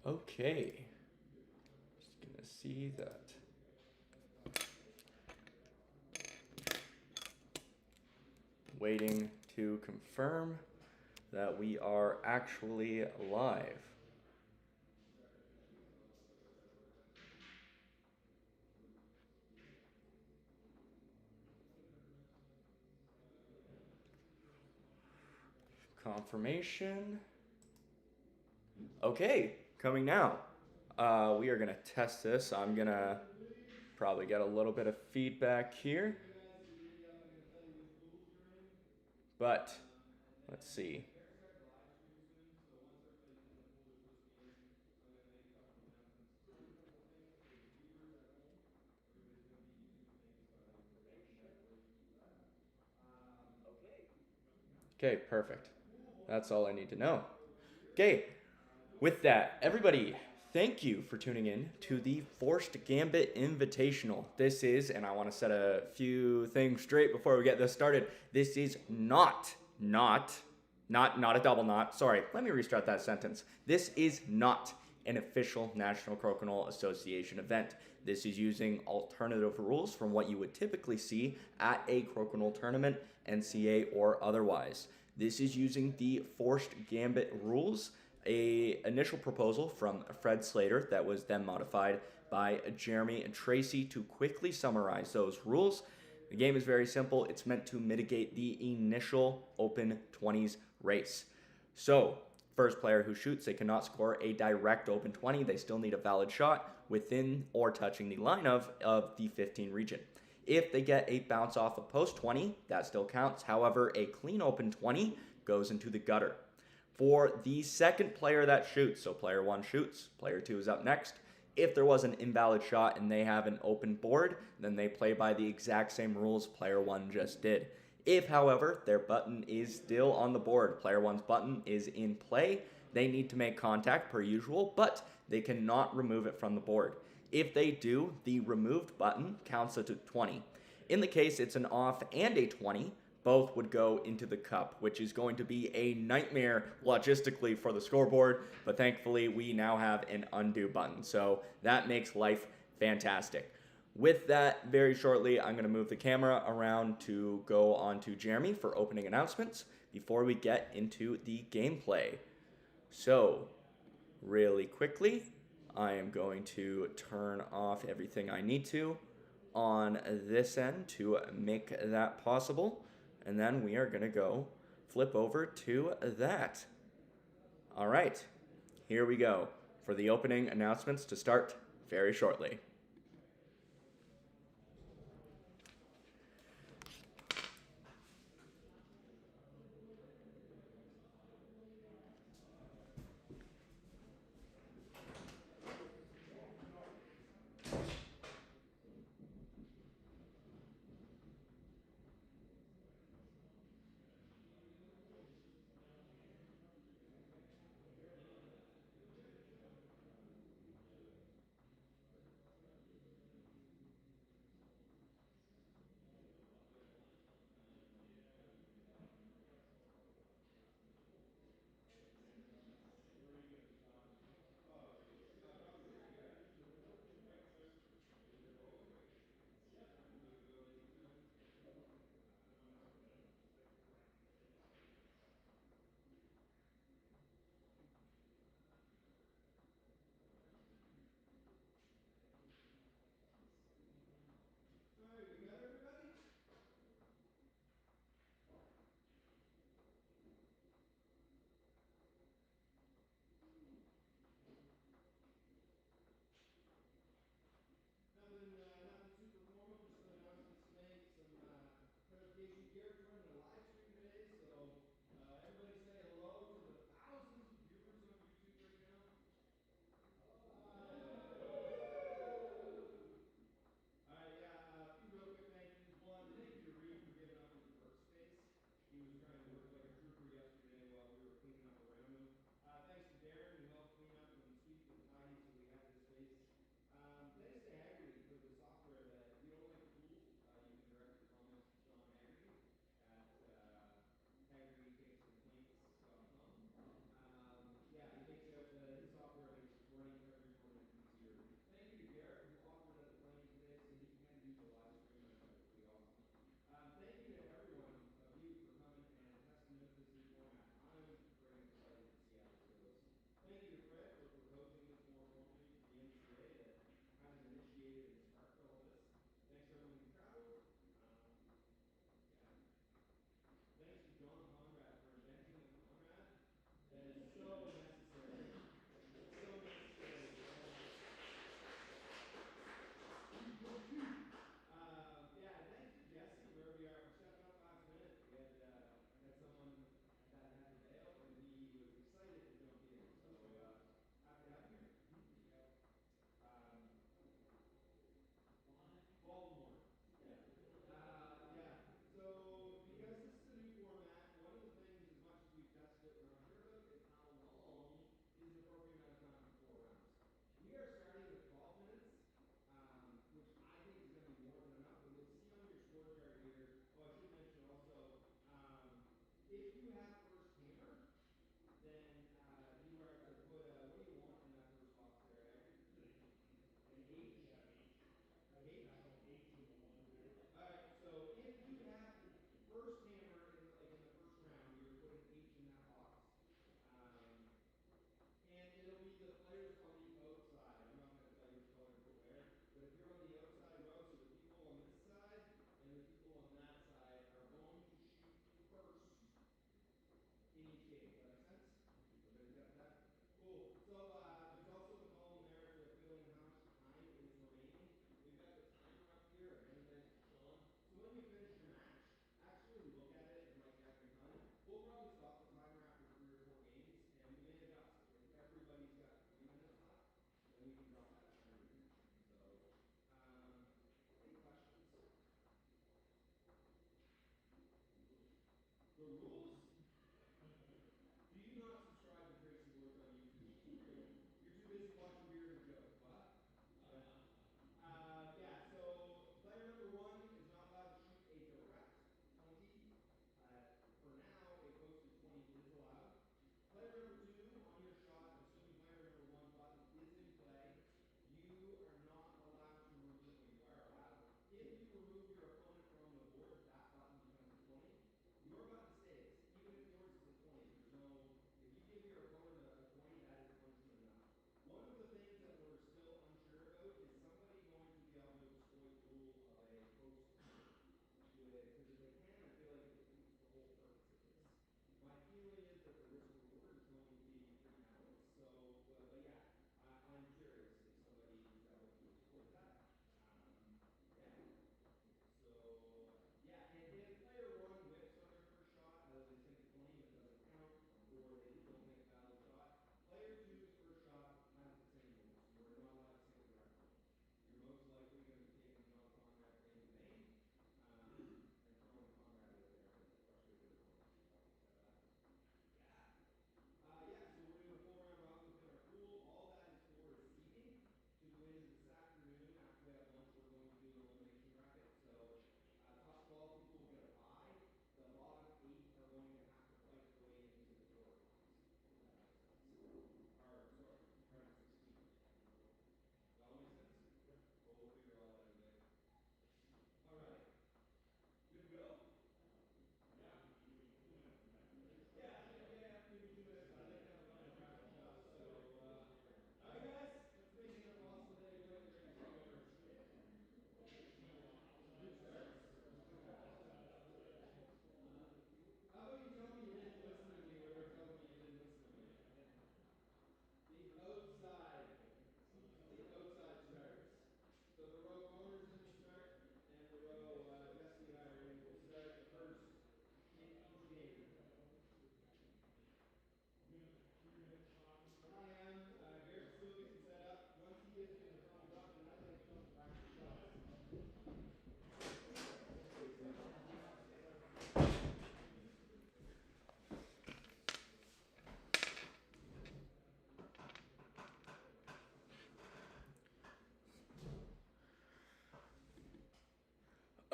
Okay. Just gonna see that. Waiting to confirm that we are actually live. Confirmation. Okay, coming now. We are gonna test this. I'm gonna probably get a little bit of feedback here. But let's see. Okay, perfect. That's all I need to know. Okay, with that, everybody, thank you for tuning in to the Forced Gambit Invitational. This is, and I want to set a few things straight before we get this started. This is not a double knot. Sorry, let me restart that sentence. This is not an official National Crokinole Association event. This is using alternative rules from what you would typically see at a crokinole tournament, NCA or otherwise. This is using the Forced Gambit rules, a initial proposal from Fred Slater that was then modified by Jeremy and Tracey. To quickly summarize those rules, the game is very simple. It's meant to mitigate the initial open 20s race. So, first player who shoots, they cannot score a direct open 20. They still need a valid shot within or touching the line of the 15 region. If they get a bounce off of post 20, that still counts. However, a clean open 20 goes into the gutter. For the second player that shoots, so player 1 shoots, player 2 is up next. If there was an invalid shot and they have an open board, then they play by the exact same rules player 1 just did. If, however, their button is still on the board, player 1's button is in play, they need to make contact per usual, but they cannot remove it from the board. If they do, the removed button counts as a 20. In the case it's an off and a 20, both would go into the cup, which is going to be a nightmare logistically for the scoreboard, but thankfully we now have an undo button, so that makes life fantastic. With that, very shortly, I'm going to move the camera around to go on to Jeremy for opening announcements before we get into the gameplay. So, really quickly, I am going to turn off everything I need to on this end to make that possible. And then we are going to go flip over to that. All right, here we go for the opening announcements to start very shortly.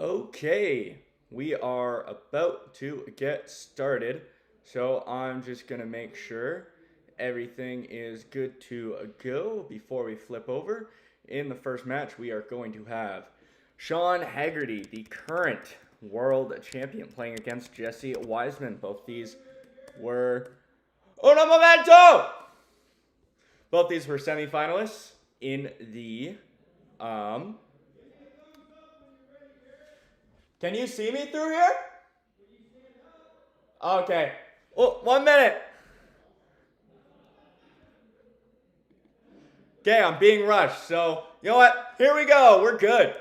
Okay, we are about to get started. So I'm just going to make sure everything is good to go before we flip over. In the first match, we are going to have Sean Hagarty, the current world champion, playing against Jesse Wiseman. Both these were Uno Momento! Both these were semifinalists in the Can you see me through here? Okay. Oh, 1 minute. Okay, I'm being rushed. So, you know what? Here we go. We're good.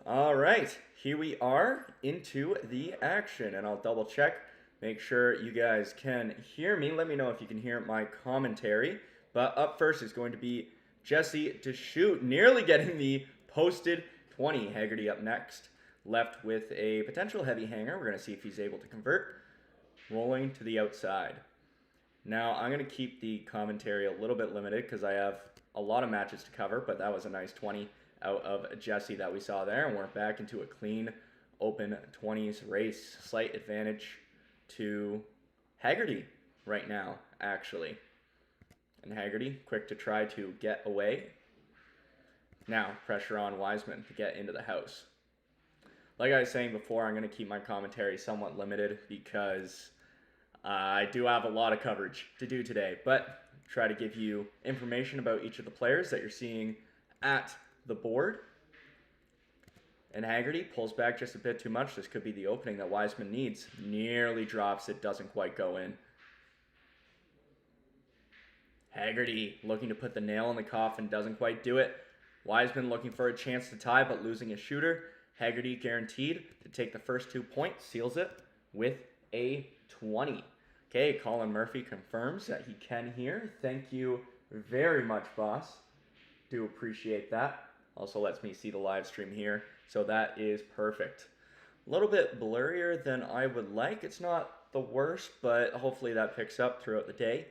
All right. Here we are into the action. And I'll double check. Make sure you guys can hear me. Let me know if you can hear my commentary. But up first is going to be Jesse to shoot. Nearly getting the posted 20. Hagarty up next. Left with a potential heavy hanger. We're going to see if he's able to convert. Rolling to the outside. Now, I'm going to keep the commentary a little bit limited because I have a lot of matches to cover, but that was a nice 20 out of Jesse that we saw there, and we're back into a clean, open 20s race. Slight advantage to Hagarty right now, actually. And Hagarty, quick to try to get away. Now, pressure on Wiseman to get into the house. Like I was saying before, I'm going to keep my commentary somewhat limited because I do have a lot of coverage to do today, but try to give you information about each of the players that you're seeing at the board. And Hagarty pulls back just a bit too much. This could be the opening that Wiseman needs. Nearly drops it, doesn't quite go in. Hagarty looking to put the nail in the coffin, doesn't quite do it. Wiseman looking for a chance to tie, but losing his shooter. Hagarty guaranteed to take the first 2 points, seals it with a 20. Okay, Colin Murphy confirms that he can hear. Thank you very much, boss. Do appreciate that. Also lets me see the live stream here, so that is perfect. A little bit blurrier than I would like. It's not the worst, but hopefully that picks up throughout the day.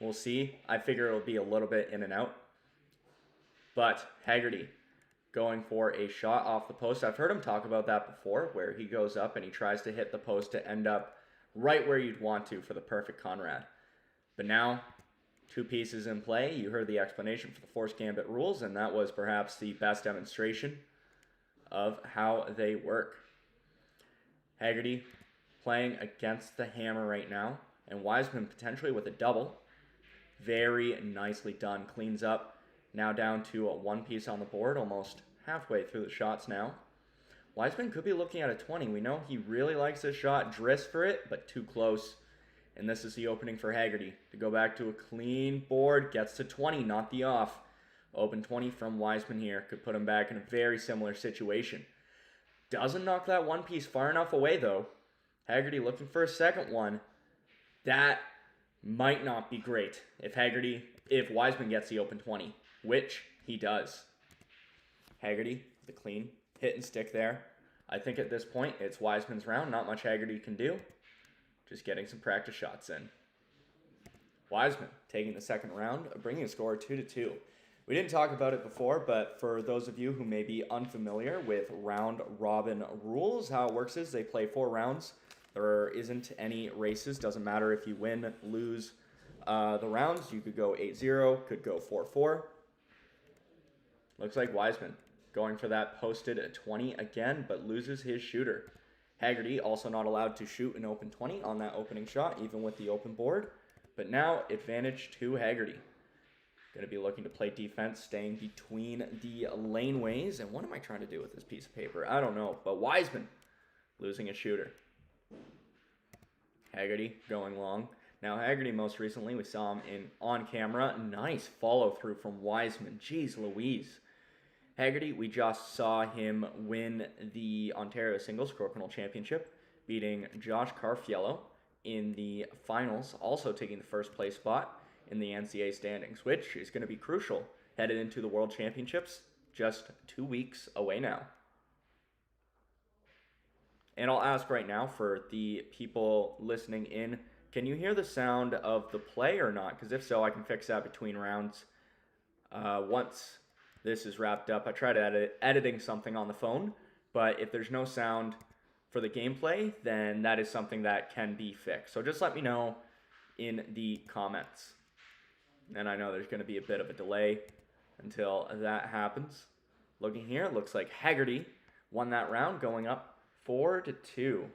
We'll see. I figure it'll be a little bit in and out. But Hagarty going for a shot off the post. I've heard him talk about that before, where he goes up and he tries to hit the post to end up right where you'd want to for the perfect Conrad. But now, 2 pieces in play. You heard the explanation for the Forced Gambit rules, and that was perhaps the best demonstration of how they work. Hagarty playing against the hammer right now, and Wiseman potentially with a double. Very nicely done. Cleans up. Now down to a 1 piece on the board, almost halfway through the shots now. Wiseman could be looking at a 20. We know he really likes this shot. Drifts for it, but too close. And this is the opening for Hagarty to go back to a clean board. Gets to 20, not the off. Open 20 from Wiseman here. Could put him back in a very similar situation. Doesn't knock that 1 piece far enough away, though. Hagarty looking for a second one. That might not be great if Wiseman gets the open 20, which he does. Hagarty, the clean hit and stick there. I think at this point, it's Wiseman's round. Not much Hagarty can do. Just getting some practice shots in. Wiseman taking the second round, bringing a score 2-2. We didn't talk about it before, but for those of you who may be unfamiliar with round robin rules, how it works is they play 4 rounds. There isn't any races. Doesn't matter if you win, lose the rounds. You could go 8-0, could go 4-4. Looks like Wiseman going for that posted at 20 again, but loses his shooter. Hagarty also not allowed to shoot an open 20 on that opening shot, even with the open board. But now advantage to Hagarty. Going to be looking to play defense, staying between the laneways. And what am I trying to do with this piece of paper? I don't know. But Wiseman losing a shooter. Hagarty going long. Now Hagarty most recently, we saw him on camera. Nice follow through from Wiseman. Jeez Louise. Hagarty, we just saw him win the Ontario Singles Crokinole Championship, beating Josh Carrafiello in the finals, also taking the first place spot in the NCAA standings, which is going to be crucial headed into the World Championships just 2 weeks away now. And I'll ask right now for the people listening in Can you hear the sound of the play or not? Because if so, I can fix that between rounds. Once this is wrapped up, I tried editing something on the phone, but if there's no sound for the gameplay, then that is something that can be fixed. So just let me know in the comments. And I know there's going to be a bit of a delay until that happens. Looking here, it looks like Hagarty won that round, going up 4-2. You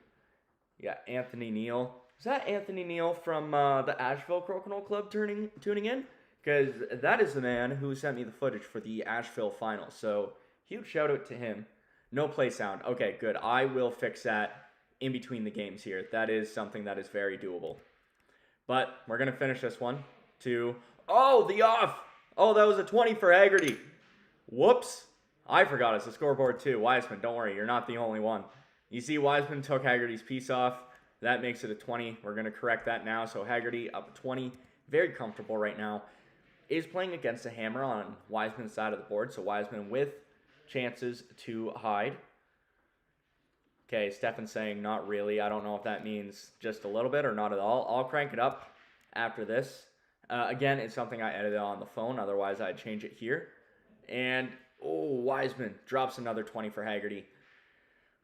got Anthony Neal. Is that Anthony Neal from the Asheville Crokinole Club tuning in? Because that is the man who sent me the footage for the Asheville Finals. So huge shout out to him. No play sound. Okay, good. I will fix that in between the games here. That is something that is very doable. But we're going to finish this one. Oh, the off. Oh, that was a 20 for Hagarty. Whoops. I forgot it's a scoreboard too. Wiseman, don't worry. You're not the only one. You see Wiseman took Hagarty's piece off. That makes it a 20. We're going to correct that now. So Hagarty up 20. Very comfortable right now. Is playing against a hammer on Wiseman's side of the board. So Wiseman with chances to hide. Okay, Stefan's saying not really. I don't know if that means just a little bit or not at all. I'll crank it up after this. Again, it's something I edited on the phone. Otherwise, I'd change it here. And, Wiseman drops another 20 for Hagarty.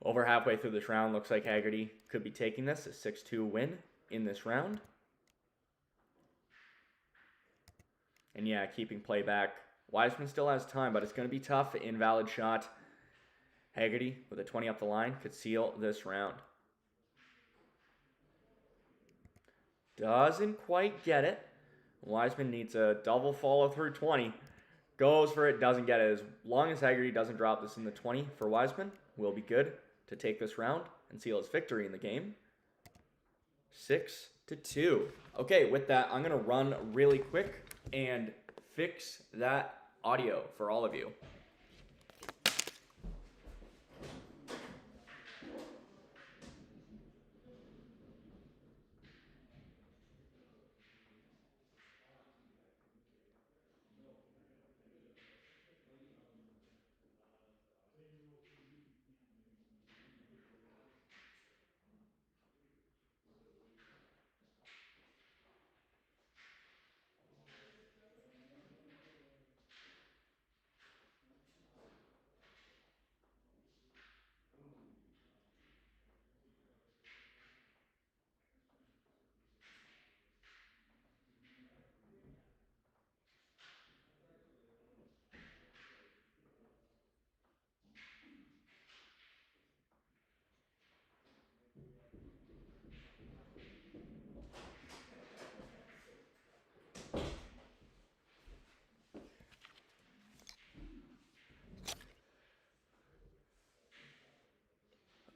Over halfway through this round, looks like Hagarty could be taking this. A 6-2 win in this round. And yeah, keeping play back. Wiseman still has time, but it's going to be tough. Invalid shot. Hagarty with a 20 up the line could seal this round. Doesn't quite get it. Wiseman needs a double follow through 20. Goes for it, doesn't get it. As long as Hagarty doesn't drop this in the 20 for Wiseman, will be good to take this round and seal his victory in the game. 6-2. Okay, with that, I'm going to run really quick and fix that audio for all of you.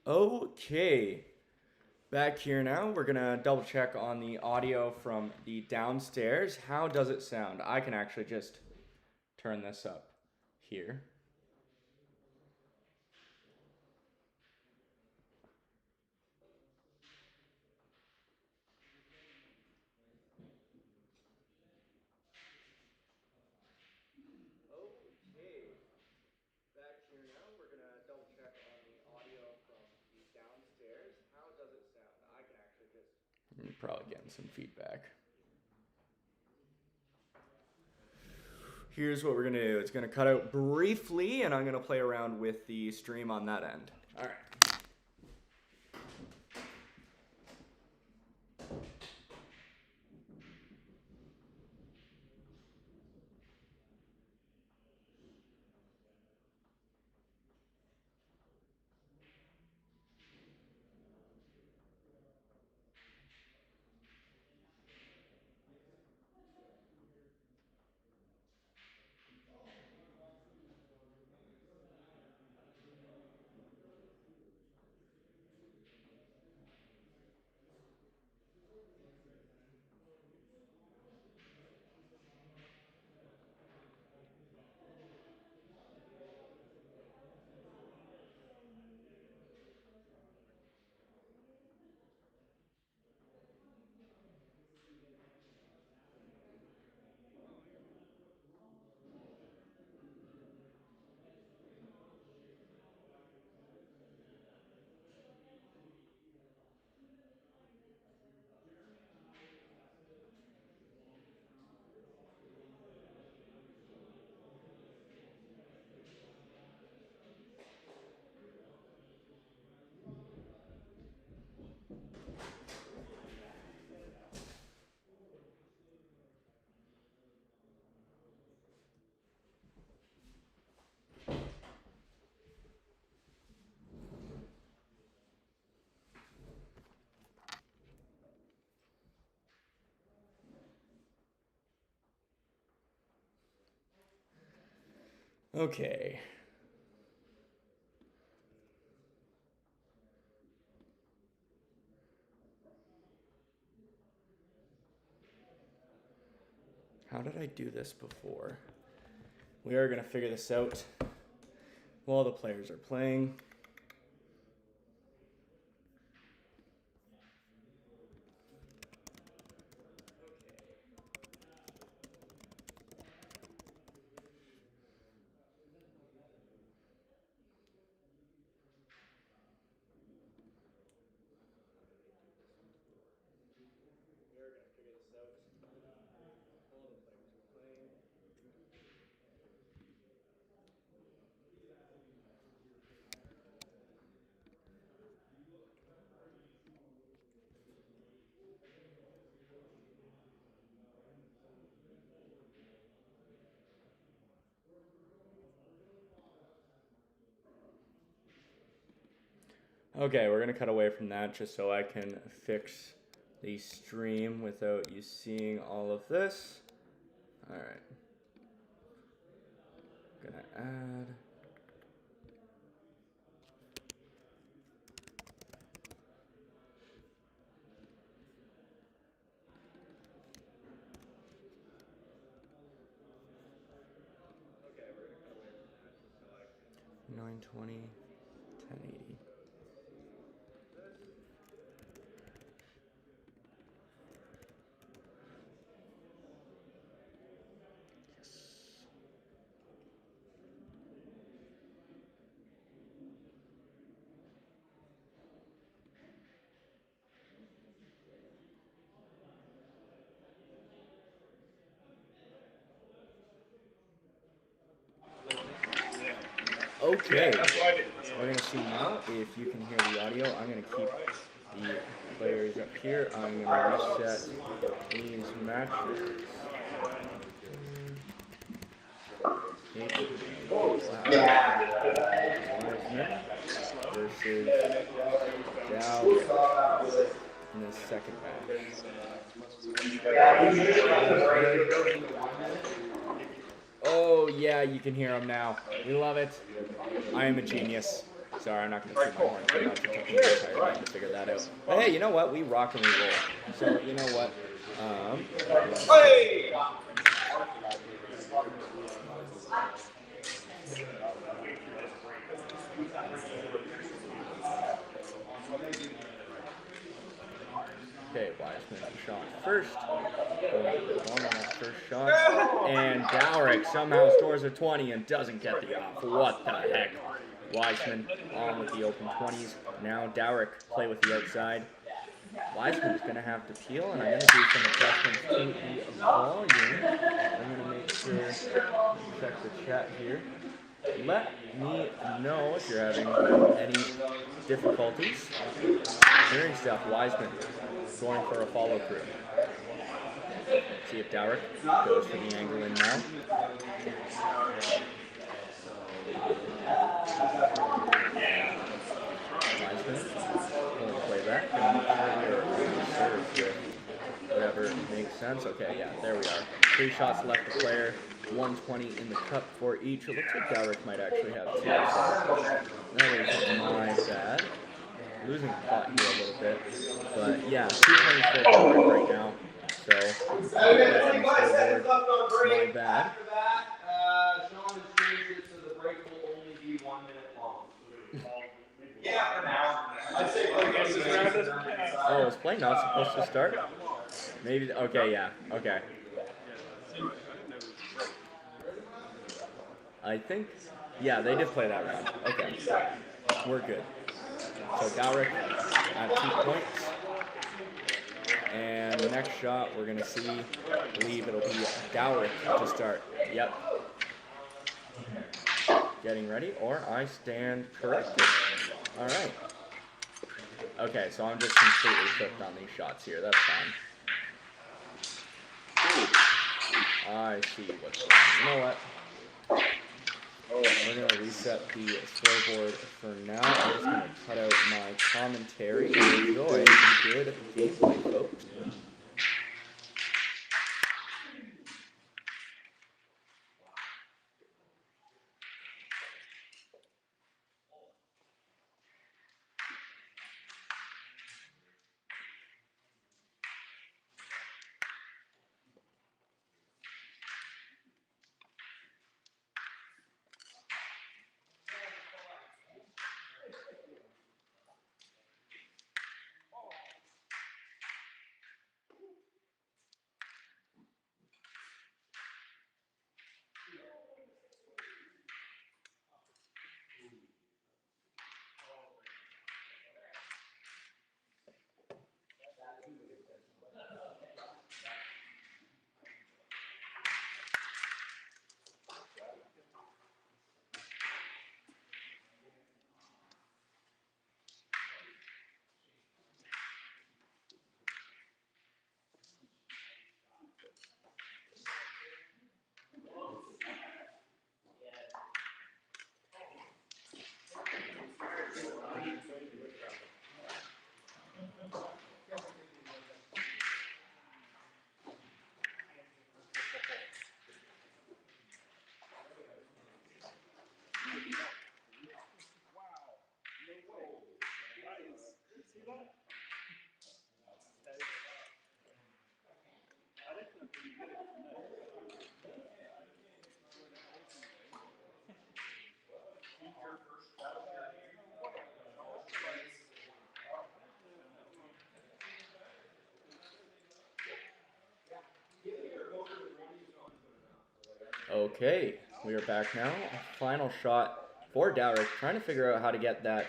Okay, back here now. We're gonna double check on the audio from the downstairs. How does it sound? I can actually just turn this up here. Okay, back here now. We're gonna double check on the audio from the downstairs. How does it sound? I can actually just... I'm probably getting some feedback. Here's what we're going to do. It's going to cut out briefly, and I'm going to play around with the stream on that end. All right. Okay. How did I do this before? We are going to figure this out while the players are playing. Okay, we're going to cut away from that just so I can fix the stream without you seeing all of this. All right. Going to add. Okay, we're going to cut away from that just so I can. 920, 1080. Okay, we're going to see now if you can hear the audio. I'm going to keep the players up here. I'm going to reset these matches. Reinman versus Dowrick in the second match. Oh, yeah, you can hear him now. We love it. I am a genius. Sorry, I'm not going to toot my horn, but it took me an entire night to figure that out. But hey, you know what? We rock and we roll. So, you know what? Hey! Okay, Wiseman shot first. On that first shot. And Dowrick somehow scores a 20 and doesn't get the off. What the heck? Wiseman on with the open 20s. Now Dowrick play with the outside. Wiseman's going to have to peel, and I'm going to do some adjustments to the volume. I'm going to make sure, check the chat here. Let me know if you're having any difficulties hearing stuff. Wiseman going for a follow through. See if Dowrick goes for the angle in now. Wiseman pulling the play back. Gonna make sure we're served with whatever makes sense. Okay, yeah, there we are. 3 shots left to player. 120 in the cup for each. It looks like Dowrick might actually have 2. So that is my bad. Losing the pot here a little bit. But yeah, 220 for Dowrick right now. So, my bad. Sean has changed it so the break will only be 1 minute long. Yeah, for now. I'd say oh, is play not supposed to start? Maybe, okay, yeah, okay. I think, yeah, they did play that round. Okay, we're good. So Dowrick at 2 points. And the next shot we're going to see, I believe it'll be Dowrick to start. Yep. Getting ready, or I stand corrected. All right. Okay, so I'm just completely flipped on these shots here. That's fine. I see what's going on. You know what? We're going to reset the scoreboard for now. I'm just going to cut out my commentary and enjoy some good gameplay, folks. Okay, we are back now. Final shot for Dowrick, trying to figure out how to get that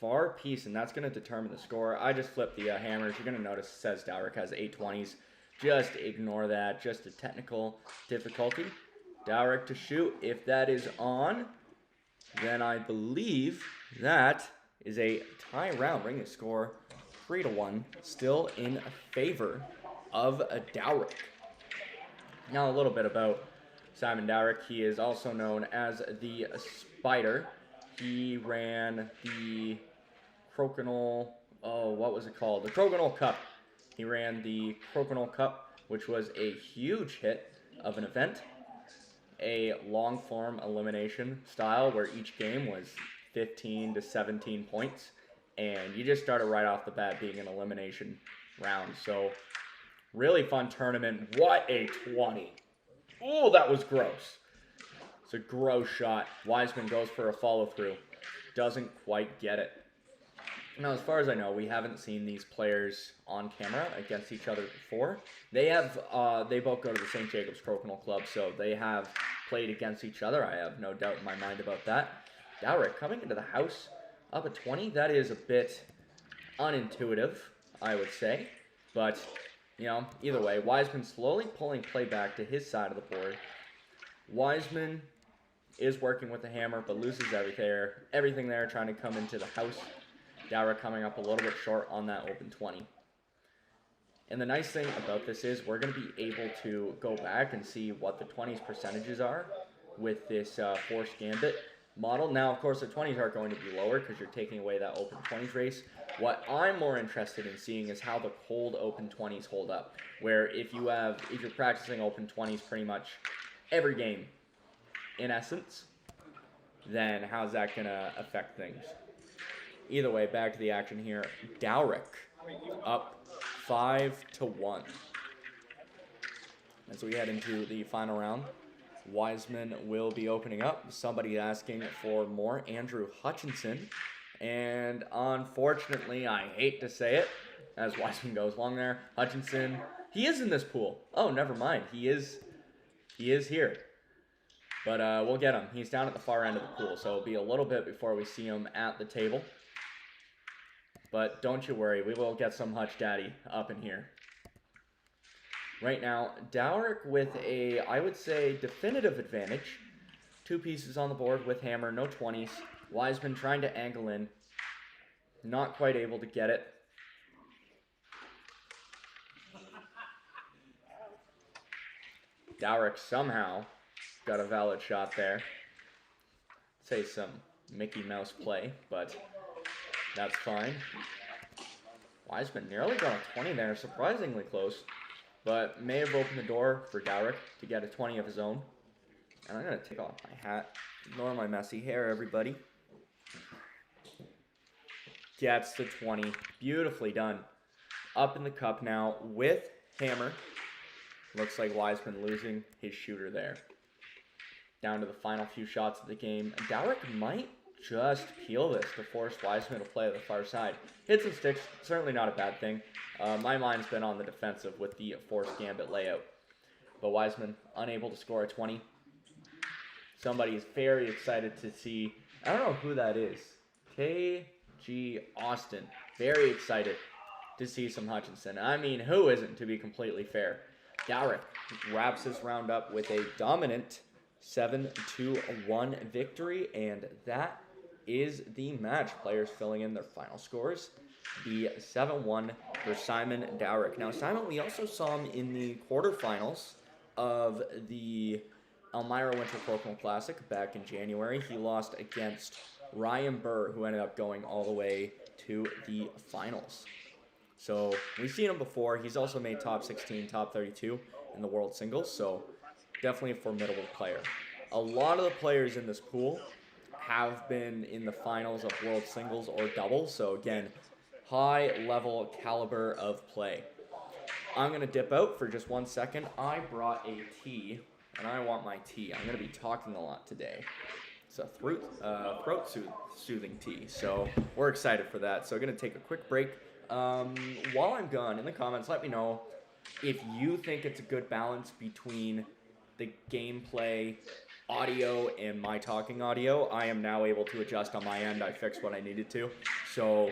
far piece, and that's going to determine the score. I just flipped the hammers. You're going to notice it says Dowrick has 820s. Just ignore that. Just a technical difficulty. Dowrick to shoot. If that is on, then I believe that is a tie round, bringing the score 3-1, still in favor of Dowrick. Now a little bit about Simon Dowrick. He is also known as the Spider. He ran the Crokinole, what was it called? The Crokinole Cup. He ran the Crokinole Cup, which was a huge hit of an event. A long-form elimination style where each game was 15 to 17 points. And you just started right off the bat being an elimination round. So, really fun tournament. What a 20. Oh, that was gross. It's a gross shot. Wiseman goes for a follow-through. Doesn't quite get it. Now, as far as I know, we haven't seen these players on camera against each other before. They both go to the St. Jacobs Crokinole Club, so they have played against each other. I have no doubt in my mind about that. Dowrick coming into the house up at 20. That is a bit unintuitive, I would say. But, you know, either way, Wiseman slowly pulling play back to his side of the board. Wiseman is working with the hammer, but loses everything there, trying to come into the house. Dowrick coming up a little bit short on that open 20. And the nice thing about this is we're going to be able to go back and see what the 20s percentages are with this Forced Gambit model. Now, of course, the 20s are going to be lower because you're taking away that open 20s race. What I'm more interested in seeing is how the cold open 20s hold up, where if you're practicing open 20s pretty much every game, in essence, then how's that going to affect things? Either way, back to the action here. Dowrick up 5-1. As we head into the final round, Wiseman will be opening up. Somebody asking for more Andrew Hutchinson. And unfortunately, I hate to say it, as Wiseman goes long there, Hutchinson, he is in this pool. Oh, never mind. He is here. But we'll get him. He's down at the far end of the pool, so it'll be a little bit before we see him at the table. But don't you worry, we will get some Hutch Daddy up in here. Right now, Dowrick with a, I would say, definitive advantage. 2 pieces on the board with hammer, no 20s. Wiseman trying to angle in. Not quite able to get it. Dowrick somehow got a valid shot there. Say some Mickey Mouse play, but that's fine. Wiseman nearly got a 20 there, surprisingly close, but may have opened the door for Dowrick to get a 20 of his own. And I'm going to take off my hat. Ignore my messy hair, everybody. Gets the 20. Beautifully done. Up in the cup now with hammer. Looks like Wiseman losing his shooter there. Down to the final few shots of the game. Dowrick might just peel this to force Wiseman to play at the far side. Hits and sticks, certainly not a bad thing. My mind's been on the defensive with the Forced Gambit layout. But Wiseman unable to score a 20. Somebody is very excited to see, I don't know who that is. KG Austin. Very excited to see some Hutchinson. I mean, who isn't, to be completely fair? Dowrick wraps this round up with a dominant 7-1 victory, and that is the match. Players filling in their final scores. The 7-1 for Simon Dowrick. Now, Simon, we also saw him in the quarterfinals of the Elmira Winter Crokinole Classic back in January. He lost against Ryan Burr, who ended up going all the way to the finals. So we've seen him before. He's also made top 16, top 32 in the World Singles, so definitely a formidable player. A lot of the players in this pool have been in the finals of World Singles or doubles, so again, high-level caliber of play. I'm going to dip out for just 1 second. I brought a tea, and I want my tea. I'm going to be talking a lot today. It's a throat-soothing tea, so we're excited for that. So I'm going to take a quick break. While I'm gone, in the comments, let me know if you think it's a good balance between the gameplay audio and my talking audio, I am now able to adjust on my end. I fixed what I needed to. So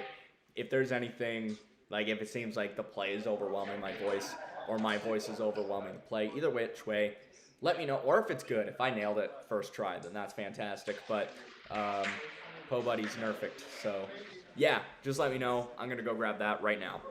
if there's anything, like if it seems like the play is overwhelming my voice, or my voice is overwhelming the play, either which way, let me know. Or if it's good, if I nailed it first try, then that's fantastic. But Po Buddy's nerfed, so yeah, just let me know. I'm gonna go grab that right now.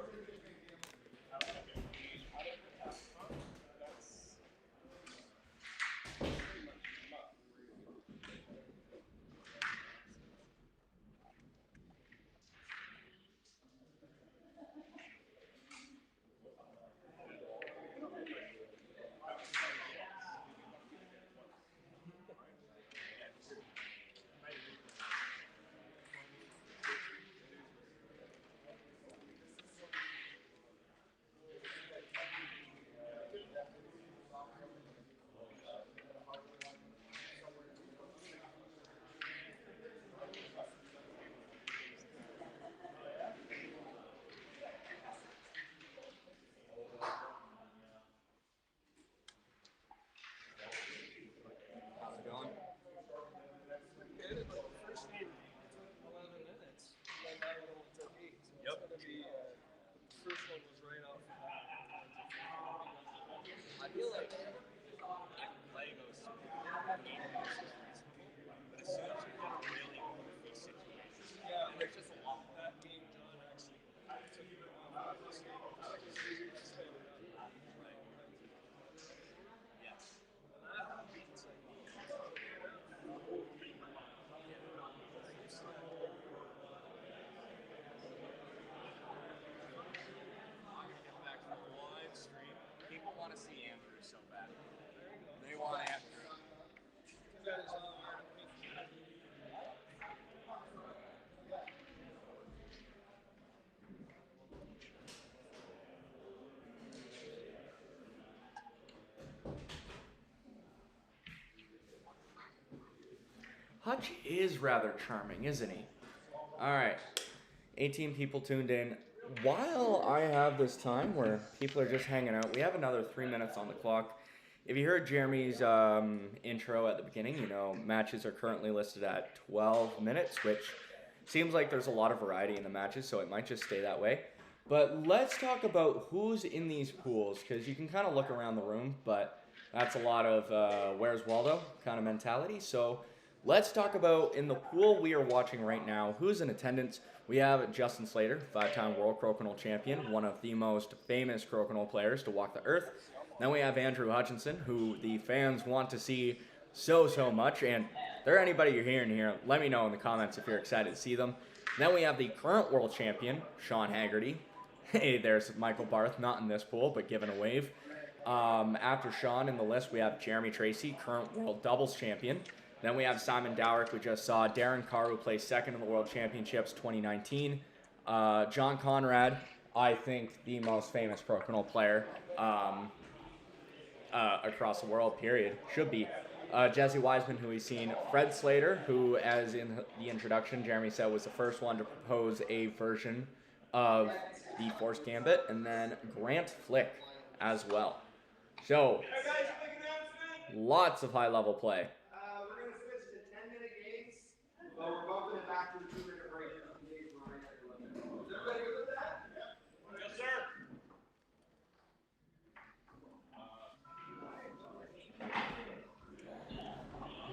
Hutch is rather charming, isn't he? All right, 18 people tuned in. While I have this time where people are just hanging out, we have another 3 minutes on the clock. If you heard Jeremy's intro at the beginning, you know, matches are currently listed at 12 minutes, which seems like there's a lot of variety in the matches, so it might just stay that way. But let's talk about who's in these pools, because you can kind of look around the room, but that's a lot of where's Waldo kind of mentality. So let's talk about, in the pool we are watching right now, who's in attendance. We have Justin Slater, 5-time World Crokinole Champion, one of the most famous Crokinole players to walk the earth. Then we have Andrew Hutchinson, who the fans want to see so much. And if there anybody you're hearing here, let me know in the comments if you're excited to see them. Then we have the current world champion, Sean Hagarty. Hey, there's Michael Barth, not in this pool, but giving a wave. After Sean in the list, we have Jeremy Tracey, current world doubles champion. Then we have Simon Dowrick, we just saw. Darren Carr, who placed second in the World Championships 2019. John Conrad, I think the most famous Crokinole player across the world, period. Should be. Jesse Wiseman, who we've seen. Fred Slater, who, as in the introduction, Jeremy said was the first one to propose a version of the Forced Gambit. And then Grant Flick as well. So, lots of high-level play. We're going to switch to 10-minute games, but we're bumping it back to the 2-minute break. Is everybody good with that? Yes, sir.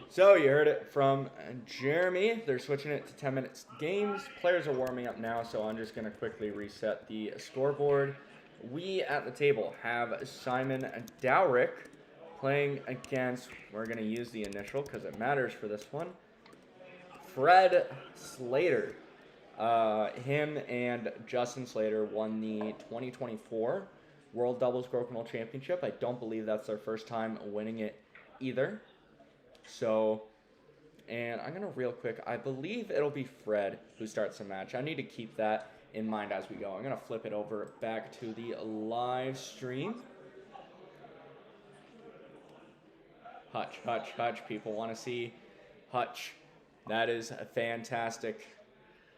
So you heard it from Jeremy. They're switching it to 10 minutes games. Players are warming up now, so I'm just going to quickly reset the scoreboard. We at the table have Simon Dowrick playing against, we're going to use the initial because it matters for this one, Fred Slater. Him and Justin Slater won the 2024 World Doubles Crokinole Championship. I don't believe that's their first time winning it either. So, and I'm going to real quick, I believe it'll be Fred who starts the match. I need to keep that in mind as we go. I'm going to flip it over back to the live stream. Hutch, Hutch, Hutch. People want to see Hutch. That is fantastic.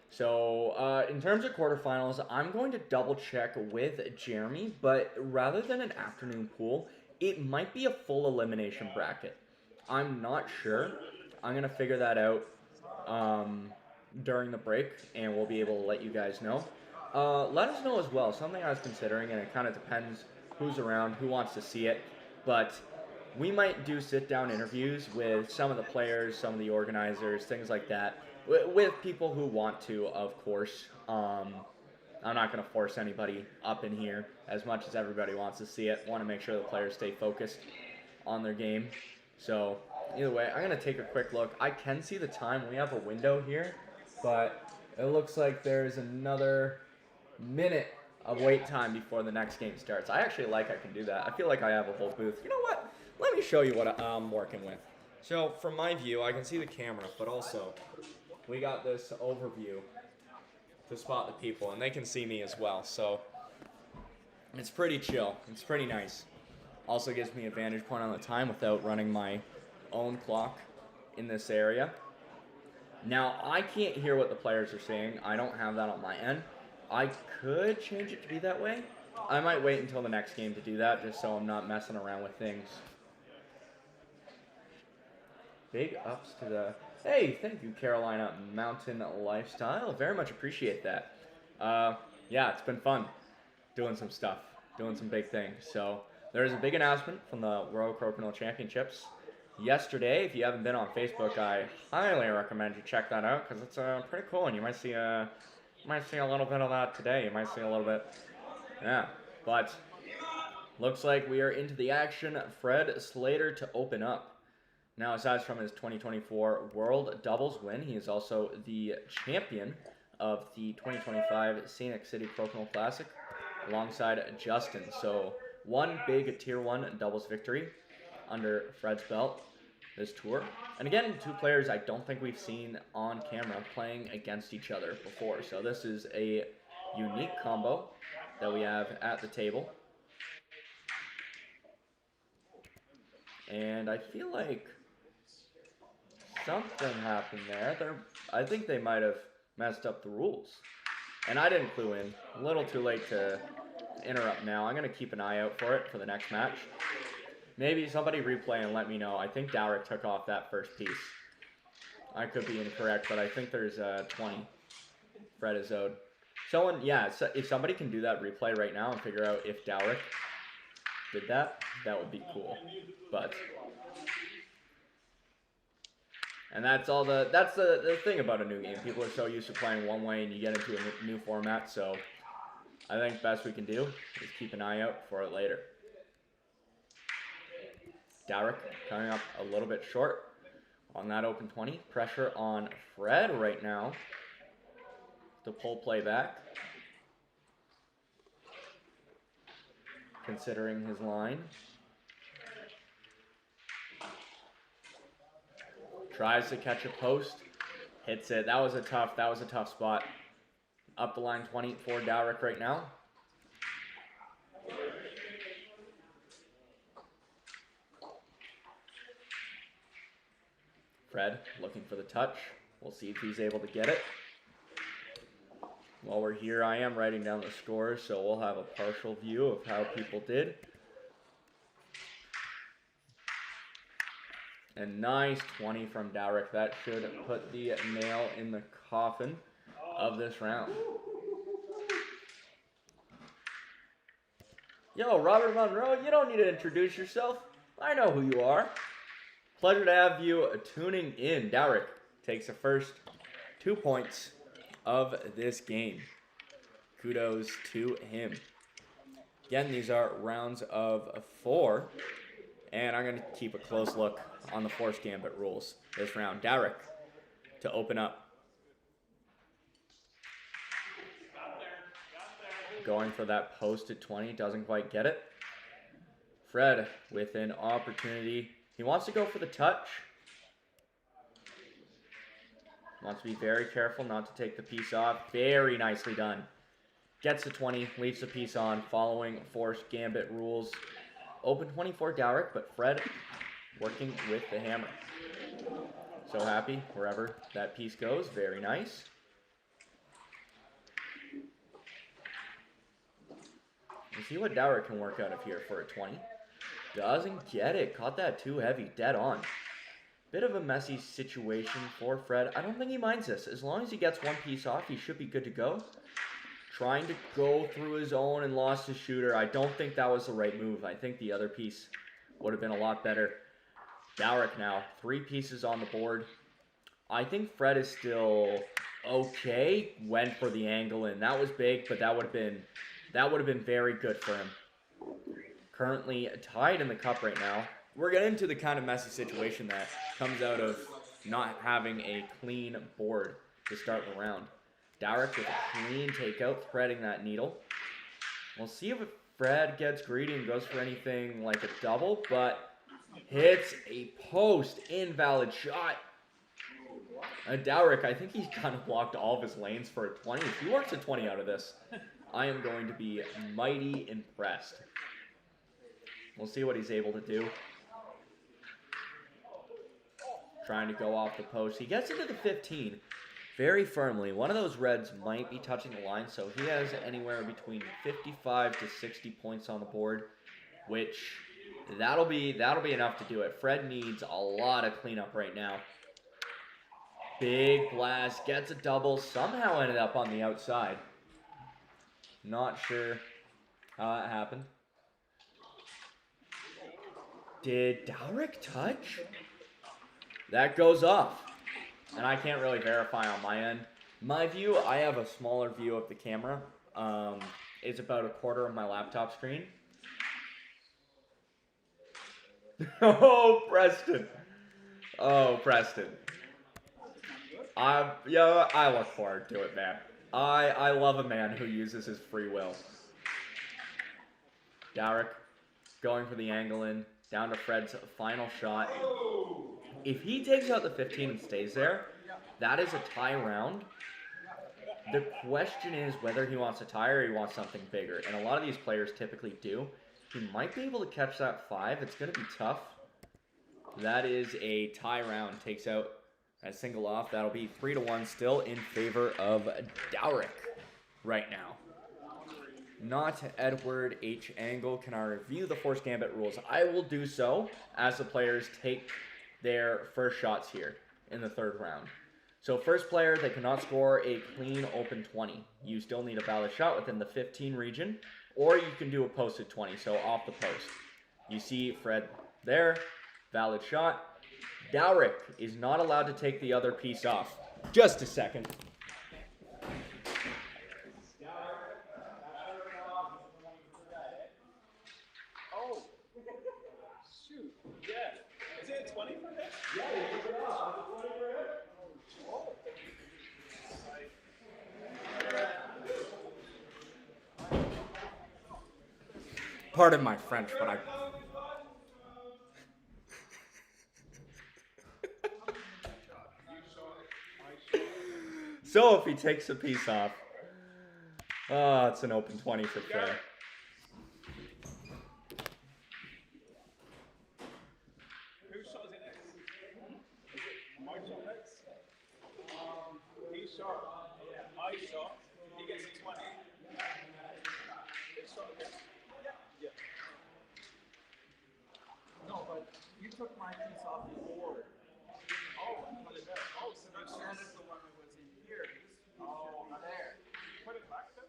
So, in terms of quarterfinals, I'm going to double check with Jeremy, but rather than an afternoon pool, It might be a full elimination bracket. I'm not sure. I'm going to figure that out during the break, and we'll be able to let you guys know. Let us know as well. Something I was considering, and it kind of depends who's around, who wants to see it. But we might do sit-down interviews with some of the players, some of the organizers, things like that, with people who want to, of course. I'm not going to force anybody up in here as much as everybody wants to see it. Want to make sure the players stay focused on their game. So either way, I'm going to take a quick look. I can see the time. We have a window here, but it looks like there's another minute of wait time before the next game starts. I actually I can do that. I feel like I have a whole booth. You know what? Let me show you what I'm working with. So from my view, I can see the camera, but also we got this overview to spot the people, and they can see me as well. So it's pretty chill. It's pretty nice. Also gives me a vantage point on the time without running my own clock in this area. Now, I can't hear what the players are saying. I don't have that on my end. I could change it to be that way. I might wait until the next game to do that, just so I'm not messing around with things. Big ups to the... Hey, thank you, Carolina Mountain Lifestyle. Very much appreciate that. Yeah, it's been fun doing some stuff, doing some big things. So there's a big announcement from the World Crokinole Championships yesterday. If you haven't been on Facebook, I highly recommend you check that out because it's pretty cool, and you might see a little bit of that today. You might see a little bit, yeah. But looks like we are into the action. Fred Slater to open up. Now, aside from his 2024 World Doubles win, he is also the champion of the 2025 Scenic City Crokinole Classic alongside Justin. So, one big Tier 1 doubles victory under Fred's belt this tour. And again, two players I don't think we've seen on camera playing against each other before. So, this is a unique combo that we have at the table. And I feel like something happened there. I think they might have messed up the rules. And I didn't clue in. A little too late to interrupt now. I'm going to keep an eye out for it for the next match. Maybe somebody replay and let me know. I think Dowrick took off that first piece. I could be incorrect, but I think there's 20. Fred is owed. Someone, yeah, if somebody can do that replay right now and figure out if Dowrick did that, that would be cool. But... And that's the thing about a new game. People are so used to playing one way, and you get into a new format. So I think best we can do is keep an eye out for it later. Dowrick coming up a little bit short on that open 20. Pressure on Fred right now to pull play back, considering his line. Tries to catch a post, hits it. That was a tough spot. Up the line 20 for Dowrick right now. Fred looking for the touch. We'll see if he's able to get it. While we're here, I am writing down the scores, so we'll have a partial view of how people did. A nice 20 from Dowrick. That should put the nail in the coffin of this round. Yo, Robert Monroe, you don't need to introduce yourself. I know who you are. Pleasure to have you tuning in. Dowrick takes the first 2 points of this game. Kudos to him. Again, these are rounds of 4. And I'm going to keep a close look on the Forced Gambit rules this round. Dowrick to open up. Going for that post at 20. Doesn't quite get it. Fred with an opportunity. He wants to go for the touch. Wants to be very careful not to take the piece off. Very nicely done. Gets the 20. Leaves the piece on following Forced Gambit rules. Open 24 Dowrick, but Fred working with the hammer. So happy wherever that piece goes. Very nice. We'll see what Dowrick can work out of here for a 20. Doesn't get it. Caught that too heavy. Dead on. Bit of a messy situation for Fred. I don't think he minds this. As long as he gets one piece off, he should be good to go. Trying to go through his own and lost his shooter. I don't think that was the right move. I think the other piece would have been a lot better. Dowrick now. 3 pieces on the board. I think Fred is still okay. Went for the angle and that was big, but that would have been very good for him. Currently tied in the cup right now. We're getting into the kind of messy situation that comes out of not having a clean board to start the round. Dowrick with a clean takeout, threading that needle. We'll see if Fred gets greedy and goes for anything like a double, but hits a post, invalid shot. Dowrick, I think he's kind of blocked all of his lanes for a 20. If he works a 20 out of this, I am going to be mighty impressed. We'll see what he's able to do. Trying to go off the post. He gets into the 15 very firmly. One of those reds might be touching the line, so he has anywhere between 55 to 60 points on the board, which that'll be enough to do it. Fred needs a lot of cleanup right now. Big blast, gets a double, somehow ended up on the outside. Not sure how that happened. Did Dowrick touch? That goes off. And I can't really verify on my end. My view, I have a smaller view of the camera. It's about a quarter of my laptop screen. Oh, Preston. Oh, Preston. Yeah, I look forward to it, man. I love a man who uses his free will. Dowrick going for the angle in. Down to Fred's final shot. If he takes out the 15 and stays there, that is a tie round. The question is whether he wants a tie or he wants something bigger. And a lot of these players typically do. He might be able to catch that 5. It's going to be tough. That is a tie round. Takes out a single off. That'll be 3-1 still in favor of Dowrick right now. Not Edward H. Angle. Can I review the Forced Gambit rules? I will do so as the players take their first shots here in the 3rd round. So first player, they cannot score a clean open 20. You still need a valid shot within the 15 region, or you can do a posted 20, so off the post. You see Fred there, valid shot. Dowrick is not allowed to take the other piece off. Just a second. Pardon my French, but I... So if he takes a piece off, it's an open 20 for Fred. Whose shot is it next? My shot next? He shot. I shot. He gets a 20. His shot again. Yeah. No, but you took my piece off the board. Oh, I put it there. Oh, so that's That is the one that was in here. Oh, there. put it back then?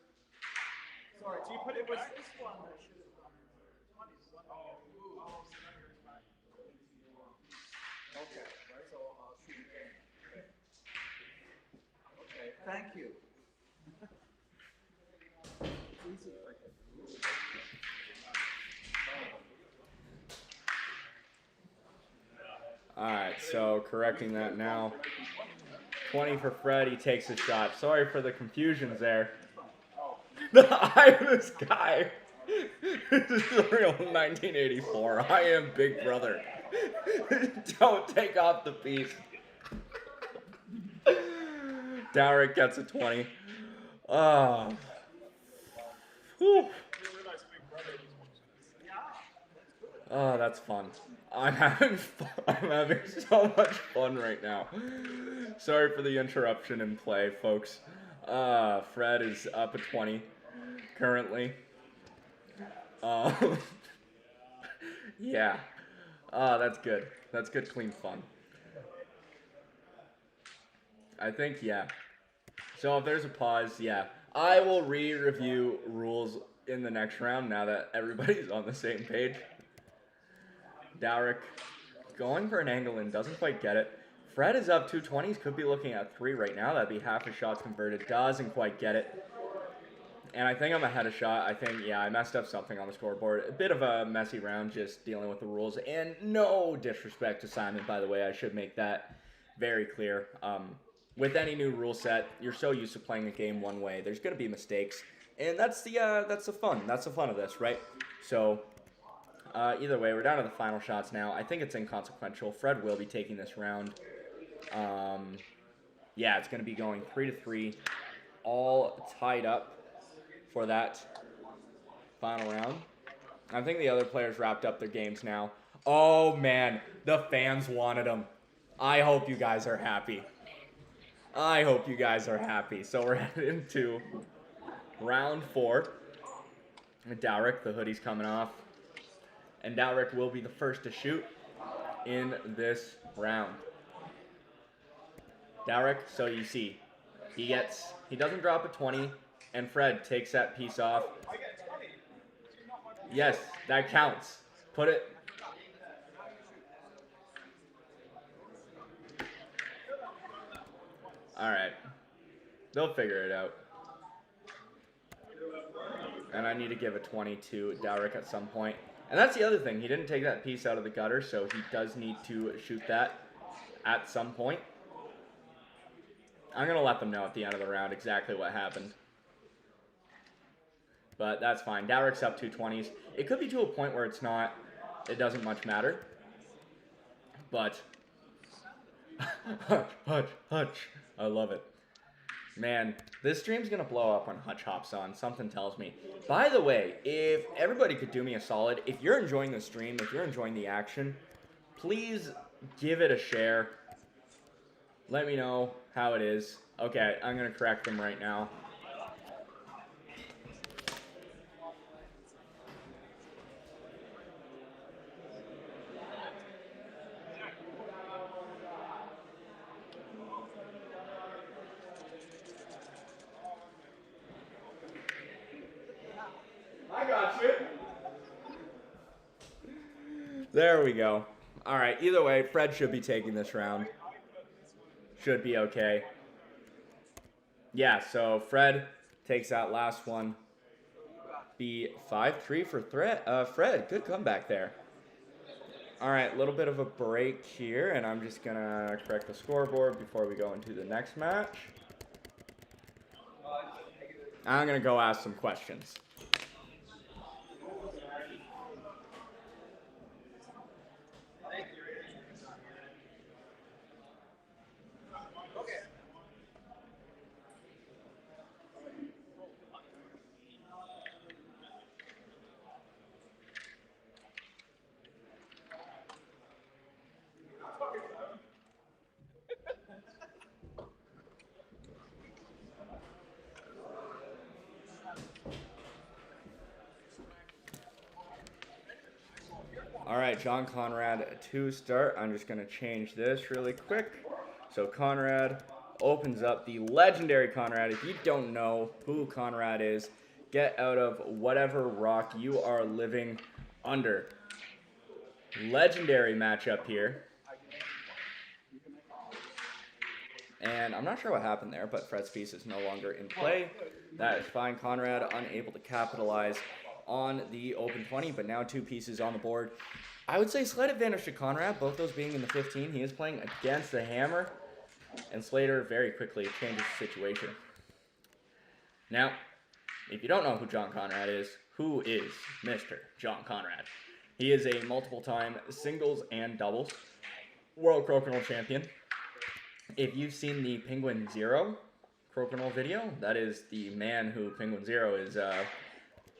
Sorry, Do you put it was back? this one that should have gone into the 20s. Oh, so now yours back. Okay, right, so I'll shoot again. Okay, thank you. Easy. Alright, so correcting that now. 20 for Fred, he takes a shot. Sorry for the confusions there. I'm this guy. This is the real 1984. I am Big Brother. Don't take off the piece. Dowrick gets a 20. Oh. Whew. Oh, that's fun. I'm having so much fun right now. Sorry for the interruption in play, folks. Fred is up at 20 currently. Yeah. Oh, that's good. That's good, clean fun. I think, yeah. So if there's a pause, yeah. I will re-review rules in the next round now that everybody's on the same page. Dowrick going for an angle and doesn't quite get it. Fred is up 220s, could be looking at 3 right now. That'd be half his shots converted. Doesn't quite get it. And I think I'm ahead of shot. I think, yeah, I messed up something on the scoreboard. A bit of a messy round just dealing with the rules. And no disrespect to Simon, by the way. I should make that very clear. With any new rule set, you're so used to playing a game one way. There's going to be mistakes. And that's the fun. That's the fun of this, right? So, either way, we're down to the final shots now. I think it's inconsequential. Fred will be taking this round. Yeah, it's going to be going 3-3. All tied up for that final round. I think the other players wrapped up their games now. Oh, man. The fans wanted them. I hope you guys are happy. I hope you guys are happy. So we're headed into round 4. Dowrick, the hoodie's coming off. And Dowrick will be the first to shoot in this round. Dowrick, so you see, he doesn't drop a 20, and Fred takes that piece off. Yes, that counts. Put it. All right. They'll figure it out. And I need to give a 20 to Dowrick at some point. And that's the other thing. He didn't take that piece out of the gutter, so he does need to shoot that at some point. I'm going to let them know at the end of the round exactly what happened. But that's fine. Dowrick's up 220s. It could be to a point where it doesn't much matter. But, Hutch. I love it. Man, this stream's going to blow up when Hutch hops on. Something tells me. By the way, if everybody could do me a solid, if you're enjoying the stream, if you're enjoying the action, please give it a share. Let me know how it is. Okay, I'm going to correct them right now. I got you. There we go. All right, either way, Fred should be taking this round. Should be okay. Yeah, so Fred takes that last one. Be 5-3 for Fred. Good comeback there. All right, a little bit of a break here, and I'm just going to correct the scoreboard before we go into the next match. I'm going to go ask some questions. All right, John Conrad to start. I'm just going to change this really quick. So Conrad opens up the legendary Conrad. If you don't know who Conrad is, get out of whatever rock you are living under. Legendary matchup here. And I'm not sure what happened there, but Fred's piece is no longer in play. That is fine. Conrad unable to capitalize on the open 20, but now 2 pieces on the board. I would say slight advantage to Conrad, both those being in the 15. He is playing against the hammer, and Slater very quickly changes the situation. Now, if you don't know who John Conrad is, who is Mr. John Conrad? He is a multiple-time singles and doubles World Crokinole Champion. If you've seen the Penguin Zero Crokinole video, that is the man who Penguin Zero is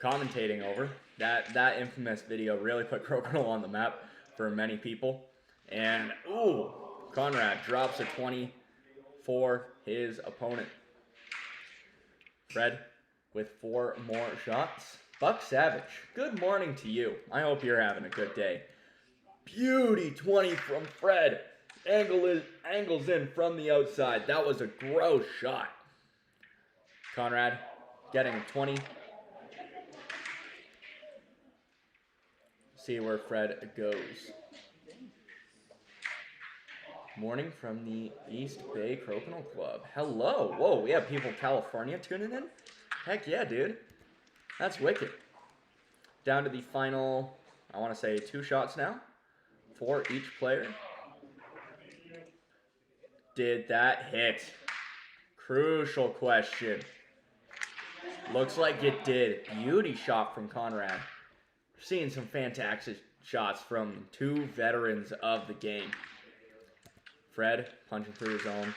commentating over. That infamous video really put Crokinole on the map for many people. And, ooh, Conrad drops a 20 for his opponent. Fred with 4 more shots. Buck Savage, good morning to you. I hope you're having a good day. Beauty 20 from Fred. Angles in from the outside. That was a gross shot. Conrad getting a 20. See where Fred goes. Morning from the East Bay Crokinole Club. Hello. Whoa, we have people from California tuning in? Heck yeah, dude. That's wicked. Down to the final, I want to say 2 shots now for each player. Did that hit? Crucial question. Looks like it did. Beauty shot from Conrad. Seeing some fantastic shots from 2 veterans of the game. Fred punching through his own.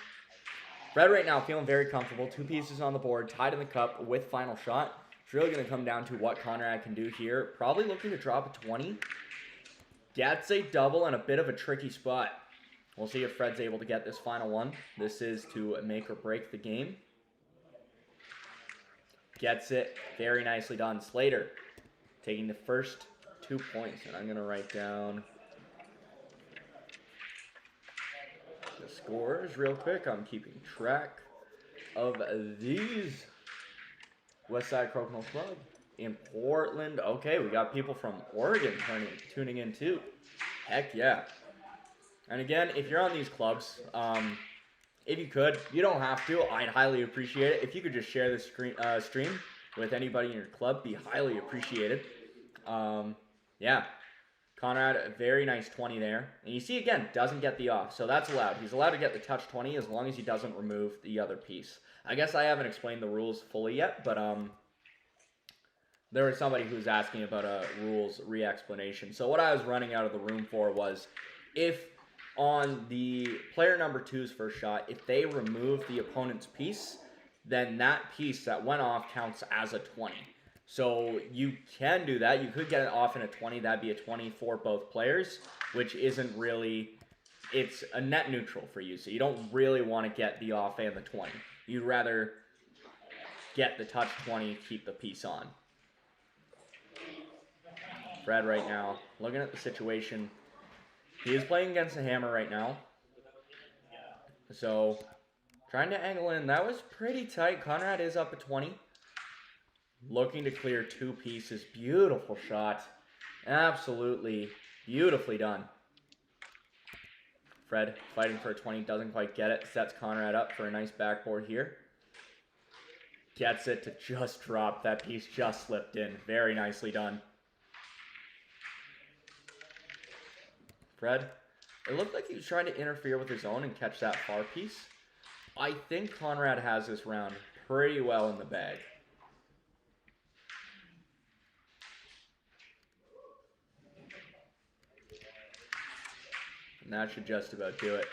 Fred right now feeling very comfortable. 2 pieces on the board, tied in the cup with final shot. It's really going to come down to what Conrad can do here. Probably looking to drop a 20. Gets a double and a bit of a tricky spot. We'll see if Fred's able to get this final one. This is to make or break the game. Gets it. Very nicely done. Slater taking the first 2 points. And I'm going to write down the scores real quick. I'm keeping track of these. Westside Crokinole Club in Portland. Okay, we got people from Oregon tuning in too. Heck yeah. And again, if you're on these clubs, if you could, you don't have to. I'd highly appreciate it. If you could just share this stream with anybody in your club, be highly appreciated. Yeah. Conrad, a very nice 20 there. And you see, again, doesn't get the off. So that's allowed. He's allowed to get the touch 20 as long as he doesn't remove the other piece. I guess I haven't explained the rules fully yet, but there was somebody who was asking about a rules re-explanation. So what I was running out of the room for was if on the player number 2's first shot, if they remove the opponent's piece, then that piece that went off counts as a 20. So you can do that. You could get it off in a 20. That'd be a 20 for both players, which isn't really, it's a net neutral for you. So you don't really want to get the off and the 20. You'd rather get the touch 20, keep the piece on. Fred right now, looking at the situation. He is playing against a hammer right now. So, trying to angle in. That was pretty tight. Conrad is up at 20. Looking to clear 2 pieces. Beautiful shot. Absolutely beautifully done. Fred fighting for a 20. Doesn't quite get it. Sets Conrad up for a nice backboard here. Gets it to just drop. That piece just slipped in. Very nicely done. Fred, it looked like he was trying to interfere with his own and catch that far piece. I think Conrad has this round pretty well in the bag. And that should just about do it.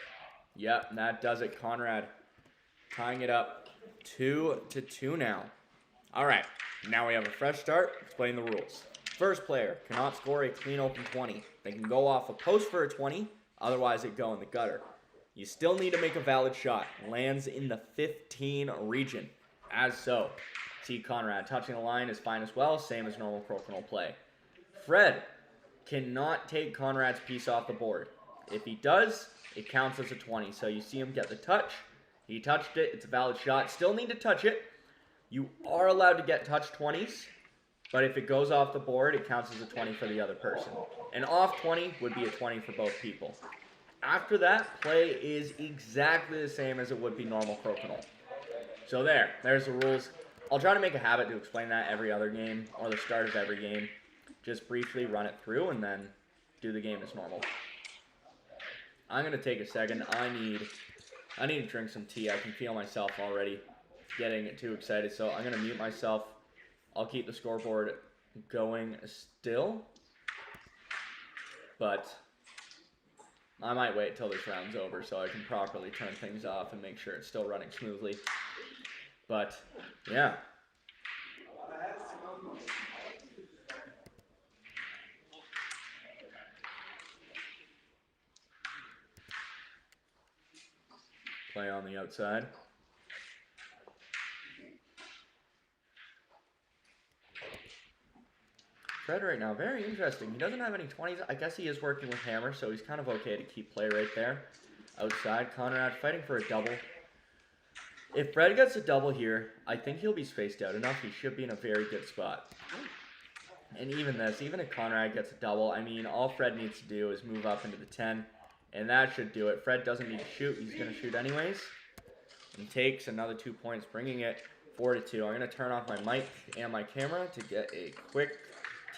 Yep, that does it. Conrad tying it up 2-2 now. All right, now we have a fresh start. Explain the rules. First player cannot score a clean open 20. They can go off a post for a 20, otherwise it go in the gutter. You still need to make a valid shot. Lands in the 15 region. As so. See Conrad touching the line is fine as well, same as normal crokinole play. Fred cannot take Conrad's piece off the board. If he does, it counts as a 20. So you see him get the touch. He touched it. It's a valid shot. Still need to touch it. You are allowed to get touch 20s. But if it goes off the board, it counts as a 20 for the other person. An off 20 would be a 20 for both people. After that, play is exactly the same as it would be normal crokinole. So there's the rules. I'll try to make a habit to explain that every other game, or the start of every game. Just briefly run it through and then do the game as normal. I'm going to take a second. I need to drink some tea. I can feel myself already getting too excited. So I'm going to mute myself. I'll keep the scoreboard going still, but I might wait till this round's over so I can properly turn things off and make sure it's still running smoothly. But, yeah. Play on the outside. Fred right now, very interesting. He doesn't have any 20s. I guess he is working with hammer, so he's kind of okay to keep play right there. Outside, Conrad fighting for a double. If Fred gets a double here, I think he'll be spaced out enough. He should be in a very good spot. And even this, even if Conrad gets a double, I mean, all Fred needs to do is move up into the 10, and that should do it. Fred doesn't need to shoot. He's going to shoot anyways. And he takes another 2 points, bringing it 4-2. I'm going to turn off my mic and my camera to get a quick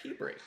tea break.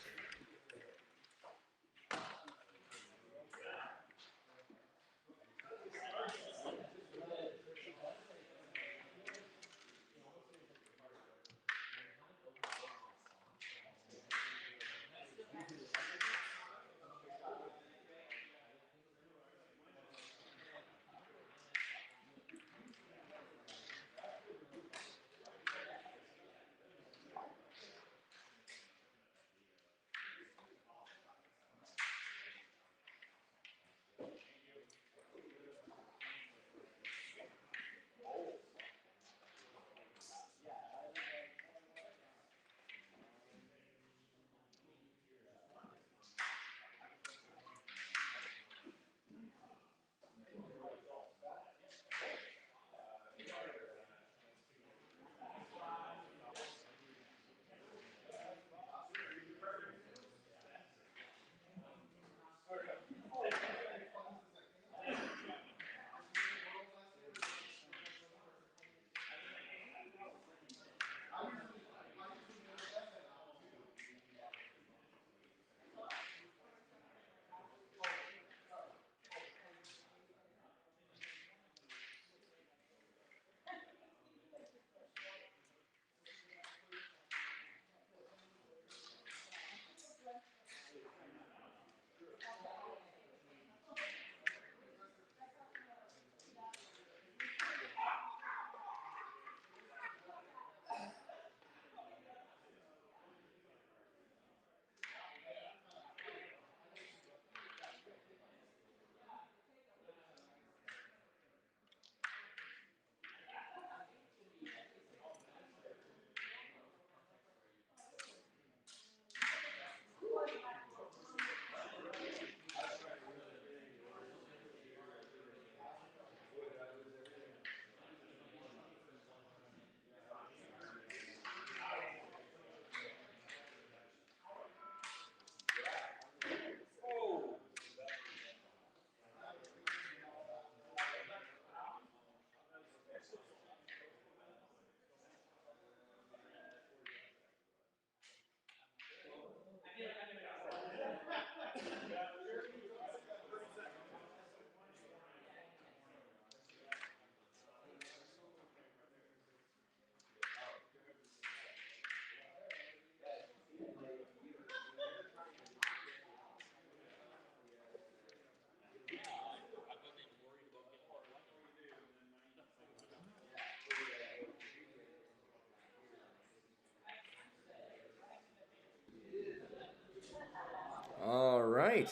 All right,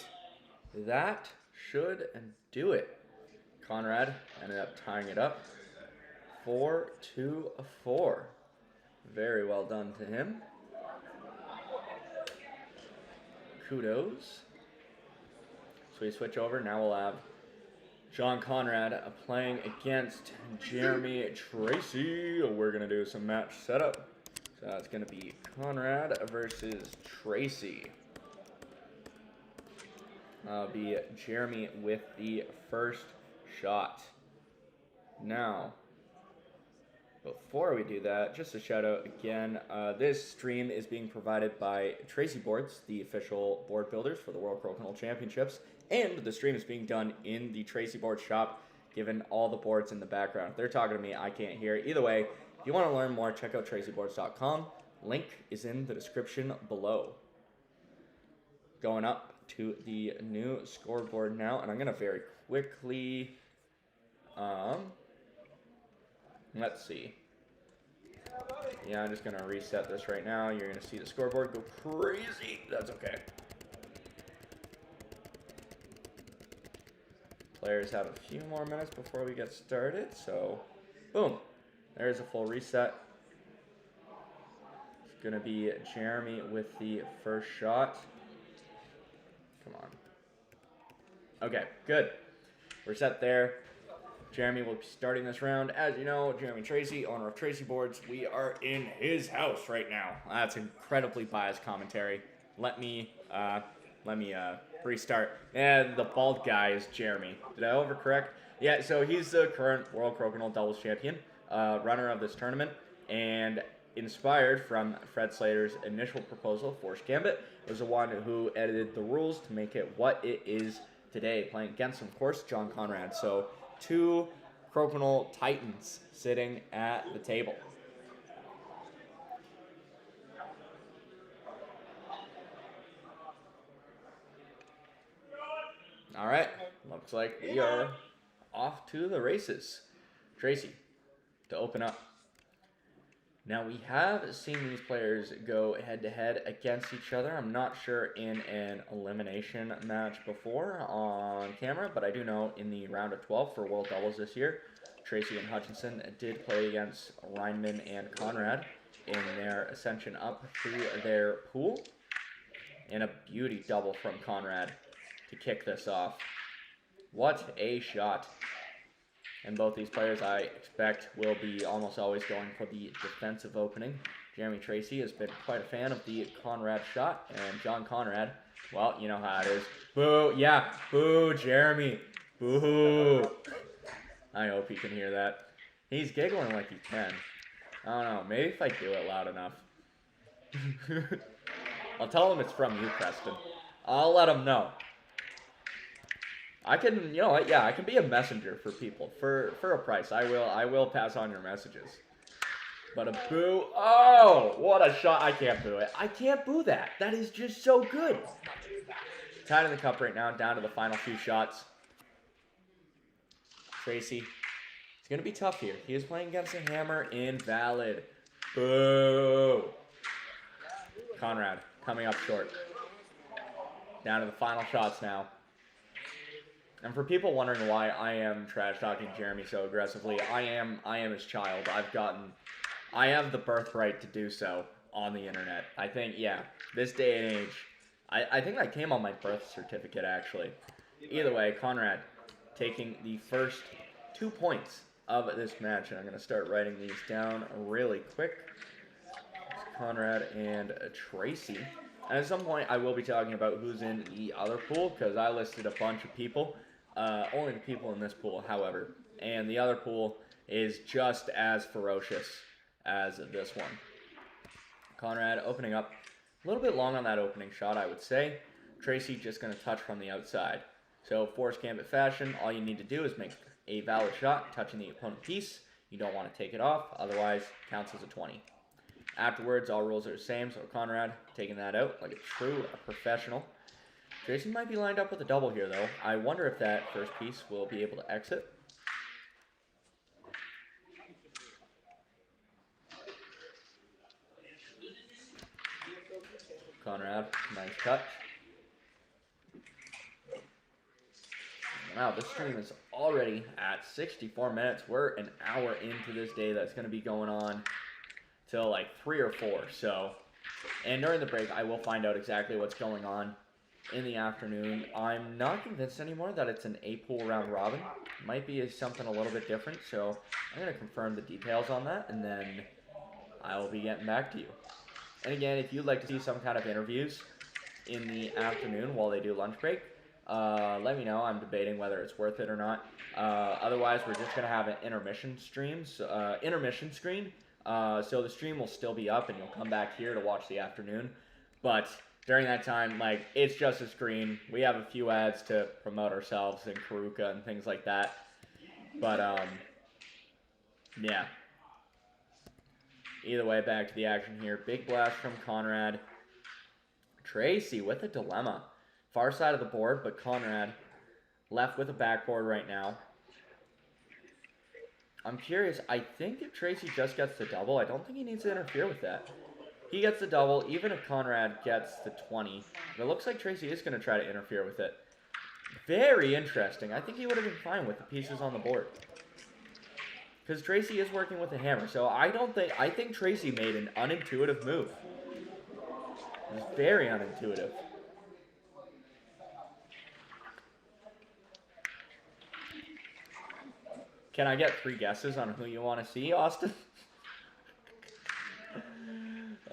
that should do it. Conrad ended up tying it up 4-4. Very well done to him. Kudos. So we switch over. Now we'll have John Conrad playing against Jeremy Tracey. We're going to do some match setup. So that's going to be Conrad versus Tracey. Be Jeremy with the first shot. Now, before we do that, just a shout out again. This stream is being provided by Tracey Boards, the official board builders for the World Crokinole Championships. And the stream is being done in the Tracey Board shop, given all the boards in the background. If they're talking to me, I can't hear. Either way, if you want to learn more, check out traceyboards.com. Link is in the description below. Going up to the new scoreboard now, and I'm going to very quickly, let's see. Yeah, I'm just going to reset this right now. You're going to see the scoreboard go crazy. That's okay. Players have a few more minutes before we get started, so boom. There's a full reset. going to be Jeremy with the first shot. Come on. Okay, good. We're set there. Jeremy will be starting this round. As you know, Jeremy Tracey, owner of Tracey Boards, we are in his house right now. That's incredibly biased commentary. Let me restart. And the bald guy is Jeremy. Did I overcorrect? Yeah, so he's the current World Crokinole Doubles Champion, runner of this tournament, and inspired from Fred Slater's initial proposal, Forced Gambit, was the one who edited the rules to make it what it is today, playing against, of course, John Conrad. So, 2 Crokinole Titans sitting at the table. All right, looks like we are off to the races. Tracey, to open up. Now, we have seen these players go head-to-head against each other. I'm not sure in an elimination match before on camera, but I do know in the round of 12 for World Doubles this year, Tracey and Hutchinson did play against Reinman and Conrad in their ascension up through their pool. And a beauty double from Conrad to kick this off. What a shot. And both these players, I expect, will be almost always going for the defensive opening. Jeremy Tracey has been quite a fan of the Conrad shot. And John Conrad, well, you know how it is. Boo, yeah, boo, Jeremy. Boo. I hope he can hear that. He's giggling like he can. I don't know, maybe if I do it loud enough. I'll tell him it's from you, Preston. I'll let him know. I can, you know what, yeah, I can be a messenger for people. For a price. I will pass on your messages. But a boo. Oh, what a shot. I can't boo it. I can't boo that. That is just so good. Tied in the cup right now, down to the final few shots. Tracey. It's going to be tough here. He is playing against a hammer. Invalid. Boo. Conrad coming up short. Down to the final shots now. And for people wondering why I am trash-talking Jeremy so aggressively, I am his child. I have the birthright to do so on the internet. I think, yeah, this day and age, I think that came on my birth certificate, actually. Either way, Conrad taking the first 2 points of this match. And I'm going to start writing these down really quick. It's Conrad and Tracey. And at some point, I will be talking about who's in the other pool, because I listed a bunch of people. Only the people in this pool, however. And the other pool is just as ferocious as this one. Conrad opening up a little bit long on that opening shot, I would say. Tracey just going to touch from the outside. So, Forced Gambit fashion, all you need to do is make a valid shot, touching the opponent piece. You don't want to take it off, otherwise counts as a 20. Afterwards, all rules are the same, so Conrad taking that out like a true professional. Tracey might be lined up with a double here, though. I wonder if that first piece will be able to exit. Conrad, nice touch. Wow, this stream is already at 64 minutes. We're an hour into this day that's going to be going on till like 3 or 4. So, and during the break, I will find out exactly what's going on in the afternoon. I'm not convinced anymore that it's an 8-pool round robin. Might be something a little bit different, so I'm going to confirm the details on that, and then I will be getting back to you. And again, if you'd like to see some kind of interviews in the afternoon while they do lunch break, let me know. I'm debating whether it's worth it or not. Otherwise, we're just going to have an intermission screen. So the stream will still be up, and you'll come back here to watch the afternoon. But during that time, like, it's just a screen. We have a few ads to promote ourselves in Karuka and things like that. But, yeah. Either way, back to the action here. Big blast from Conrad. Tracey with a dilemma. Far side of the board, but Conrad left with a backboard right now. I'm curious. I think if Tracey just gets the double, I don't think he needs to interfere with that. He gets the double, even if Conrad gets the 20. But it looks like Tracey is going to try to interfere with it. Very interesting. I think he would have been fine with the pieces on the board. Because Tracey is working with a hammer. So I think Tracey made an unintuitive move. It's very unintuitive. Can I get 3 guesses on who you want to see, Austin?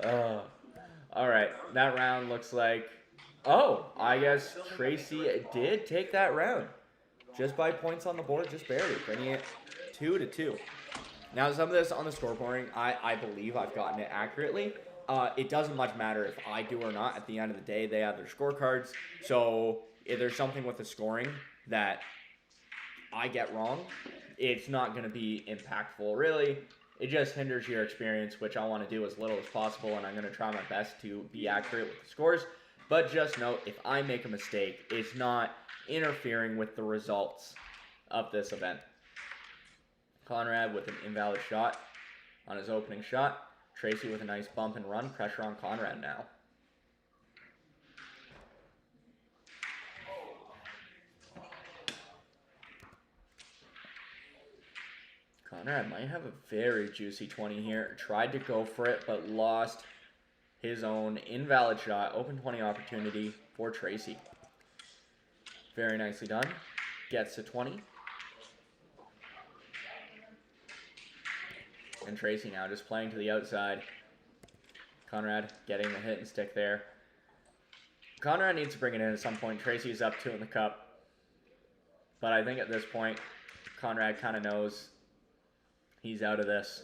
All right, that round looks like... Oh, I guess Tracey did take that round. Just by points on the board, just barely, bringing it 2-2. Now, some of this on the scoreboarding, I believe I've gotten it accurately. It doesn't much matter if I do or not. At the end of the day, they have their scorecards. So if there's something with the scoring that I get wrong, it's not going to be impactful, really. It just hinders your experience, which I want to do as little as possible, and I'm going to try my best to be accurate with the scores. But just note, if I make a mistake, it's not interfering with the results of this event. Conrad with an invalid shot on his opening shot. Tracey with a nice bump and run. Pressure on Conrad now. Conrad might have a very juicy 20 here. Tried to go for it, but lost his own invalid shot. Open 20 opportunity for Tracey. Very nicely done. Gets to 20. And Tracey now just playing to the outside. Conrad getting the hit and stick there. Conrad needs to bring it in at some point. Tracey's up 2 in the cup. But I think at this point, Conrad kind of knows he's out of this.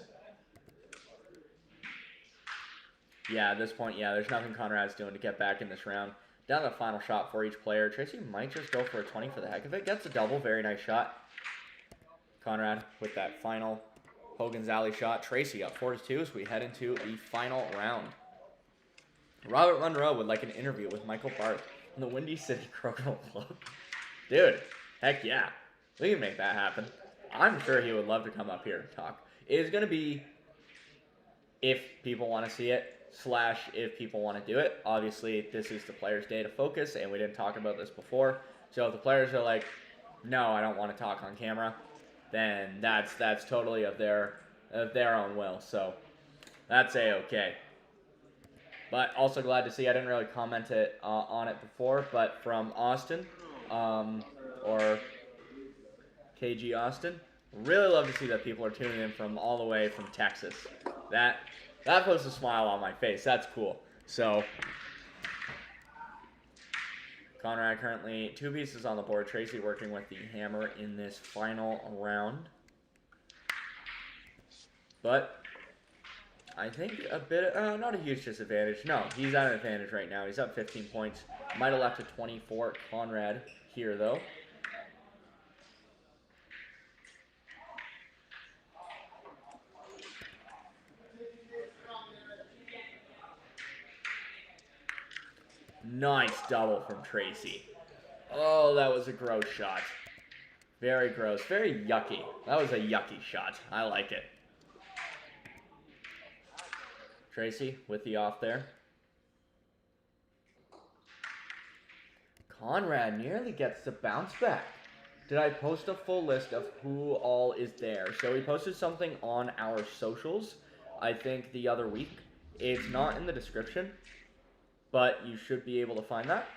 Yeah, at this point, yeah, there's nothing Conrad's doing to get back in this round. Down to the final shot for each player. Tracey might just go for a 20 for the heck of it. Gets a double. Very nice shot. Conrad with that final Hogan's Alley shot. Tracey up 4-2 as we head into the final round. Robert Monroe would like an interview with Michael Barth from the Windy City Crokinole Club. Dude, heck yeah. We can make that happen. I'm sure he would love to come up here and talk. It is going to be if people want to see it, / if people want to do it. Obviously, this is the players' day to focus, and we didn't talk about this before. So if the players are like, no, I don't want to talk on camera, then that's totally of their own will. So that's a-okay. But also glad to see, I didn't really comment on it before, but from Austin, or KG Austin, really love to see that people are tuning in from all the way from Texas. That puts a smile on my face. That's cool. So Conrad currently 2 pieces on the board. Tracey working with the hammer in this final round. But I think a bit, not a huge disadvantage. No, he's at an advantage right now. He's up 15 points. Might have left a 20 for Conrad here, though. Nice double from Tracey. Oh, that was a gross shot. Very gross. Very yucky. That was a yucky shot. I like it. Tracey with the off there. Conrad nearly gets the bounce back. Did I post a full list of who all is there? So we posted something on our socials, I think the other week. It's not in the description, but you should be able to find that.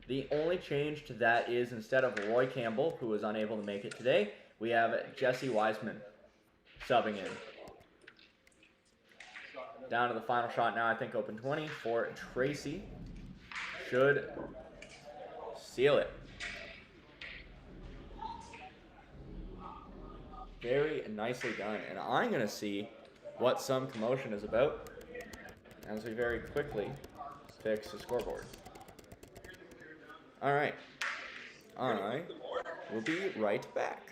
The only change to that is instead of Roy Campbell, who was unable to make it today, we have Jesse Wiseman subbing in. Down to the final shot now, I think open 20 for Tracey. Should seal it. Very nicely done. And I'm going to see what some commotion is about as we very quickly fix the scoreboard. All right. We'll be right back.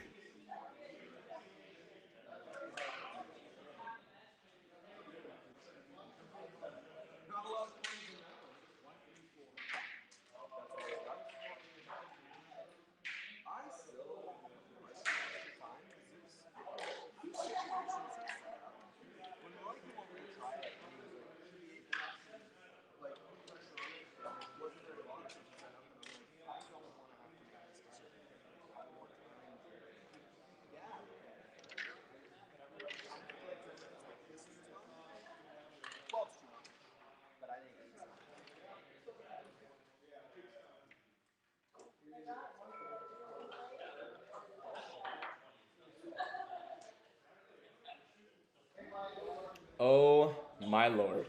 Oh my lord.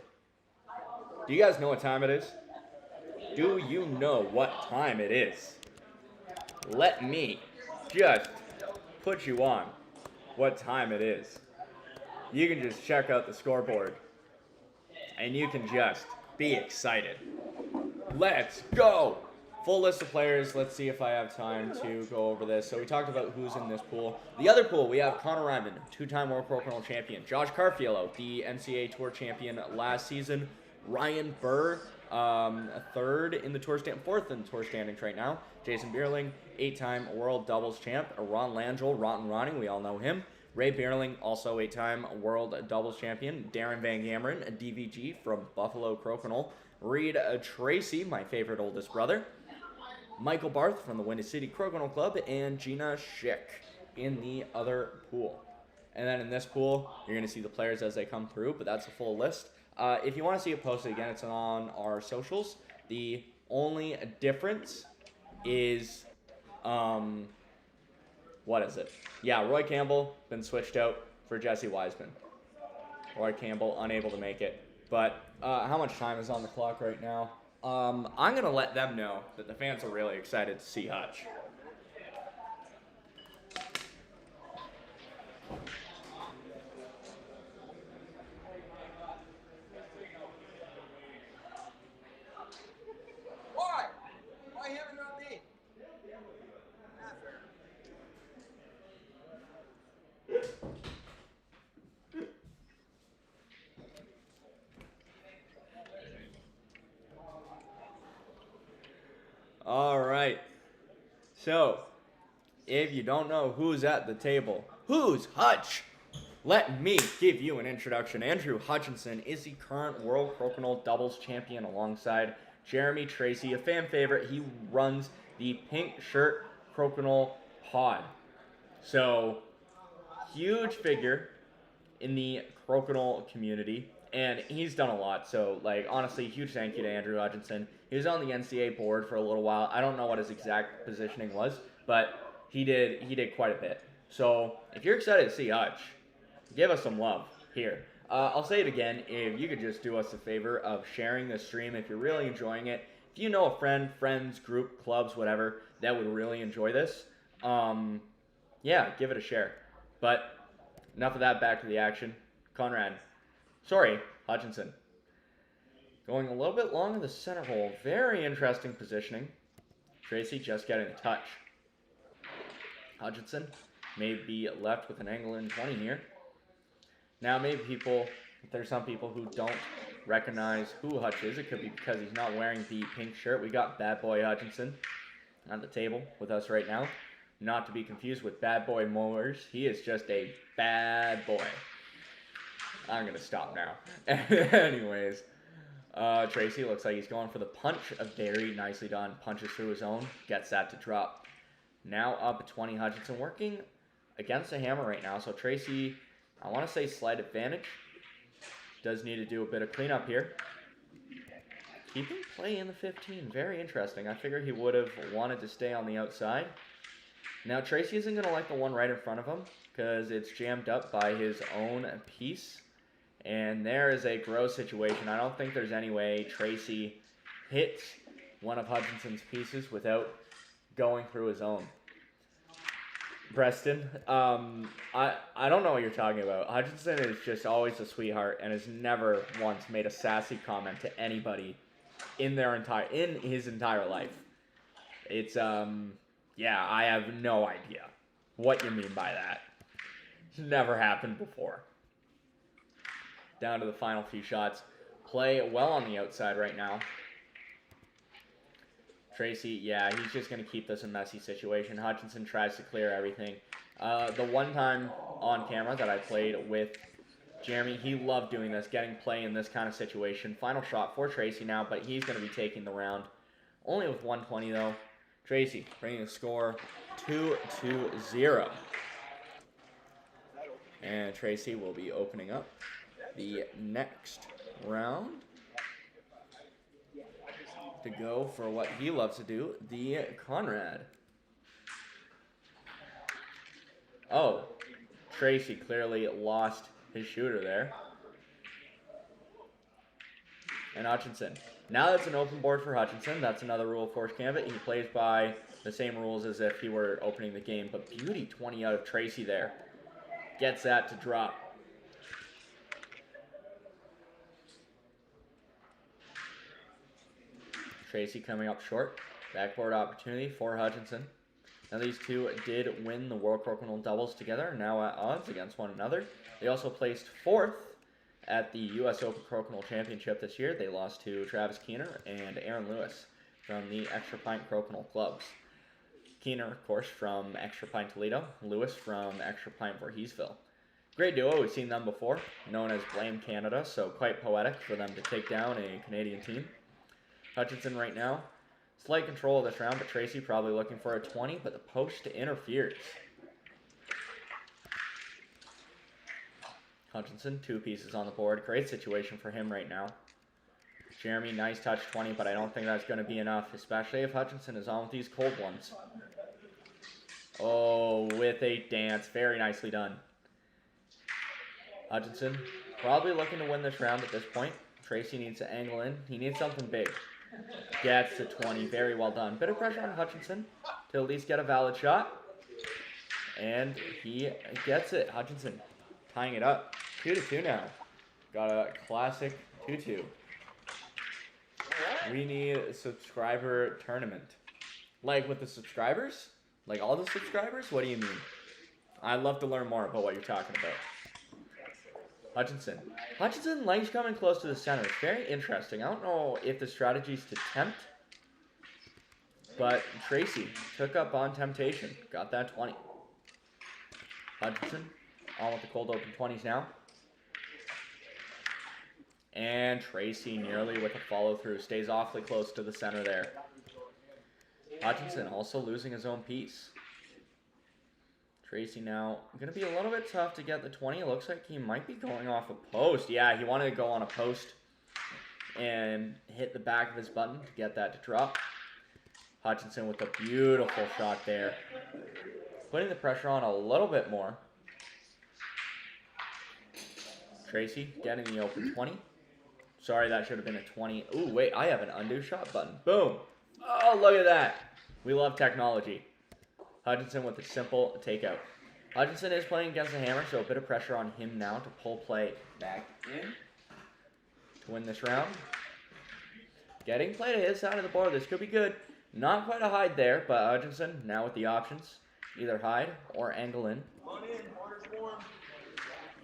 Do you guys know what time it is? Do you know what time it is? Let me just put you on what time it is. You can just check out the scoreboard and you can just be excited. Let's go! Full list of players. Let's see if I have time to go over this. So we talked about who's in this pool. The other pool, we have Connor Reinman, two-time World Crokinole champion. Josh Carrafiello, the NCAA Tour champion last season. Ryan Burr, a third in the tour stand, fourth in the tour standings right now. Jason Beierling, 8-time world doubles champ. Ron Langill, Rotten Ronnie, we all know him. Ray Beierling, also 8-time world doubles champion. Darren Van Gameren, a DVG from Buffalo Crokinole. Reed Tracey, my favorite oldest brother. Michael Barth from the Windy City Crokinole Club, and Gina Schick in the other pool. And then in this pool, you're going to see the players as they come through, but that's a full list. If you want to see it posted again, it's on our socials. The only difference is, what is it? Yeah, Roy Campbell been switched out for Jesse Wiseman. Roy Campbell unable to make it. But how much time is on the clock right now? I'm going to let them know that the fans are really excited to see Hutch. Why? Why him and not me? Not fair. All right. So, if you don't know who's at the table, who's Hutch? Let me give you an introduction. Andrew Hutchinson is the current World Crokinole doubles champion alongside Jeremy Tracey, a fan favorite. He runs the Pink Shirt Crokinole Pod. So, huge figure in the Crokinole community, and he's done a lot. So, like, honestly, huge thank you to Andrew Hutchinson. He was on the NCAA board for a little while. I don't know what his exact positioning was, but he did quite a bit. So, if you're excited to see Hutch, give us some love here. I'll say it again, if you could just do us a favor of sharing this stream if you're really enjoying it. If you know a friend, friends, group, clubs, whatever, that would really enjoy this, yeah, give it a share. But enough of that, back to the action. Hutchinson. Going a little bit long in the center hole. Very interesting positioning. Tracey just getting a touch. Hutchinson may be left with an angle in 20 here. Now, maybe there's some people who don't recognize who Hutch is. It could be because he's not wearing the pink shirt. We got Bad Boy Hutchinson on the table with us right now. Not to be confused with Bad Boy Mowers. He is just a bad boy. I'm going to stop now. Anyways, Tracey looks like he's going for the punch. Very nicely done. Punches through his own. Gets that to drop. Now up at 20. Hutchinson working against the hammer right now. So Tracey, I want to say slight advantage. Does need to do a bit of cleanup here. Keeping play in the 15. Very interesting. I figured he would have wanted to stay on the outside. Now Tracey isn't going to like the one right in front of him because it's jammed up by his own piece. And there is a gross situation. I don't think there's any way Tracey hits one of Hutchinson's pieces without going through his own. Preston, I don't know what you're talking about. Hutchinson is just always a sweetheart and has never once made a sassy comment to anybody in his entire life. It's yeah, I have no idea what you mean by that. It's never happened before. Down to the final few shots. Play well on the outside right now. Tracey, yeah, he's just going to keep this a messy situation. Hutchinson tries to clear everything. The one time on camera that I played with Jeremy, he loved doing this, getting play in this kind of situation. Final shot for Tracey now, but he's going to be taking the round. Only with 120, though. Tracey bringing the score 2-0. And Tracey will be opening up the next round to go for what he loves to do, the Conrad. Oh, Tracey clearly lost his shooter there. and Hutchinson. Now that's an open board for Hutchinson. That's another rule of Forced Gambit. He plays by the same rules as if he were opening the game. But beauty 20 out of Tracey there. Gets that to drop. Tracey coming up short. Backboard opportunity for Hutchinson. Now these two did win the World Crokinole doubles together, now at odds against one another. They also placed 4th at the U.S. Open Crokinole Championship this year. They lost to Travis Keener and Aaron Lewis from the Extra Pint Crokinole clubs. Keener, of course, from Extra Pint Toledo. Lewis from Extra Pint Voorheesville. Great duo. We've seen them before, known as Blame Canada, so quite poetic for them to take down a Canadian team. Hutchinson right now, slight control of this round, but Tracey probably looking for a 20, but the post interferes. Hutchinson, 2 pieces on the board. Great situation for him right now. Jeremy, nice touch 20, but I don't think that's going to be enough, especially if Hutchinson is on with these cold ones. Oh, with a dance. Very nicely done. Hutchinson probably looking to win this round at this point. Tracey needs to angle in. He needs something big. Gets to 20. Very well done. Bit of pressure on Hutchinson to at least get a valid shot. And he gets it. Hutchinson tying it up. 2-2 now. Got a classic 2-2. We need a subscriber tournament. Like with the subscribers? Like all the subscribers? What do you mean? I'd love to learn more about what you're talking about. Hutchinson. Hutchinson likes coming close to the center. It's very interesting. I don't know if the strategy is to tempt, but Tracey took up on temptation. Got that 20. Hutchinson on with the cold open 20s now. And Tracey nearly with a follow through. Stays awfully close to the center there. Hutchinson also losing his own piece. Tracey now going to be a little bit tough to get the 20. It looks like he might be going off a post. Yeah, he wanted to go on a post and hit the back of his button to get that to drop. Hutchinson with a beautiful shot there. Putting the pressure on a little bit more. Tracey getting the open 20. Sorry, that should have been a 20. Ooh, wait, I have an undo shot button. Boom. Oh, look at that. We love technology. Hutchinson with a simple takeout. Hutchinson is playing against the hammer, so a bit of pressure on him now to pull play back in to win this round. Getting play to his side of the board. This could be good. Not quite a hide there, but Hutchinson now with the options. Either hide or angle in.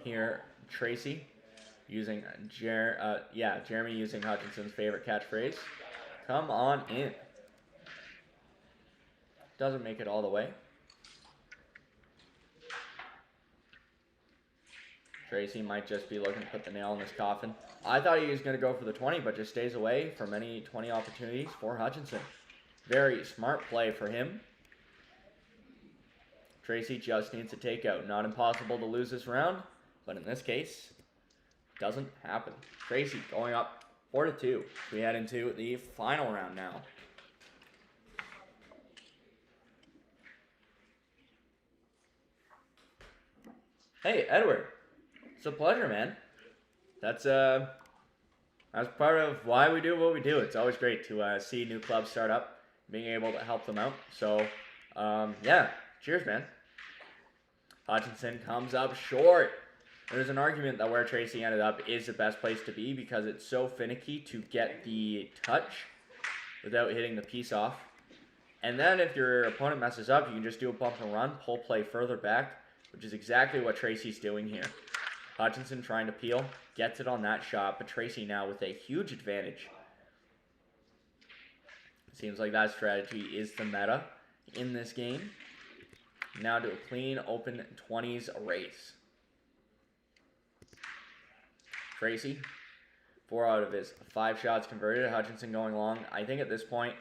Here, Tracey using Jeremy using Hutchinson's favorite catchphrase. Come on in. Doesn't make it all the way. Tracey might just be looking to put the nail in this coffin. I thought he was going to go for the 20, but just stays away from any 20 opportunities for Hutchinson. Very smart play for him. Tracey just needs a takeout. Not impossible to lose this round, but in this case, doesn't happen. Tracey going up 4-2. We head into the final round now. Hey, Edward. It's a pleasure, man. That's part of why we do what we do. It's always great to see new clubs start up, being able to help them out. So, yeah, cheers, man. Hutchinson comes up short. There's an argument that where Tracey ended up is the best place to be because it's so finicky to get the touch without hitting the piece off. And then if your opponent messes up, you can just do a bump and run, pull play further back, which is exactly what Tracey's doing here. Hutchinson trying to peel, gets it on that shot, but Tracey now with a huge advantage. Seems like that strategy is the meta in this game. Now to a clean, open 20s race. Tracey, 4 out of his 5 shots converted. Hutchinson going long. I think at this point,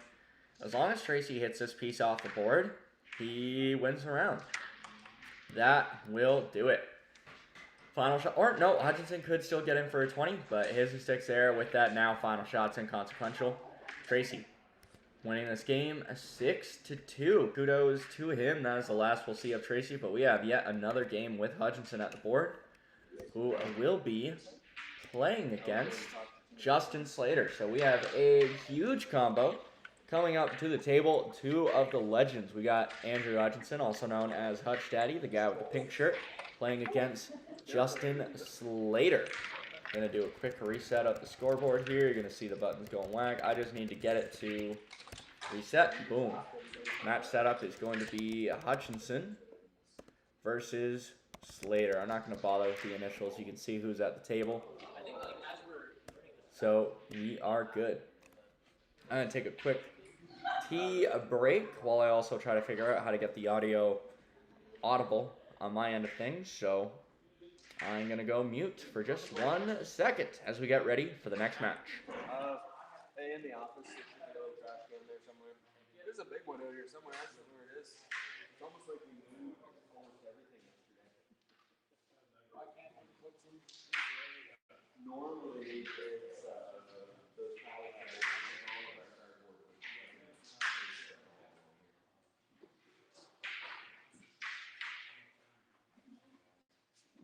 as long as Tracey hits this piece off the board, he wins the round. That will do it. Final shot. Or no, Hutchinson could still get in for a 20, but his mistakes there with that now final shot's inconsequential. Tracey winning this game 6-2. Kudos to him. That is the last we'll see of Tracey, but we have yet another game with Hutchinson at the board, who will be playing against Justin Slater. So we have a huge combo coming up to the table. Two of the legends. We got Andrew Hutchinson, also known as Hutch Daddy, the guy with the pink shirt, playing against Justin Slater. Gonna do a quick reset of the scoreboard here. You're gonna see the buttons going whack. I just need to get it to reset. Boom. Match setup is going to be Hutchinson versus Slater. I'm not gonna bother with the initials. You can see who's at the table. So we are good. I'm gonna take a quick tea break while I also try to figure out how to get the audio audible on my end of things. So I'm gonna go mute for just 1 second as we get ready for the next match. Hey, in the office, there's a little trash can there somewhere. There's a big one out here somewhere. I don't know where it is. It's almost like we moved almost everything yesterday. Normally, it's those pallet handles and all of our cardboard.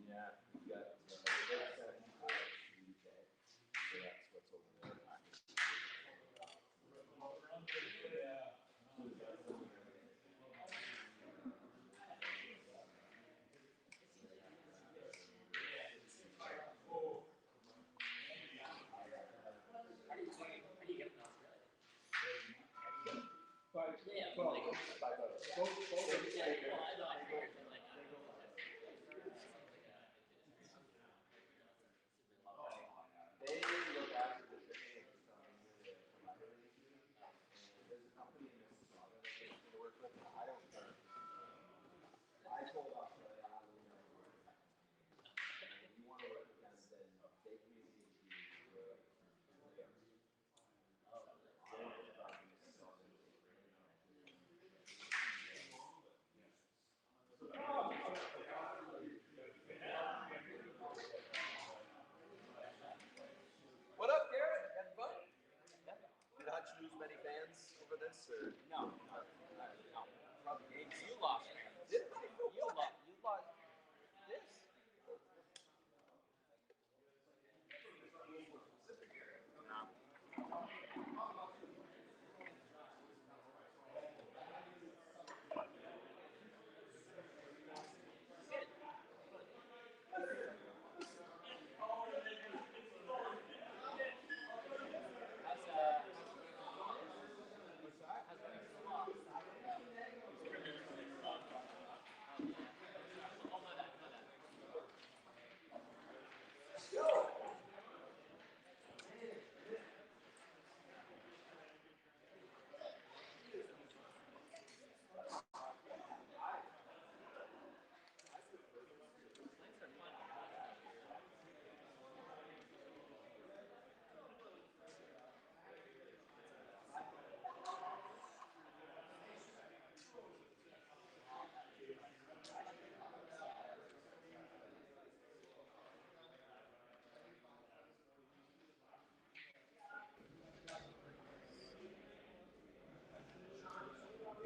Yeah, we got so that's what's over there. What up, Garret? Having fun? Did Hutch lose many fans over this? Or? No. Probably games. You lost. Did I? You lost. You lost this.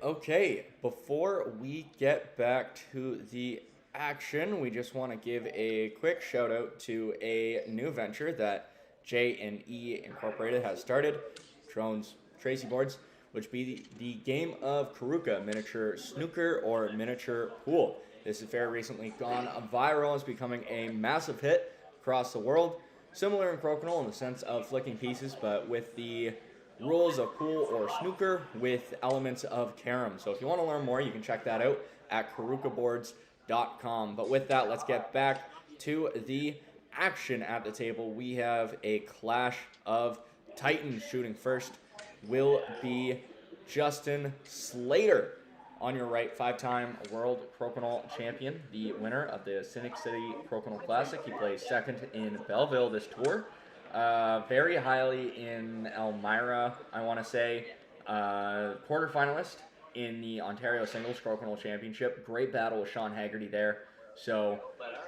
Okay, before we get back to the action, we just want to give a quick shout out to a new venture that J&E Incorporated has started, Drones Tracey boards, which be the game of Karuka, miniature snooker or miniature pool. This has very recently gone viral. It's becoming a massive hit across the world. Similar in Crokinole in the sense of flicking pieces, but with the rules of pool or snooker with elements of carom. So if you want to learn more, you can check that out at karukaboards.com. But with that, let's get back to the action at the table. We have a clash of titans. Shooting first will be Justin Slater. On your right, 5-time World Crokinole Champion, the winner of the Cynic City Crokinole Classic. He plays second in Belleville this tour. Very highly in Elmira, I want to say. Quarterfinalist in the Ontario Singles Crokinole Championship. Great battle with Sean Hagarty there. So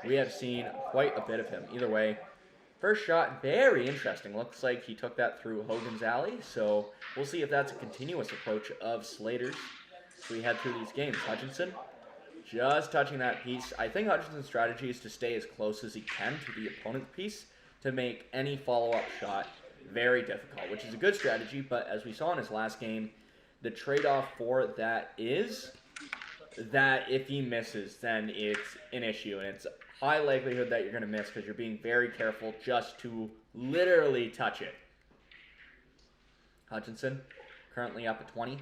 we have seen quite a bit of him. Either way, first shot, very interesting. Looks like he took that through Hogan's Alley. So we'll see if that's a continuous approach of Slater's. So we head through these games. Hutchinson just touching that piece. I think Hutchinson's strategy is to stay as close as he can to the opponent's piece to make any follow-up shot very difficult, which is a good strategy, but as we saw in his last game, the trade-off for that is that if he misses, then it's an issue, and it's high likelihood that you're going to miss because you're being very careful just to literally touch it. Hutchinson, currently up at 20,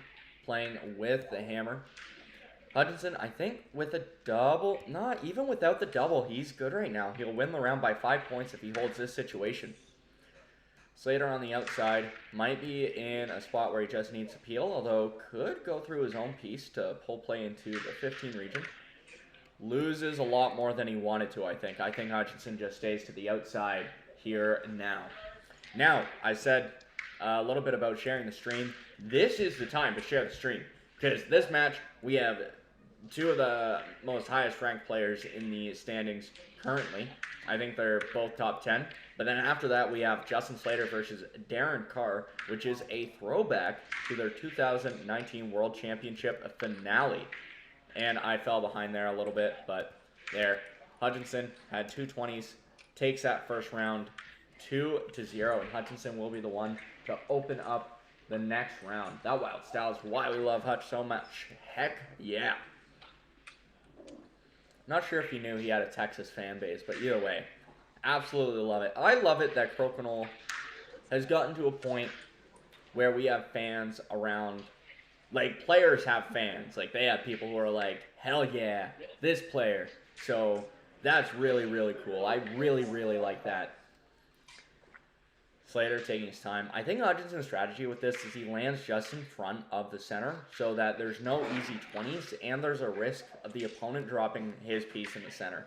playing with the hammer. Hutchinson, I think with a double, not even without the double, he's good right now. He'll win the round by 5 points if he holds this situation. Slater on the outside might be in a spot where he just needs to peel, although could go through his own piece to pull play into the 15 region. Loses a lot more than he wanted to, I think. I think Hutchinson just stays to the outside here now. Now, I said a little bit about sharing the stream. This is the time to share the stream, because this match, we have two of the most highest ranked players in the standings currently. I think they're both top 10. But then after that, we have Justin Slater versus Darren Carr, which is a throwback to their 2019 World Championship finale. And I fell behind there a little bit, but there. Hutchinson had 220s, takes that first round 2-0, and Hutchinson will be the one to open up the next round. That wild style is why we love Hutch so much. Heck yeah. Not sure if you knew he had a Texas fan base, but either way, absolutely love it. I love it that Crokinole has gotten to a point where we have fans around, like players have fans. Like they have people who are like, hell yeah, this player. So that's really, really cool. I really, really like that. Slater taking his time. I think Hutchinson's strategy with this is he lands just in front of the center so that there's no easy 20s and there's a risk of the opponent dropping his piece in the center.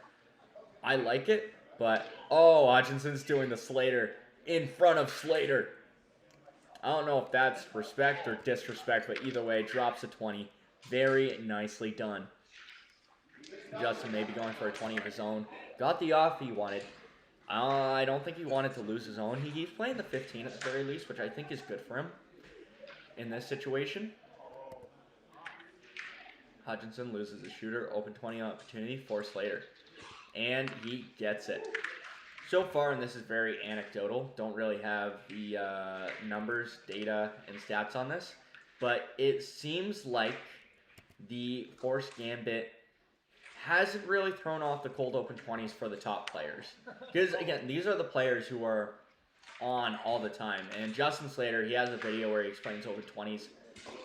I like it, but oh, Hutchinson's doing the Slater in front of Slater. I don't know if that's respect or disrespect, but either way, drops a 20. Very nicely done. Justin maybe going for a 20 of his own. Got the off he wanted. I don't think he wanted to lose his own. He keeps playing the 15 at the very least, which I think is good for him in this situation. Hutchinson loses the shooter. Open 20 opportunity for Slater. And he gets it. So far, and this is very anecdotal, don't really have the numbers, data, and stats on this, but it seems like the Forced Gambit hasn't really thrown off the cold open 20s for the top players. Because, again, these are the players who are on all the time. And Justin Slater, he has a video where he explains open 20s.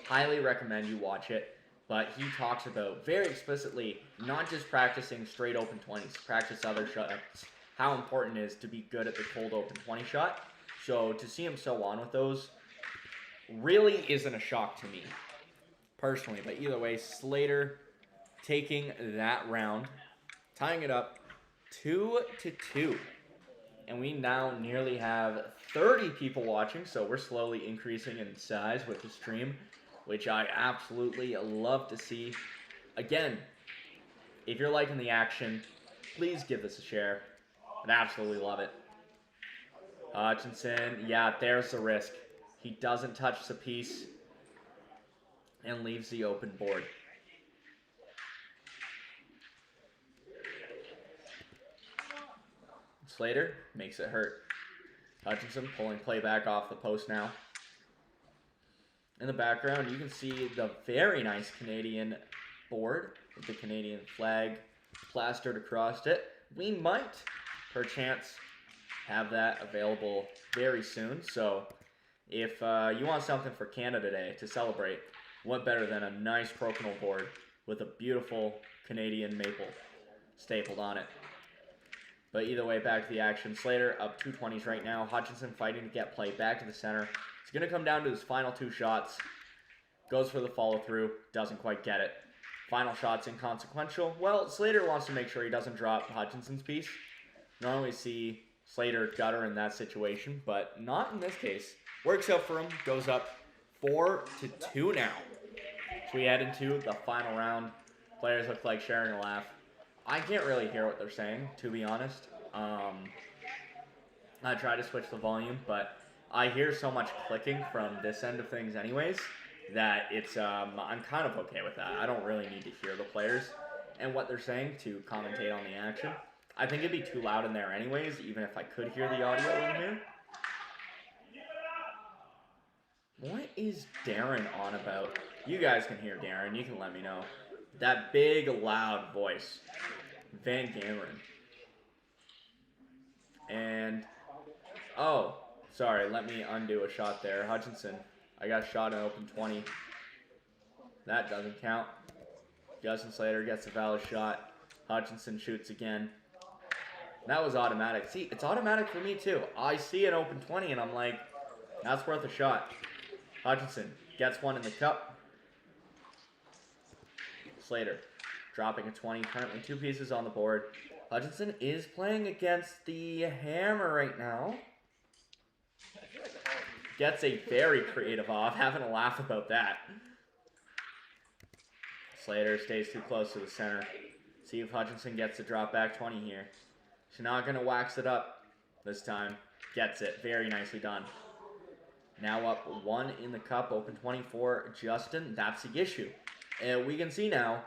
Highly recommend you watch it. But he talks about, very explicitly, not just practicing straight open 20s, practice other shots, how important it is to be good at the cold open 20 shot. So to see him so on with those really isn't a shock to me, personally. But either way, Slater taking that round, tying it up 2-2. And we now nearly have 30 people watching, so we're slowly increasing in size with the stream, which I absolutely love to see. Again, if you're liking the action, please give this a share. I'd absolutely love it. Hutchinson, yeah, there's the risk. He doesn't touch the piece and leaves the open board. Slater makes it hurt. Hutchinson pulling play back off the post now. In the background, you can see the very nice Canadian board with the Canadian flag plastered across it. We might, perchance, have that available very soon. So if you want something for Canada Day to celebrate, what better than a nice Crokinole board with a beautiful Canadian maple stapled on it. But either way, back to the action. Slater up 220s right now. Hutchinson fighting to get play back to the center. It's going to come down to his final two shots. Goes for the follow-through. Doesn't quite get it. Final shot's inconsequential. Well, Slater wants to make sure he doesn't drop Hutchinson's piece. Normally see Slater gutter in that situation, but not in this case. Works out for him. Goes up 4-2 now. So we head into the final round. Players look like sharing a laugh. I can't really hear what they're saying, to be honest. I try to switch the volume, but I hear so much clicking from this end of things anyways that it's I'm kind of okay with that. I don't really need to hear the players and what they're saying to commentate on the action. I think it'd be too loud in there anyways, even if I could hear the audio in here. What is Darren on about? You guys can hear Darren. You can let me know. That big, loud voice. Van Gameren. And, oh, sorry. Let me undo a shot there. Hutchinson. I got a shot in open 20. That doesn't count. Justin Slater gets a valid shot. Hutchinson shoots again. That was automatic. See, it's automatic for me too. I see an open 20 and I'm like, that's worth a shot. Hutchinson gets one in the cup. Slater dropping a 20. Currently 2 pieces on the board. Hutchinson is playing against the hammer right now. Gets a very creative off. Having a laugh about that. Slater stays too close to the center. See if Hutchinson gets a drop back 20 here. She's not going to wax it up this time. Gets it. Very nicely done. Now up 1 in the cup. Open 24. Justin. That's the issue. And we can see now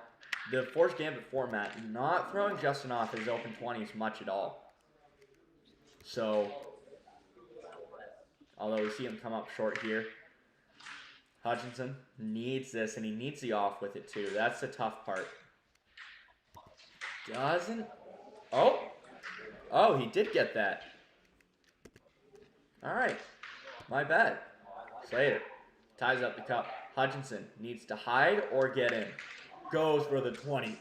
the Forced Gambit format not throwing Justin off his open 20s much at all. So, although we see him come up short here, Hutchinson needs this, and he needs the off with it too. That's the tough part. Doesn't... Oh, he did get that. All right. My bad. Slater ties up the cup. Hutchinson needs to hide or get in. Goes for the 20.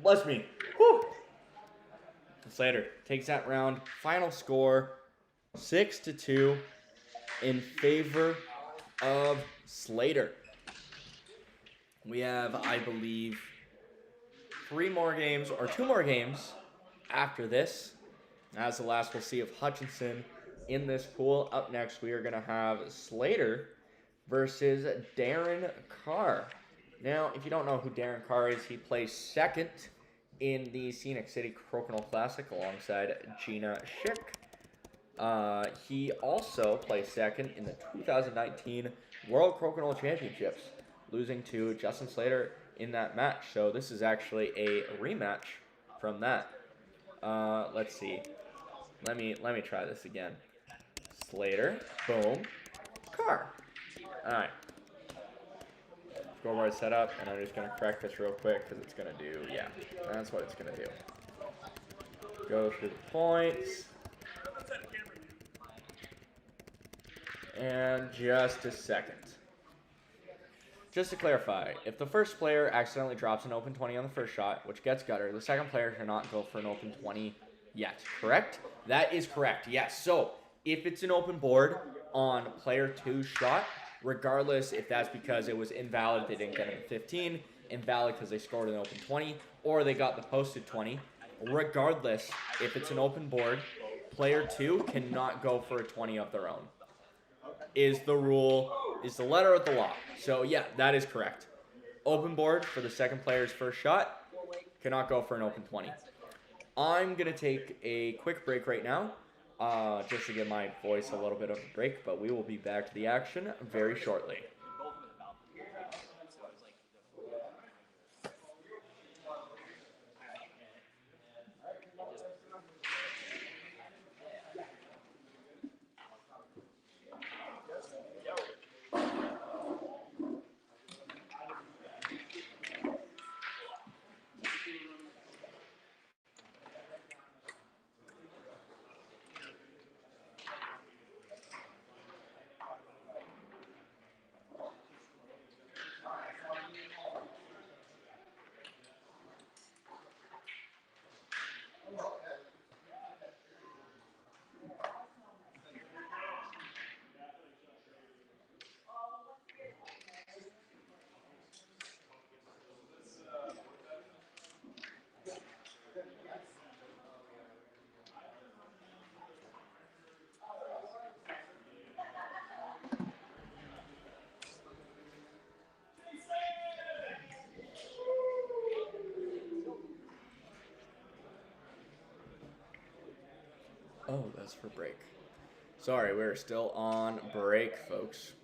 Bless me. Whew. Slater takes that round. Final score, 6-2 in favor of Slater. We have, I believe, 3 more games or 2 more games after this. As the last, we'll see if Hutchinson in this pool. Up next, we are going to have Slater versus Darren Carr. Now, if you don't know who Darren Carr is, he plays second in the Scenic City Crokinole Classic alongside Gina Schick. He also plays second in the 2019 World Crokinole Championships, losing to Justin Slater in that match. So this is actually a rematch from that. Let's see. Let me try this again. Slater, boom, Carr. All right. Scoreboard set up, and I'm just going to correct this real quick because it's going to do, yeah, that's what it's going to do. Go through the points. And just a second. Just to clarify, if the first player accidentally drops an open 20 on the first shot, which gets gutter, the second player cannot go for an open 20 yet, correct? That is correct, yes. So, if it's an open board on player 2's shot, regardless if that's because it was invalid, they didn't get a 15, invalid because they scored an open 20, or they got the posted 20, regardless, if it's an open board, player 2 cannot go for a 20 of their own. Is the rule, is the letter of the law. So yeah, that is correct. Open board for the second player's first shot, cannot go for an open 20. I'm going to take a quick break right now, just to give my voice a little bit of a break, but we will be back to the action very shortly. Oh, that's for break. Sorry, we're still on break, folks.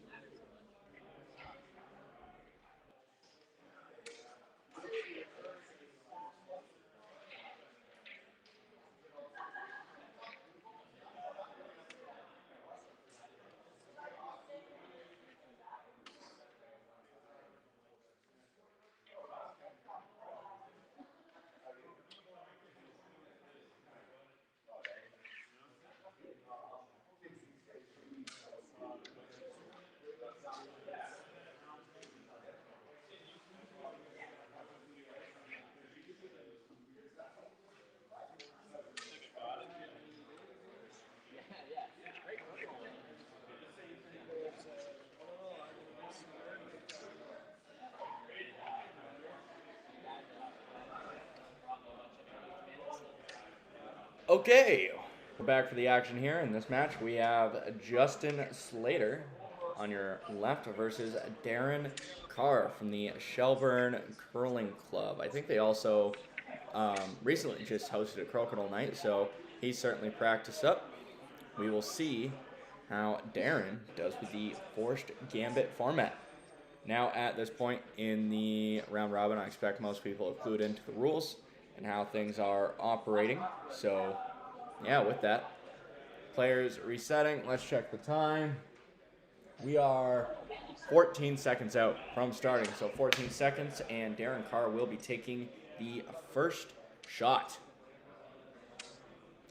Okay, we're back for the action here. In this match, we have Justin Slater on your left versus Darren Carr from the Shelburne Curling Club. I think they also recently just hosted a Crokinole night, so he's certainly practiced up. We will see how Darren does with the Forced Gambit format. Now at this point in the round robin, I expect most people have clued into the rules and how things are operating. So yeah, with that, players resetting. Let's check the time. We are 14 seconds out from starting. So 14 seconds, and Darren Carr will be taking the first shot.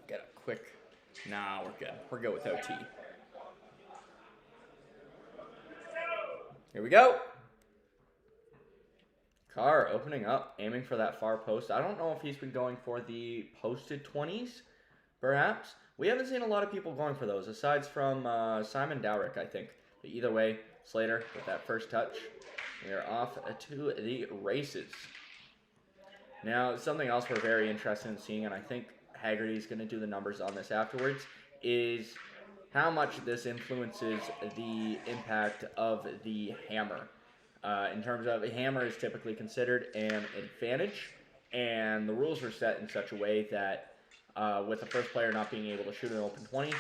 Get a quick, nah, we're good. We're good with OT. Here we go. Carr opening up, aiming for that far post. I don't know if he's been going for the posted 20s, perhaps. We haven't seen a lot of people going for those, aside from Simon Dowrick, I think. But either way, Slater with that first touch. We are off to the races. Now, something else we're very interested in seeing, and I think Hagarty's going to do the numbers on this afterwards, is how much this influences the impact of the hammer. In terms of, a hammer is typically considered an advantage, and the rules were set in such a way that with the first player not being able to shoot an open 20,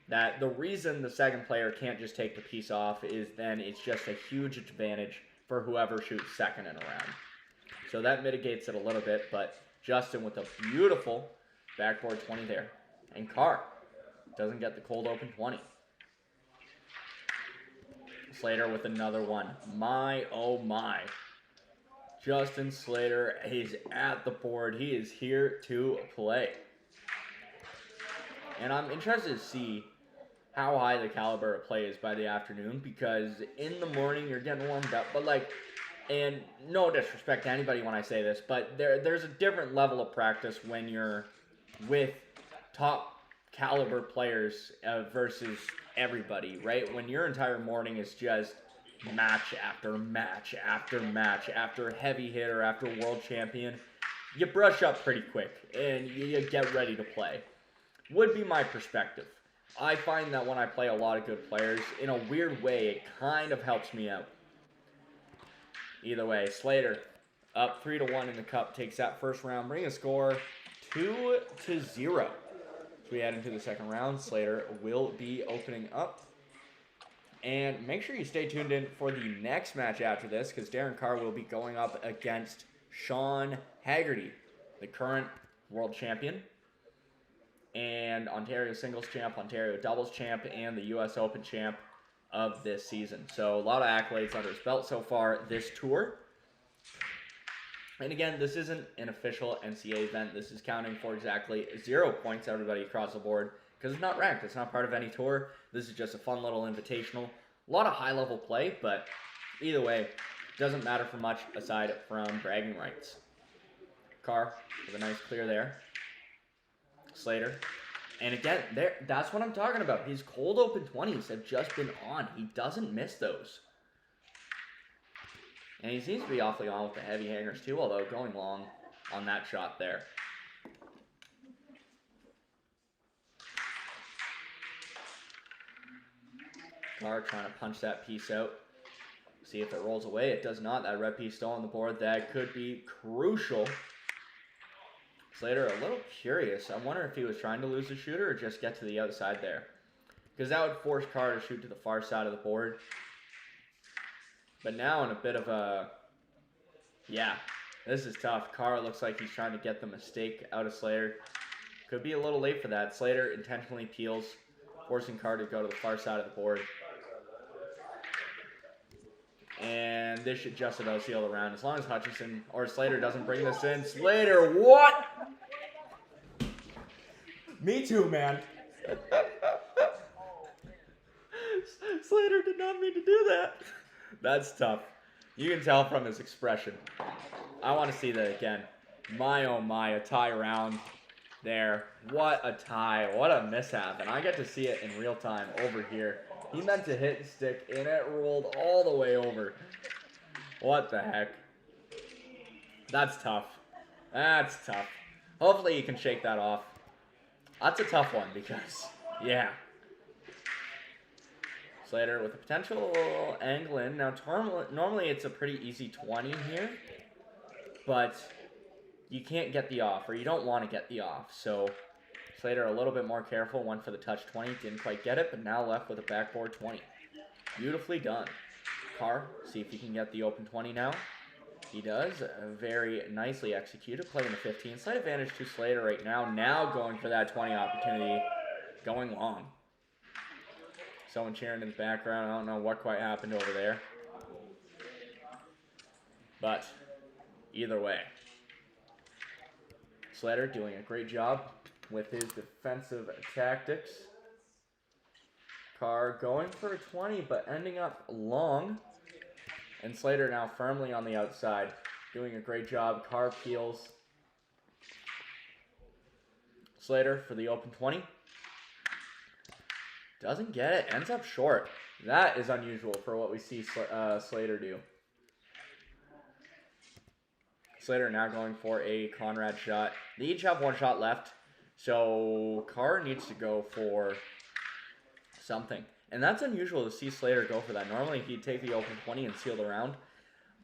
that the reason the second player can't just take the piece off is then it's just a huge advantage for whoever shoots second in a round. So that mitigates it a little bit, but Justin with a beautiful backboard 20 there. And Carr doesn't get the cold open 20. Slater with another one. My, oh my. Justin Slater is at the board. He is here to play. And I'm interested to see how high the caliber of play is by the afternoon, because in the morning you're getting warmed up, but like, and no disrespect to anybody when I say this, but there's a different level of practice when you're with top caliber players versus everybody, right? When your entire morning is just match after match after match after heavy hitter after world champion, you brush up pretty quick and you get ready to play. Would be my perspective. I find that when I play a lot of good players, in a weird way, it kind of helps me out. Either way, Slater up 3-1 in the cup, takes that first round, bringing a score 2-0. As we head into the second round, Slater will be opening up. And make sure you stay tuned in for the next match after this, because Darren Carr will be going up against Sean Hagarty, the current world champion, and Ontario singles champ, Ontario doubles champ, and the U.S. Open champ of this season. So a lot of accolades under his belt so far this tour. And again, this isn't an official NCAA event. This is counting for exactly 0 points, everybody across the board, because it's not ranked. It's not part of any tour. This is just a fun little invitational. A lot of high-level play, but either way, doesn't matter for much aside from bragging rights. Carr with a nice clear there. Slater. And again, that's what I'm talking about. His cold open 20s have just been on. He doesn't miss those. And he seems to be awfully on with the heavy hangers too, although going long on that shot there. Carr trying to punch that piece out. See if it rolls away. It does not. That red piece still on the board. That could be crucial. Slater a little curious. I wonder if he was trying to lose the shooter or just get to the outside there, because that would force Carr to shoot to the far side of the board. But now in a bit of a, yeah, this is tough. Carr looks like he's trying to get the mistake out of Slater. Could be a little late for that. Slater intentionally peels, forcing Carr to go to the far side of the board. And this should just about seal the round, as long as Hutchison or Slater doesn't bring this in. Slater, what? Me too, man. Slater did not mean to do that. That's tough. You can tell from his expression. I want to see that again. My, oh my, a tie round there. What a tie. What a mishap. And I get to see it in real time over here. He meant to hit the stick, and it rolled all the way over. What the heck? That's tough. That's tough. Hopefully he can shake that off. That's a tough one because, yeah. Slater with a potential angle in. Now, normally it's a pretty easy 20 here, but you can't get the off, or you don't want to get the off. So Slater a little bit more careful, went for the touch 20, didn't quite get it, but now left with a backboard 20. Beautifully done. Carr, see if he can get the open 20 now. He does. Very nicely executed. Playing the 15. Slight advantage to Slater right now. Now going for that 20 opportunity. Going long. Someone cheering in the background. I don't know what quite happened over there. But either way. Slater doing a great job with his defensive tactics. Carr going for a 20, but ending up long. And Slater now firmly on the outside, doing a great job. Carr peels. Slater for the open 20. Doesn't get it, ends up short. That is unusual for what we see Slater do. Slater now going for a Conrad shot. They each have one shot left, so Carr needs to go for something. And that's unusual to see Slater go for that. Normally he'd take the open 20 and seal the round.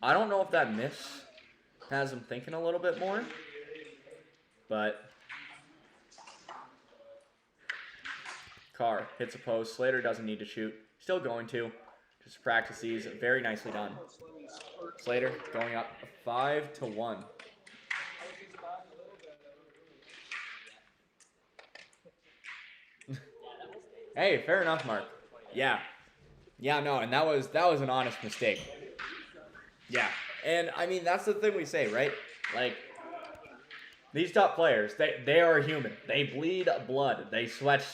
I don't know if that miss has him thinking a little bit more, but Carr hits a post. Slater doesn't need to shoot. Still going to. Just practice these. Very nicely done. Slater going up 5-1. Hey, fair enough, Mark. Yeah. Yeah, no, and that was an honest mistake. Yeah. And I mean, that's the thing we say, right? Like, these top players, they are human. They bleed blood. They sweat.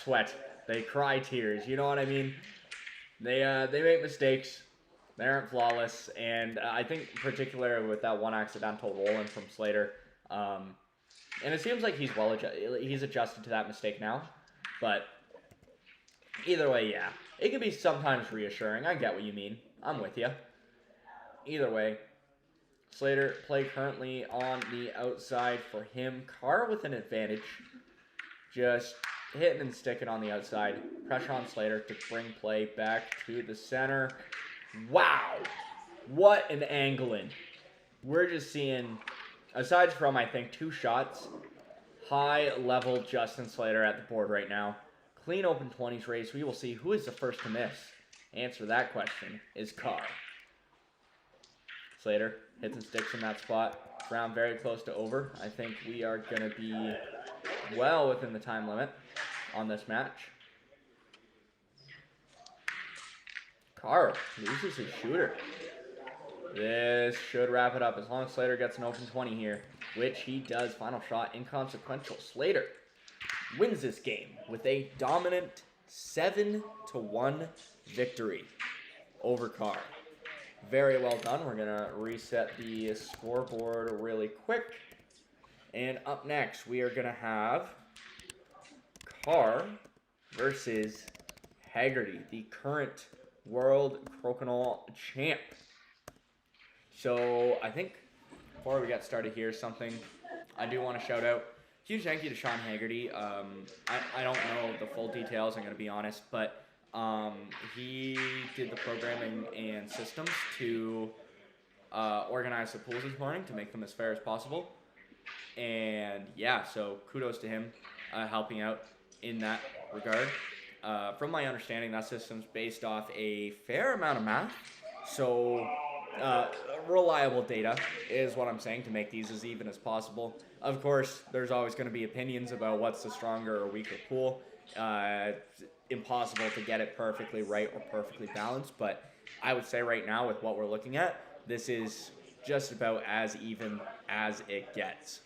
They cry tears. You know what I mean? They make mistakes. They aren't flawless. And I think particularly with that one accidental roll-in from Slater, and it seems like he's adjusted to that mistake now. But either way, yeah. It can be sometimes reassuring. I get what you mean. I'm with you. Either way, Slater play currently on the outside for him. Carr with an advantage. Just hitting and sticking on the outside. Pressure on Slater to bring play back to the center. Wow. What an angle in. We're just seeing, aside from, I think, 2 shots, high-level Justin Slater at the board right now. Clean open 20s race. We will see who is the first to miss. Answer that question is Carr. Slater hits and sticks in that spot. Round very close to over. I think we are going to be well within the time limit on this match. Carr loses his shooter. This should wrap it up as long as Slater gets an open 20 here, which he does. Final shot inconsequential. Slater wins this game with a dominant 7-1 victory over Carr. Very well done. We're going to reset the scoreboard really quick. And up next, we are going to have Carr versus Hagarty, the current World Crokinole Champ. So I think before we get started here, something I do want to shout out. Huge thank you to Sean Hagarty. I don't know the full details, I'm going to be honest, but he did the programming and systems to organize the pools this morning to make them as fair as possible. And yeah, so kudos to him helping out in that regard. From my understanding, that system's based off a fair amount of math. So reliable data is what I'm saying to make these as even as possible. Of course, there's always going to be opinions about what's the stronger or weaker pool. It's impossible to get it perfectly right or perfectly balanced, but I would say right now with what we're looking at, this is just about as even as it gets.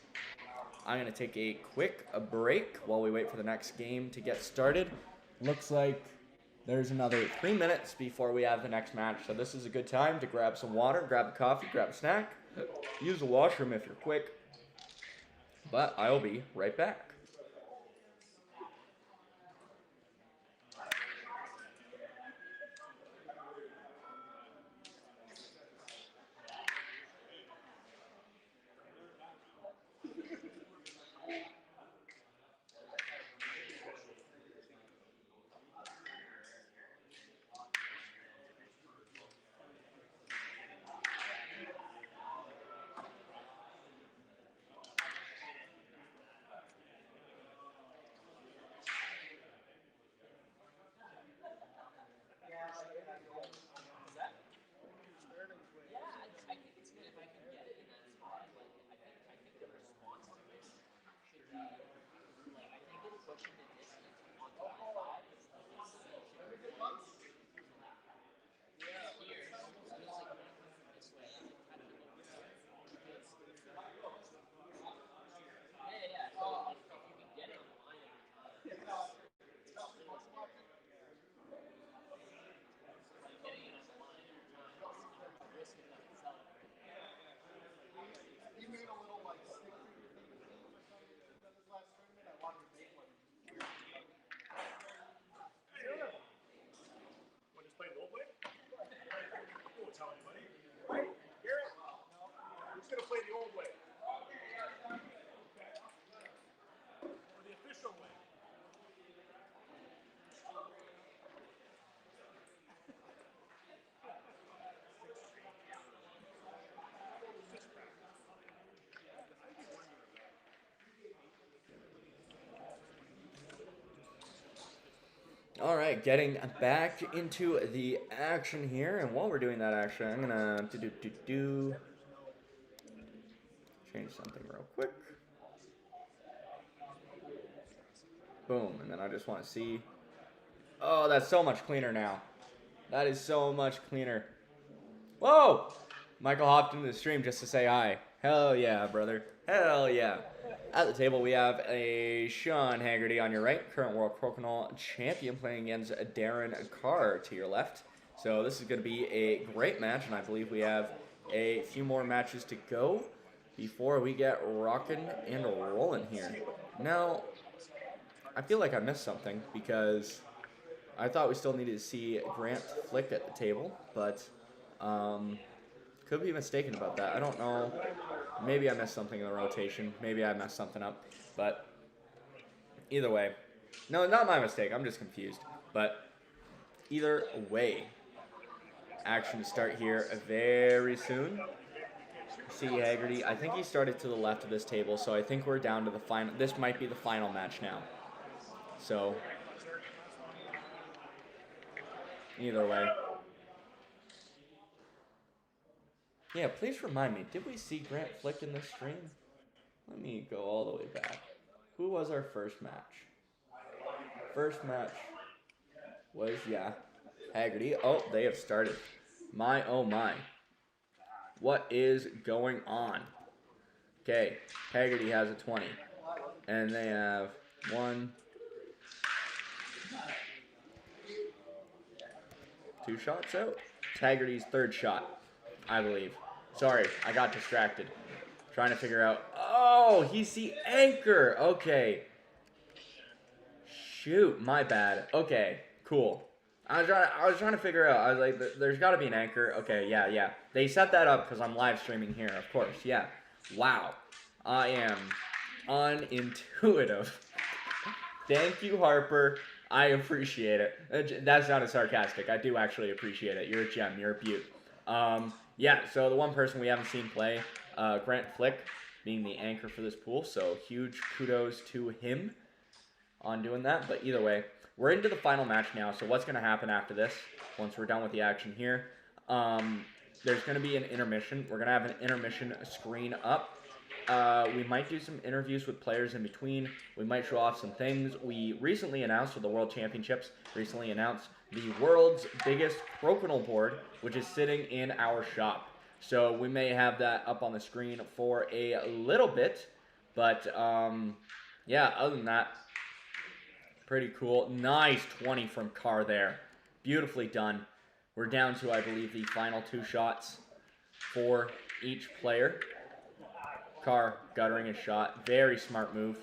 I'm going to take a quick break while we wait for the next game to get started. Looks like there's another 3 minutes before we have the next match, so this is a good time to grab some water, grab a coffee, grab a snack, use the washroom if you're quick, but I'll be right back. All right, getting back into the action here, and while we're doing that, actually, I'm gonna change something real quick. Boom, and then I just want to see. Oh, that's so much cleaner now. That is so much cleaner. Whoa! Michael hopped into the stream just to say hi. Hell yeah, brother. Hell yeah. At the table, we have a Sean Hagarty on your right, current World Crokinole Champion, playing against Darren Carr to your left. So this is going to be a great match, and I believe we have a few more matches to go before we get rocking and rolling here. Now, I feel like I missed something because I thought we still needed to see Grant Flick at the table, but could be mistaken about that. I don't know. Maybe I missed something in the rotation. Maybe I messed something up. But either way. No, not my mistake. I'm just confused. But either way, action to start here very soon. See Hagarty. I think he started to the left of this table, so I think we're down to the final. This might be the final match now. So either way. Yeah, please remind me, did we see Grant Flick in this stream? Let me go all the way back. Who was our first match? First match was, yeah, Hagarty. Oh, they have started. My, oh my. What is going on? Okay, Hagarty has a 20. And they have 1, 2 shots out. It's Hagarty's third shot, I believe. Sorry, I got distracted. Trying to figure out. Oh, he's the anchor. Okay. Shoot, my bad. Okay, cool. I was trying to figure out. I was like, there's got to be an anchor. Okay, yeah. They set that up because I'm live streaming here, of course. Yeah. Wow. I am unintuitive. Thank you, Harper. I appreciate it. That sounded sarcastic. I do actually appreciate it. You're a gem. You're a beaut. Yeah, so the one person we haven't seen play, Grant Flick, being the anchor for this pool, so huge kudos to him on doing that. But either way, we're into the final match now, so what's going to happen after this, once we're done with the action here, there's going to be an intermission. We're going to have an intermission screen up. We might do some interviews with players in between. We might show off some things. We recently announced with the World Championships, the world's biggest crokinole board, which is sitting in our shop. So we may have that up on the screen for a little bit. But, yeah, other than that, pretty cool. Nice 20 from Carr there. Beautifully done. We're down to, I believe, the final 2 shots for each player. Carr guttering his shot. Very smart move.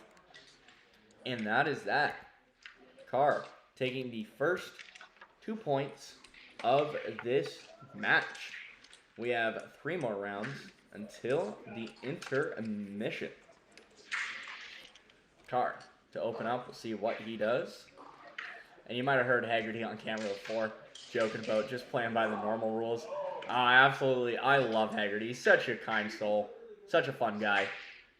And that is that. Carr taking the first 2 points of this match. We have 3 more rounds until the intermission. Carr to open up. We'll see what he does. And you might have heard Hagarty on camera before joking about just playing by the normal rules. Absolutely. I love Hagarty. He's such a kind soul. Such a fun guy.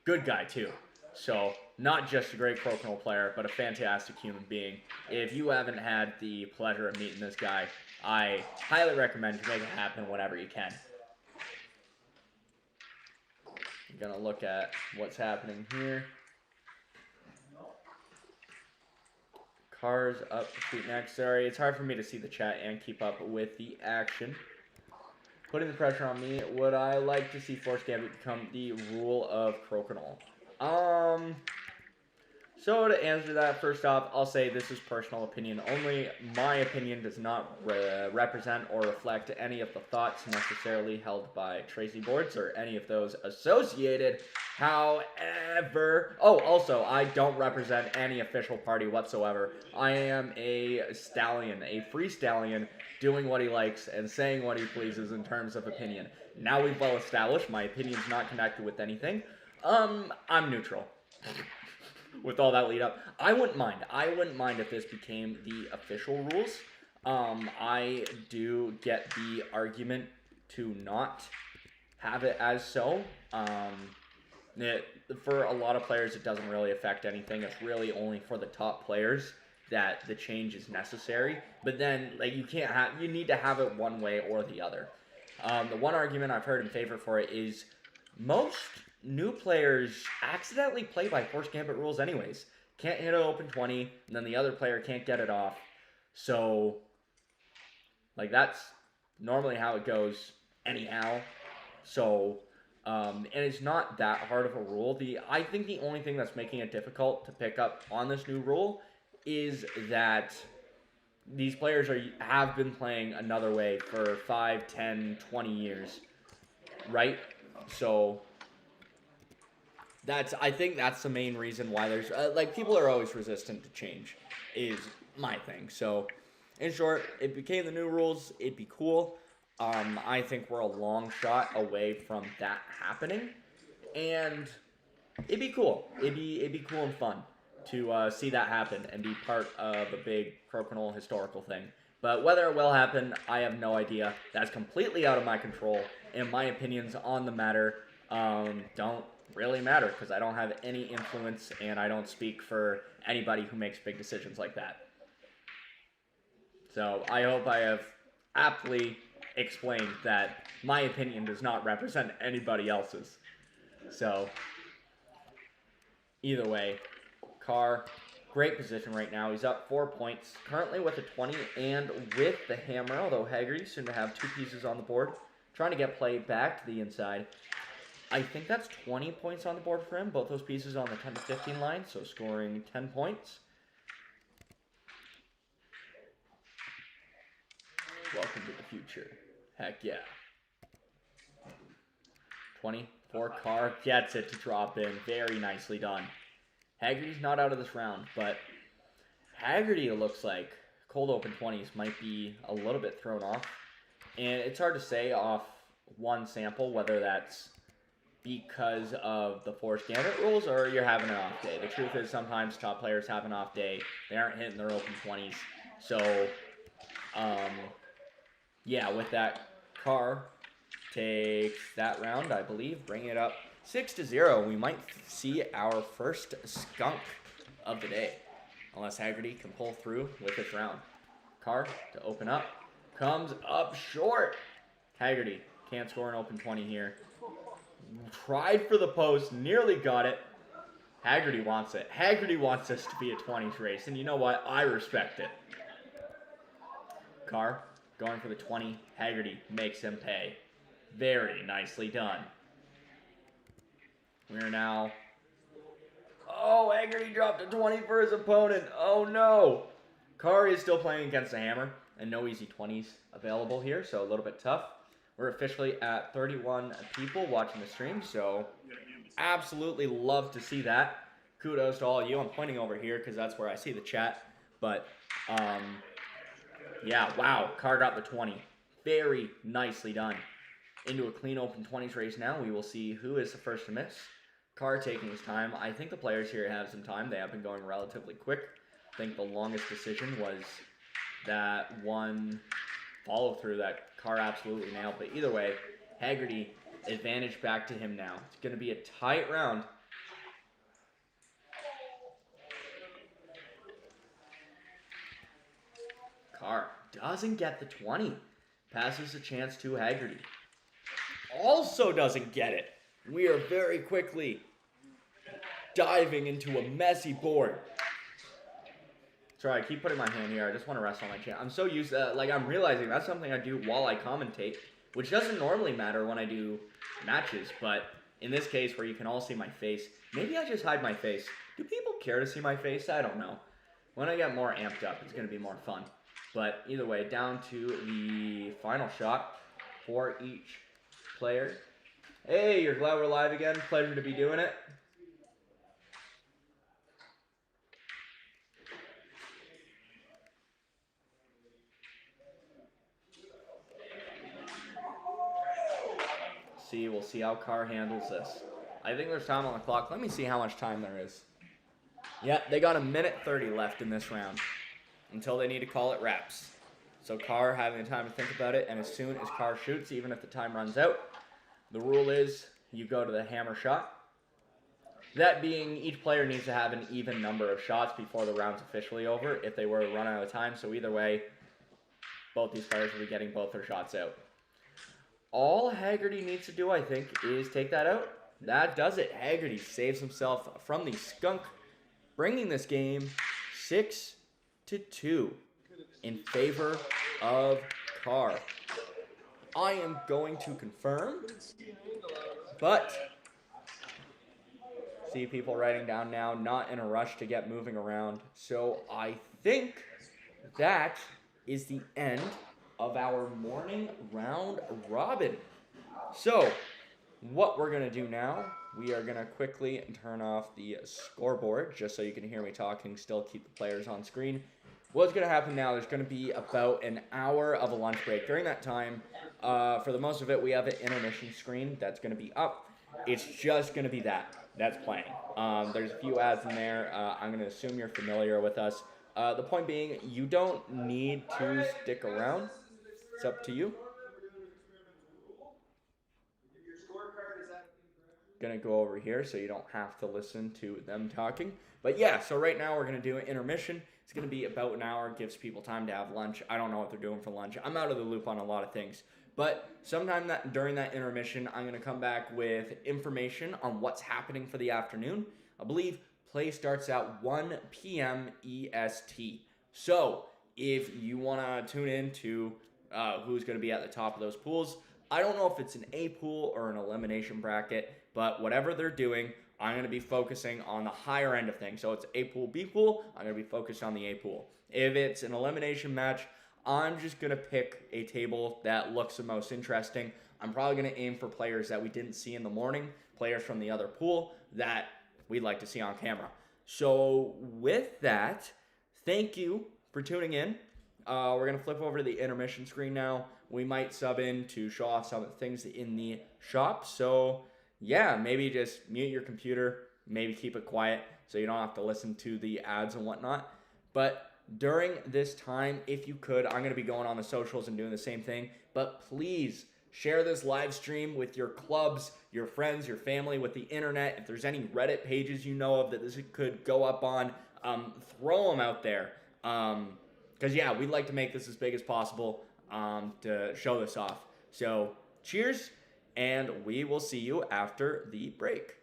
Good guy, too. So, not just a great crokinole player, but a fantastic human being. If you haven't had the pleasure of meeting this guy, I highly recommend you make it happen whenever you can. I'm going to look at what's happening here. Carr's up the feet next. Sorry, it's hard for me to see the chat and keep up with the action. Putting the pressure on me, would I like to see Forced Gambit become the rule of crokinole? So to answer that, first off, I'll say this is personal opinion only. My opinion does not represent or reflect any of the thoughts necessarily held by Tracey boards or any of those associated. However, also, I don't represent any official party whatsoever. I am a stallion, a free stallion, doing what he likes and saying what he pleases in terms of opinion. Now we've well established my opinion's not connected with anything. I'm neutral. With all that lead up, I wouldn't mind if this became the official rules. I do get the argument to not have it as so. For a lot of players, it doesn't really affect anything. It's really only for the top players that the change is necessary, but then like you need to have it one way or the other. The one argument I've heard in favor for it is most new players accidentally play by Forced Gambit rules anyways. Can't hit an open 20, and then the other player can't get it off. So, like, that's normally how it goes anyhow. So, and it's not that hard of a rule. I think the only thing that's making it difficult to pick up on this new rule is that these players have been playing another way for 5, 10, 20 years, right? So I think that's the main reason why there's like people are always resistant to change is my thing. So in short, it became the new rules. It'd be cool. I think we're a long shot away from that happening, and it'd be cool. It'd be cool and fun to see that happen and be part of a big Crokinole historical thing. But whether it will happen, I have no idea. That's completely out of my control, and my opinions on the matter don't really matter because I don't have any influence and I don't speak for anybody who makes big decisions like that. So I hope I have aptly explained that my opinion does not represent anybody else's. So either way, Carr, great position right now. He's up 4 points, currently with a 20 and with the hammer, although Hagarty soon to have 2 pieces on the board, trying to get play back to the inside. I think that's 20 points on the board for him, both those pieces on the 10 to 15 line, so scoring 10 points. Welcome to the future. Heck yeah. 24, Carr gets it to drop in. Very nicely done. Hagarty's not out of this round, but Hagarty, it looks like, cold open 20s might be a little bit thrown off. And it's hard to say off one sample whether that's because of the Forced Gambit rules or you're having an off day. The truth is sometimes top players have an off day. They aren't hitting their open 20s. So, yeah, with that, Carr takes that round, I believe, bring it up 6-0. We might see our first skunk of the day, unless Hagarty can pull through with this round. Carr to open up, comes up short. Hagarty can't score an open 20 here. Tried for the post, nearly got it. Hagarty wants it. Hagarty wants this to be a 20s race, and you know what? I respect it. Carr going for the 20. Hagarty makes him pay. Very nicely done. We're now... Oh, Hagarty dropped a 20 for his opponent. Oh, no. Carr is still playing against the hammer, and no easy 20s available here, so a little bit tough. We're officially at 31 people watching the stream, so absolutely love to see that. Kudos to all of you. I'm pointing over here because that's where I see the chat. But, yeah, wow. Carr got the 20. Very nicely done. Into a clean open 20s race now. We will see who is the first to miss. Carr taking his time. I think the players here have some time. They have been going relatively quick. I think the longest decision was that one follow-through that Carr absolutely nailed. But either way, Hagarty, advantage back to him now. It's going to be a tight round. Carr doesn't get the 20. Passes the chance to Hagarty. Also doesn't get it. We are very quickly diving into a messy board. Sorry, I keep putting my hand here. I just want to rest on my chin. I'm so used to, like, I'm realizing that's something I do while I commentate, which doesn't normally matter when I do matches, but in this case where you can all see my face, maybe I just hide my face. Do people care to see my face? I don't know. When I get more amped up, it's going to be more fun. But either way, down to the final shot for each player. Hey, you're glad we're live again. Pleasure to be doing it. We'll see how Carr handles this. I think there's time on the clock. Let me see how much time there is. Yeah, they got 1:30 left in this round until they need to call it wraps. So Carr having the time to think about it, and as soon as Carr shoots, even if the time runs out, the rule is you go to the hammer shot. That being, each player needs to have an even number of shots before the round's officially over if they were to run out of time. So either way, both these players will be getting both their shots out. All Hagarty needs to do, I think, is take that out. That does it. Hagarty saves himself from the skunk, bringing this game 6-2 in favor of Carr. I am going to confirm, but see people writing down now, not in a rush to get moving around. So I think that is the end of our morning round robin. So what we're going to do now, we are going to quickly turn off the scoreboard just so you can hear me talking, still keep the players on screen. What's going to happen now, there's going to be about an hour of a lunch break. During that time, for the most of it, we have an intermission screen that's going to be up. It's just going to be that's playing. There's a few ads in there. I'm going to assume you're familiar with us. The point being, you don't need to stick around. It's up to you. Gonna go over here so you don't have to listen to them talking. But yeah, so right now we're gonna do an intermission. It's gonna be about an hour, gives people time to have lunch. I don't know what they're doing for lunch. I'm out of the loop on a lot of things. But sometime during that intermission, I'm gonna come back with information on what's happening for the afternoon. I believe play starts at 1 p.m. EST. So if you wanna tune in to who's gonna be at the top of those pools, I don't know if it's an A pool or an elimination bracket, but whatever they're doing, I'm going to be focusing on the higher end of things. So it's A pool, B pool, I'm going to be focused on the A pool. If it's an elimination match, I'm just going to pick a table that looks the most interesting. I'm probably going to aim for players that we didn't see in the morning, players from the other pool that we'd like to see on camera. So with that, thank you for tuning in. We're going to flip over to the intermission screen now. We might sub in to show off some of the things in the shop. So yeah, maybe just mute your computer, maybe keep it quiet so you don't have to listen to the ads and whatnot. But during this time, if you could, I'm going to be going on the socials and doing the same thing. But please share this live stream with your clubs, your friends, your family, with the internet. If there's any Reddit pages you know of that this could go up on, throw them out there. Because yeah, we'd like to make this as big as possible to show this off. So cheers, and we will see you after the break.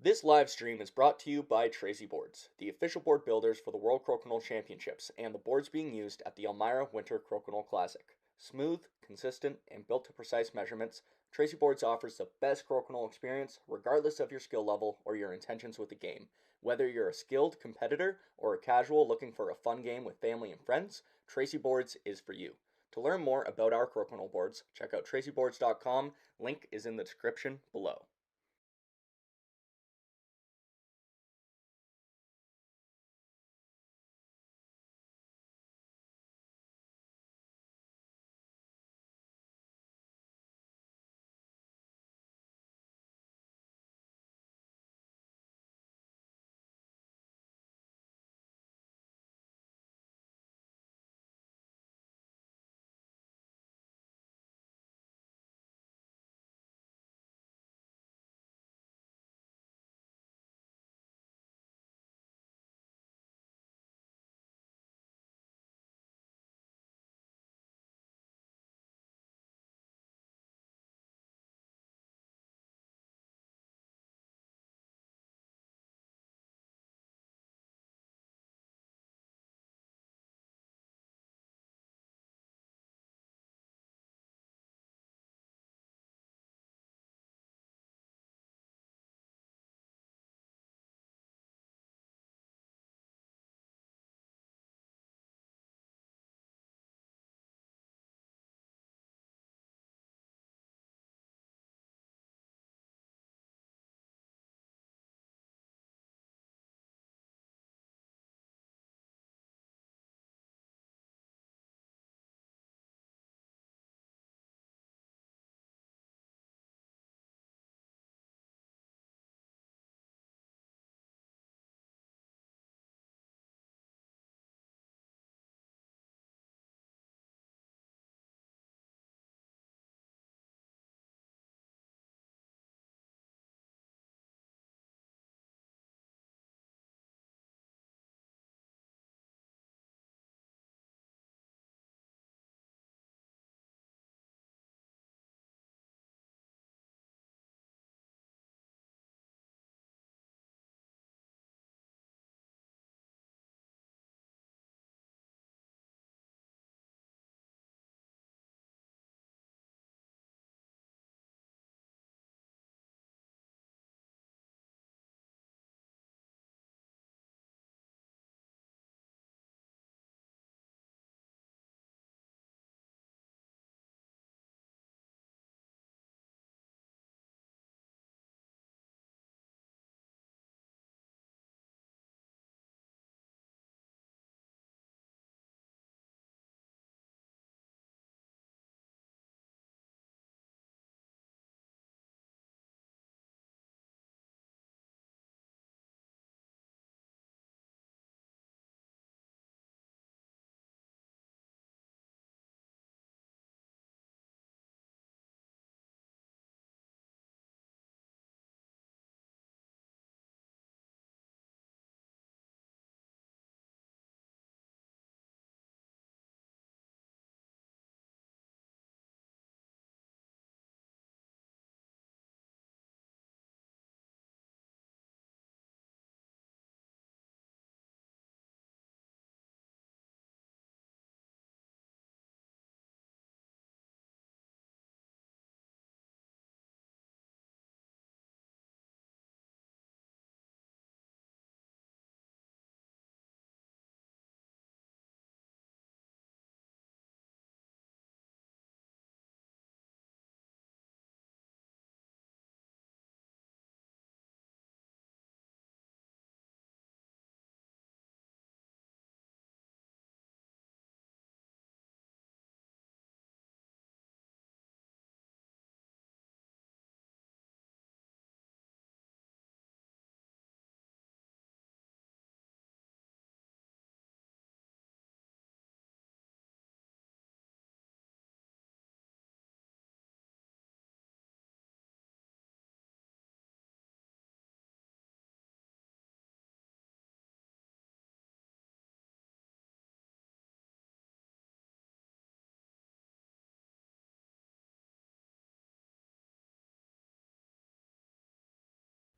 This live stream is brought to you by Tracey Boards, the official board builders for the World Crokinole Championships and the boards being used at the Elmira Winter Crokinole Classic. Smooth, consistent, and built to precise measurements, Tracey Boards offers the best crokinole experience regardless of your skill level or your intentions with the game. Whether you're a skilled competitor or a casual looking for a fun game with family and friends, Tracey Boards is for you. To learn more about our crokinole boards, check out traceyboards.com. Link is in the description below.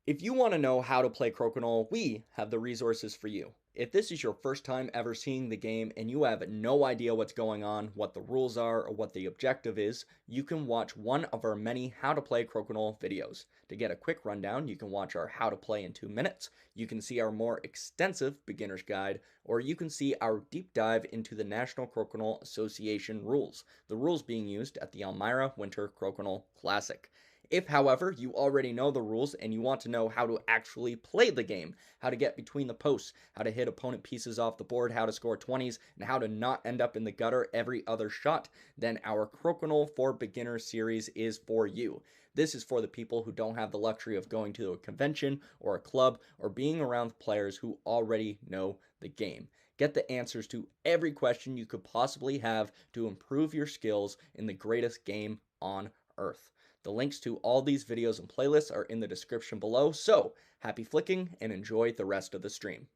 If you want to know how to play Crokinole, we have the resources for you. If this is your first time ever seeing the game and you have no idea what's going on, what the rules are, or what the objective is, you can watch one of our many How to Play Crokinole videos. To get a quick rundown, you can watch our How to Play in 2 minutes, you can see our more extensive beginner's guide, or you can see our deep dive into the National Crokinole Association rules, the rules being used at the Elmira Winter Crokinole Classic. If, however, you already know the rules and you want to know how to actually play the game, how to get between the posts, how to hit opponent pieces off the board, how to score 20s, and how to not end up in the gutter every other shot, then our Crokinole for Beginners series is for you. This is for the people who don't have the luxury of going to a convention or a club or being around players who already know the game. Get the answers to every question you could possibly have to improve your skills in the greatest game on earth. The links to all these videos and playlists are in the description below, so happy flicking and enjoy the rest of the stream.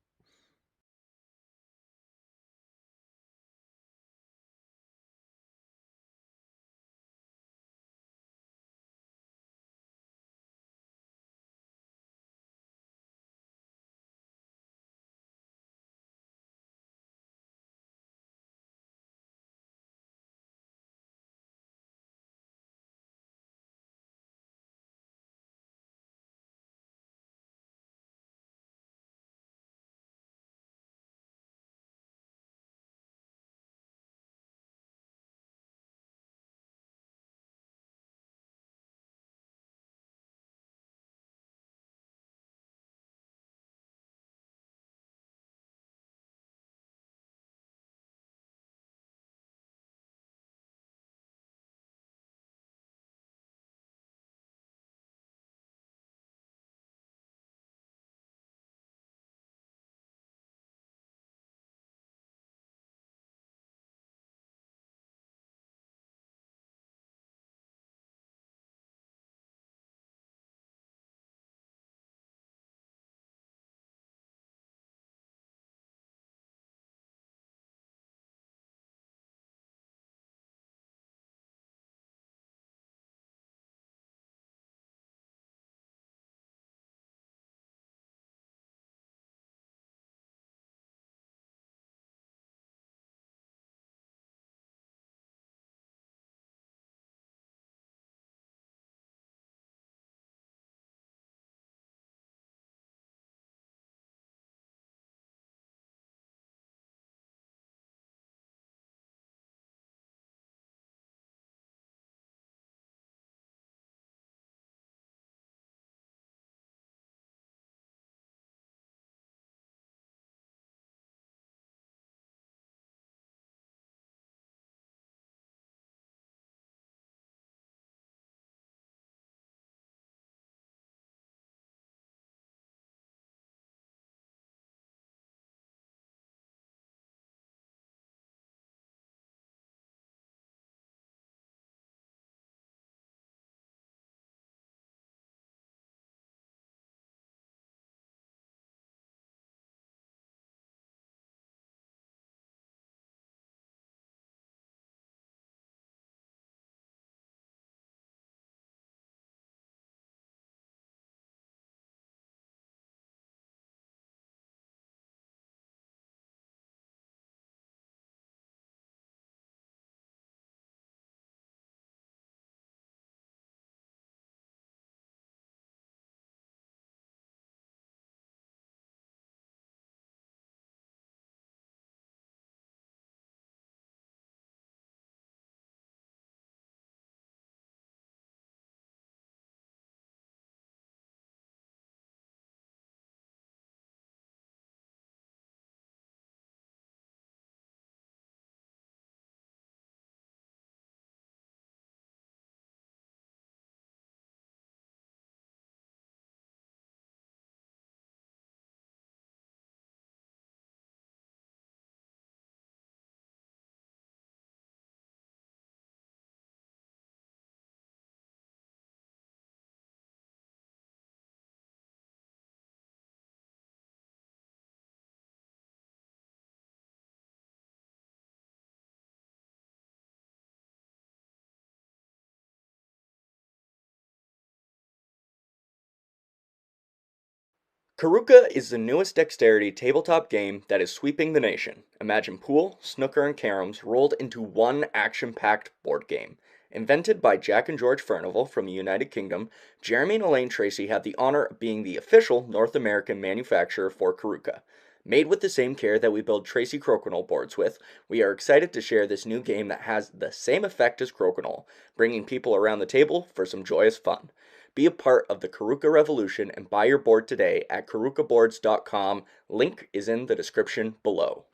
Karuka is the newest dexterity tabletop game that is sweeping the nation. Imagine pool, snooker, and caroms rolled into one action-packed board game. Invented by Jack and George Furnival from the United Kingdom, Jeremy and Elaine Tracey have the honor of being the official North American manufacturer for Karuka. Made with the same care that we build Tracey Crokinole boards with, we are excited to share this new game that has the same effect as Crokinole, bringing people around the table for some joyous fun. Be a part of the Karuka revolution and buy your board today at karukaboards.com. Link is in the description below.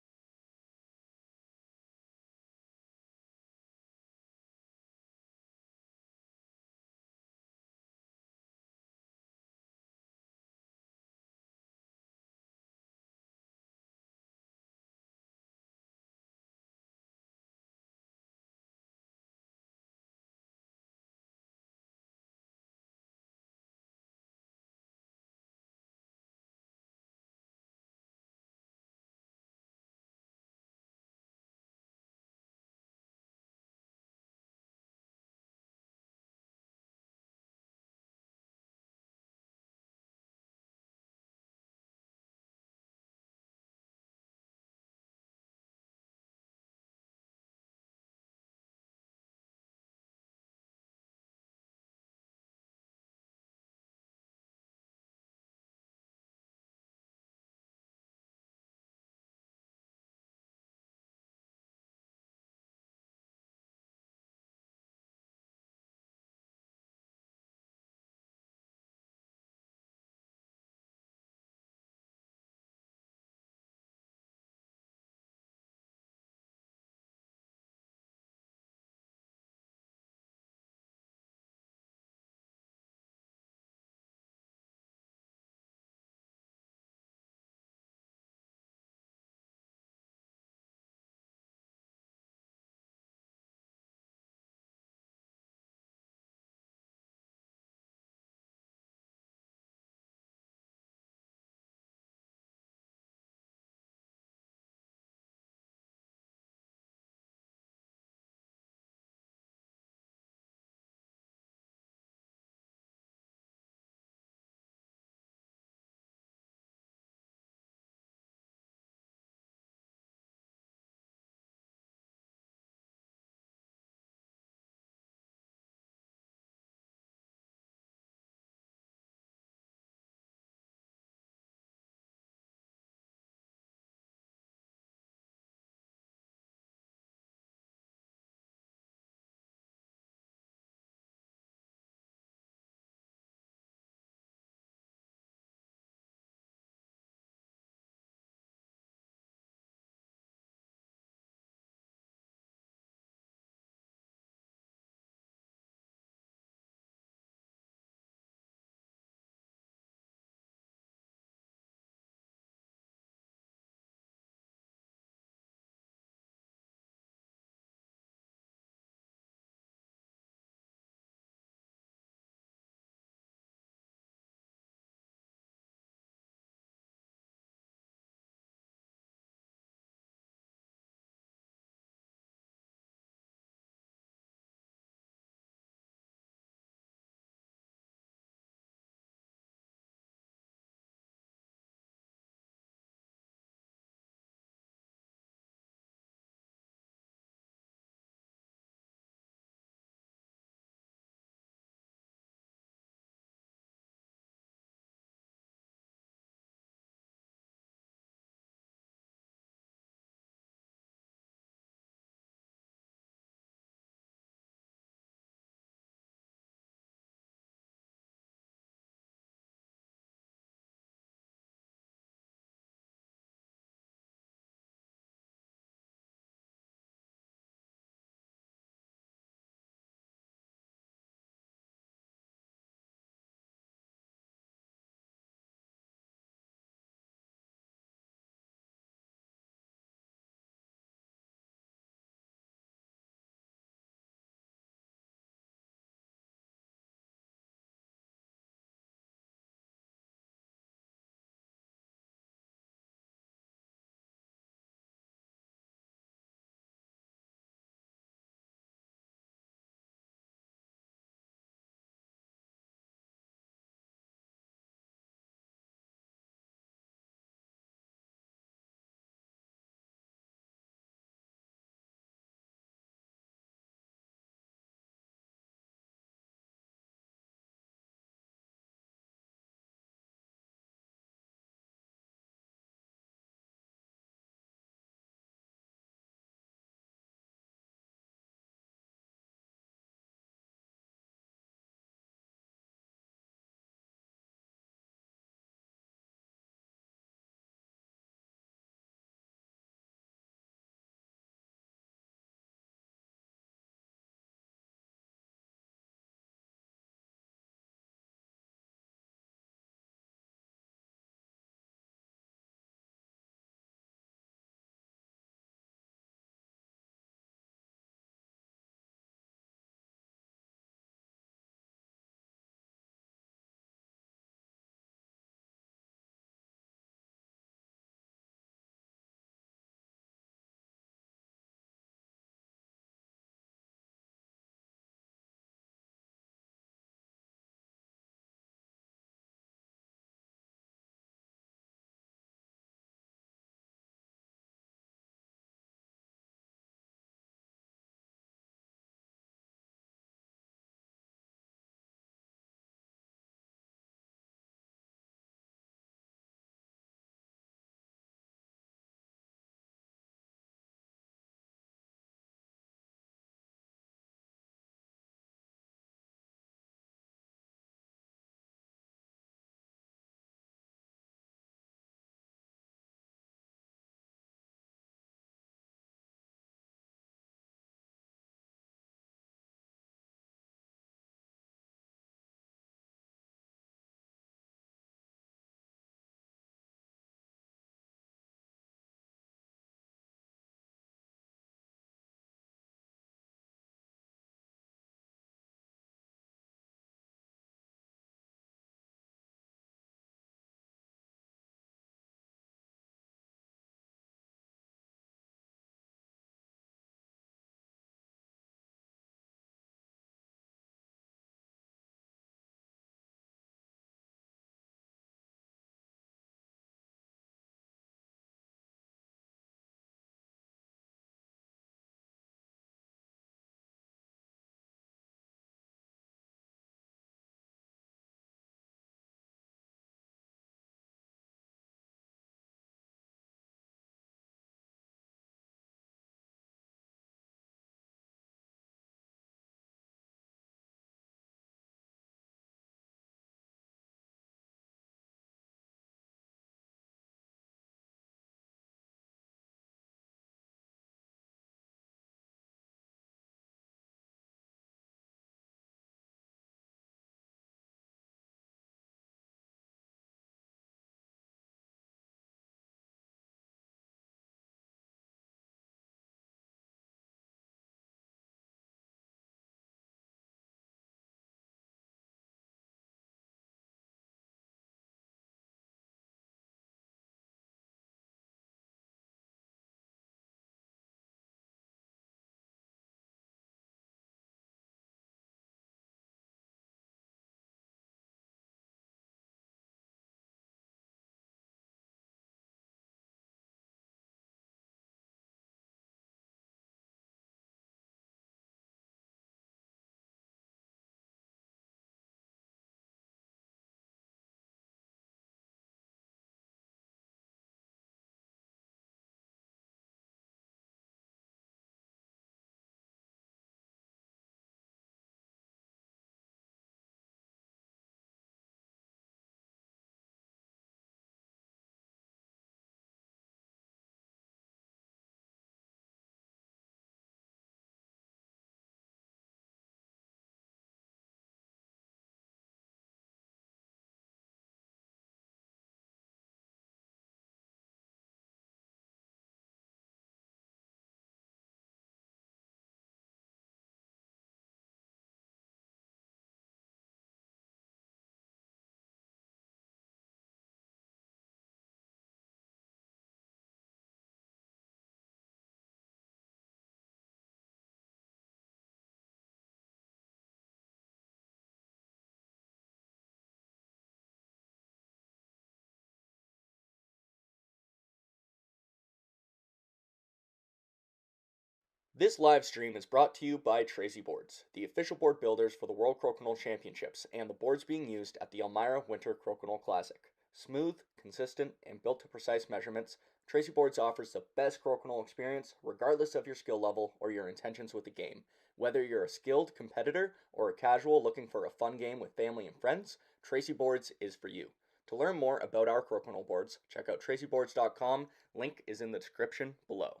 This live stream is brought to you by Tracey Boards, the official board builders for the World Crokinole Championships, and the boards being used at the Elmira Winter Crokinole Classic. Smooth, consistent, and built to precise measurements, Tracey Boards offers the best crokinole experience regardless of your skill level or your intentions with the game. Whether you're a skilled competitor or a casual looking for a fun game with family and friends, Tracey Boards is for you. To learn more about our crokinole boards, check out traceyboards.com. Link is in the description below.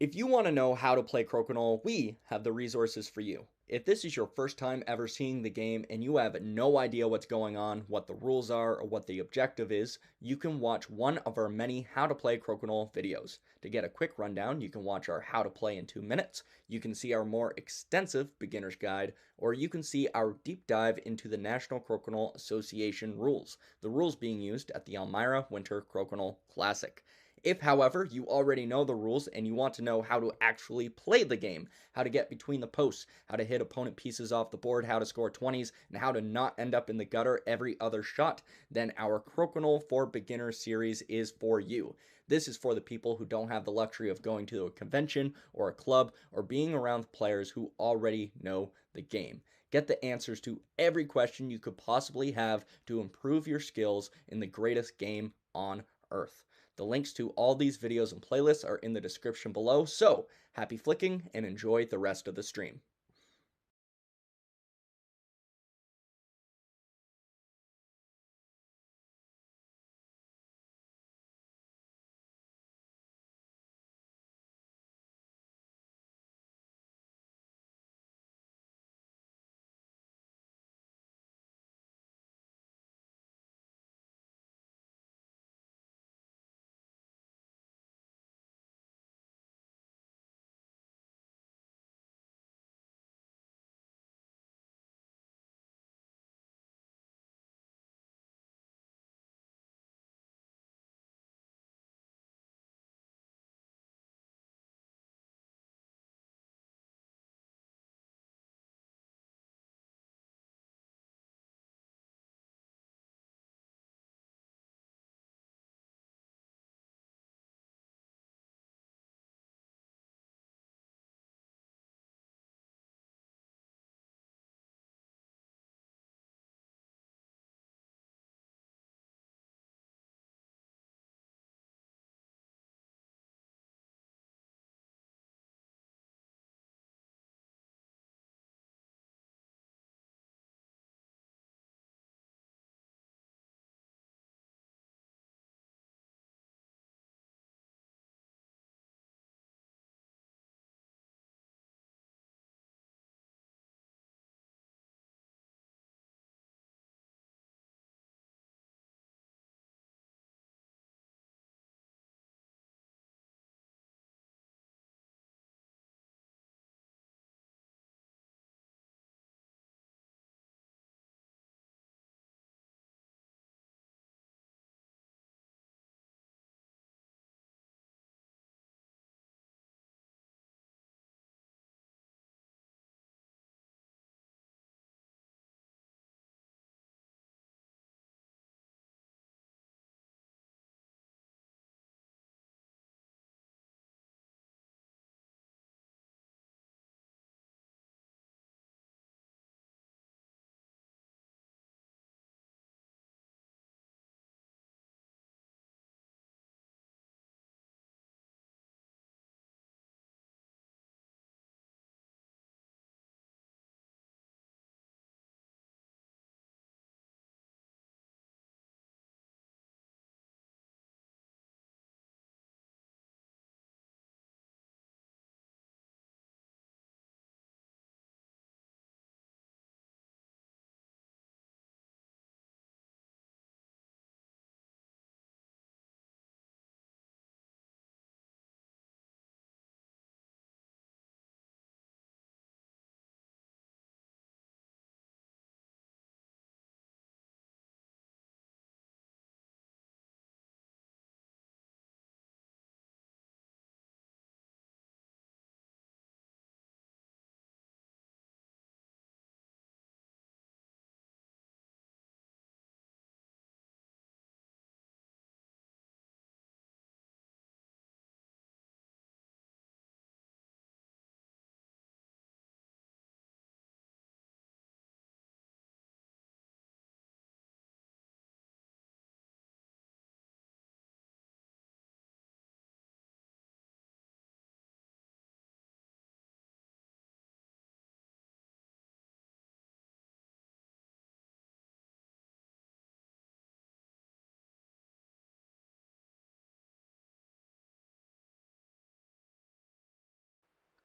If you want to know how to play Crokinole, we have the resources for you. If this is your first time ever seeing the game and you have no idea what's going on, what the rules are, or what the objective is, you can watch one of our many How to Play Crokinole videos. To get a quick rundown, you can watch our How to Play in 2 minutes, you can see our more extensive beginner's guide, or you can see our deep dive into the National Crokinole Association rules, the rules being used at the Elmira Winter Crokinole Classic. If, however, you already know the rules and you want to know how to actually play the game, how to get between the posts, how to hit opponent pieces off the board, how to score 20s, and how to not end up in the gutter every other shot, then our Crokinole for Beginners series is for you. This is for the people who don't have the luxury of going to a convention or a club or being around players who already know the game. Get the answers to every question you could possibly have to improve your skills in the greatest game on earth. The links to all these videos and playlists are in the description below, so happy flicking and enjoy the rest of the stream.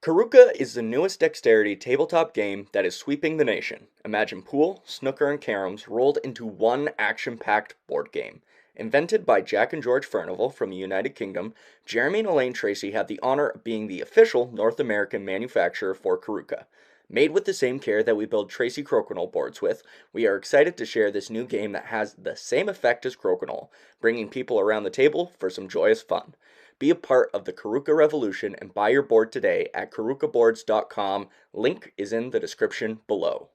Karuka is the newest dexterity tabletop game that is sweeping the nation. Imagine pool, snooker, and caroms rolled into one action-packed board game. Invented by Jack and George Furnival from the United Kingdom, Jeremy and Elaine Tracey have the honor of being the official North American manufacturer for Karuka. Made with the same care that we build Tracey Crokinole boards with, we are excited to share this new game that has the same effect as Crokinole, bringing people around the table for some joyous fun. Be a part of the Karuka revolution and buy your board today at karukaboards.com. Link is in the description below.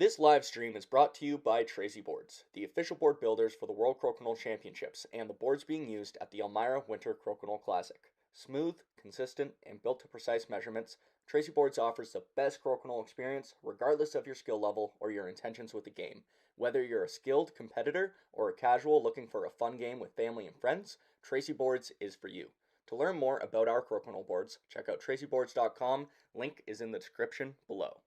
This live stream is brought to you by Tracey Boards, the official board builders for the World Crokinole Championships, and the boards being used at the Elmira Winter Crokinole Classic. Smooth, consistent, and built to precise measurements, Tracey Boards offers the best crokinole experience regardless of your skill level or your intentions with the game. Whether you're a skilled competitor or a casual looking for a fun game with family and friends, Tracey Boards is for you. To learn more about our crokinole boards, check out traceyboards.com. Link is in the description below.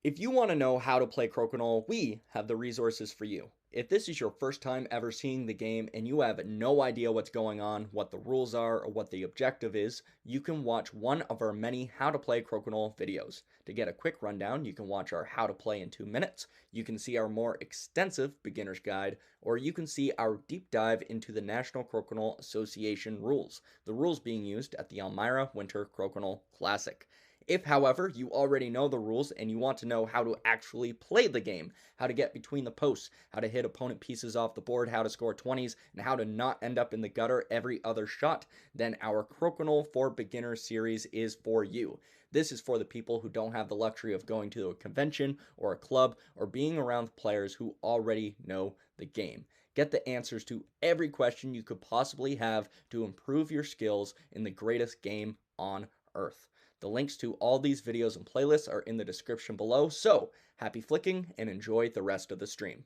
If you want to know how to play Crokinole, we have the resources for you. If this is your first time ever seeing the game and you have no idea what's going on, what the rules are, or what the objective is, you can watch one of our many How to Play Crokinole videos. To get a quick rundown, you can watch our How to Play in 2 minutes, you can see our more extensive beginner's guide, or you can see our deep dive into the National Crokinole Association rules, the rules being used at the Elmira Winter Crokinole Classic. If, however, you already know the rules and you want to know how to actually play the game, how to get between the posts, how to hit opponent pieces off the board, how to score 20s, and how to not end up in the gutter every other shot, then our Crokinole for Beginners series is for you. This is for the people who don't have the luxury of going to a convention or a club or being around players who already know the game. Get the answers to every question you could possibly have to improve your skills in the greatest game on earth. The links to all these videos and playlists are in the description below, so happy flicking and enjoy the rest of the stream.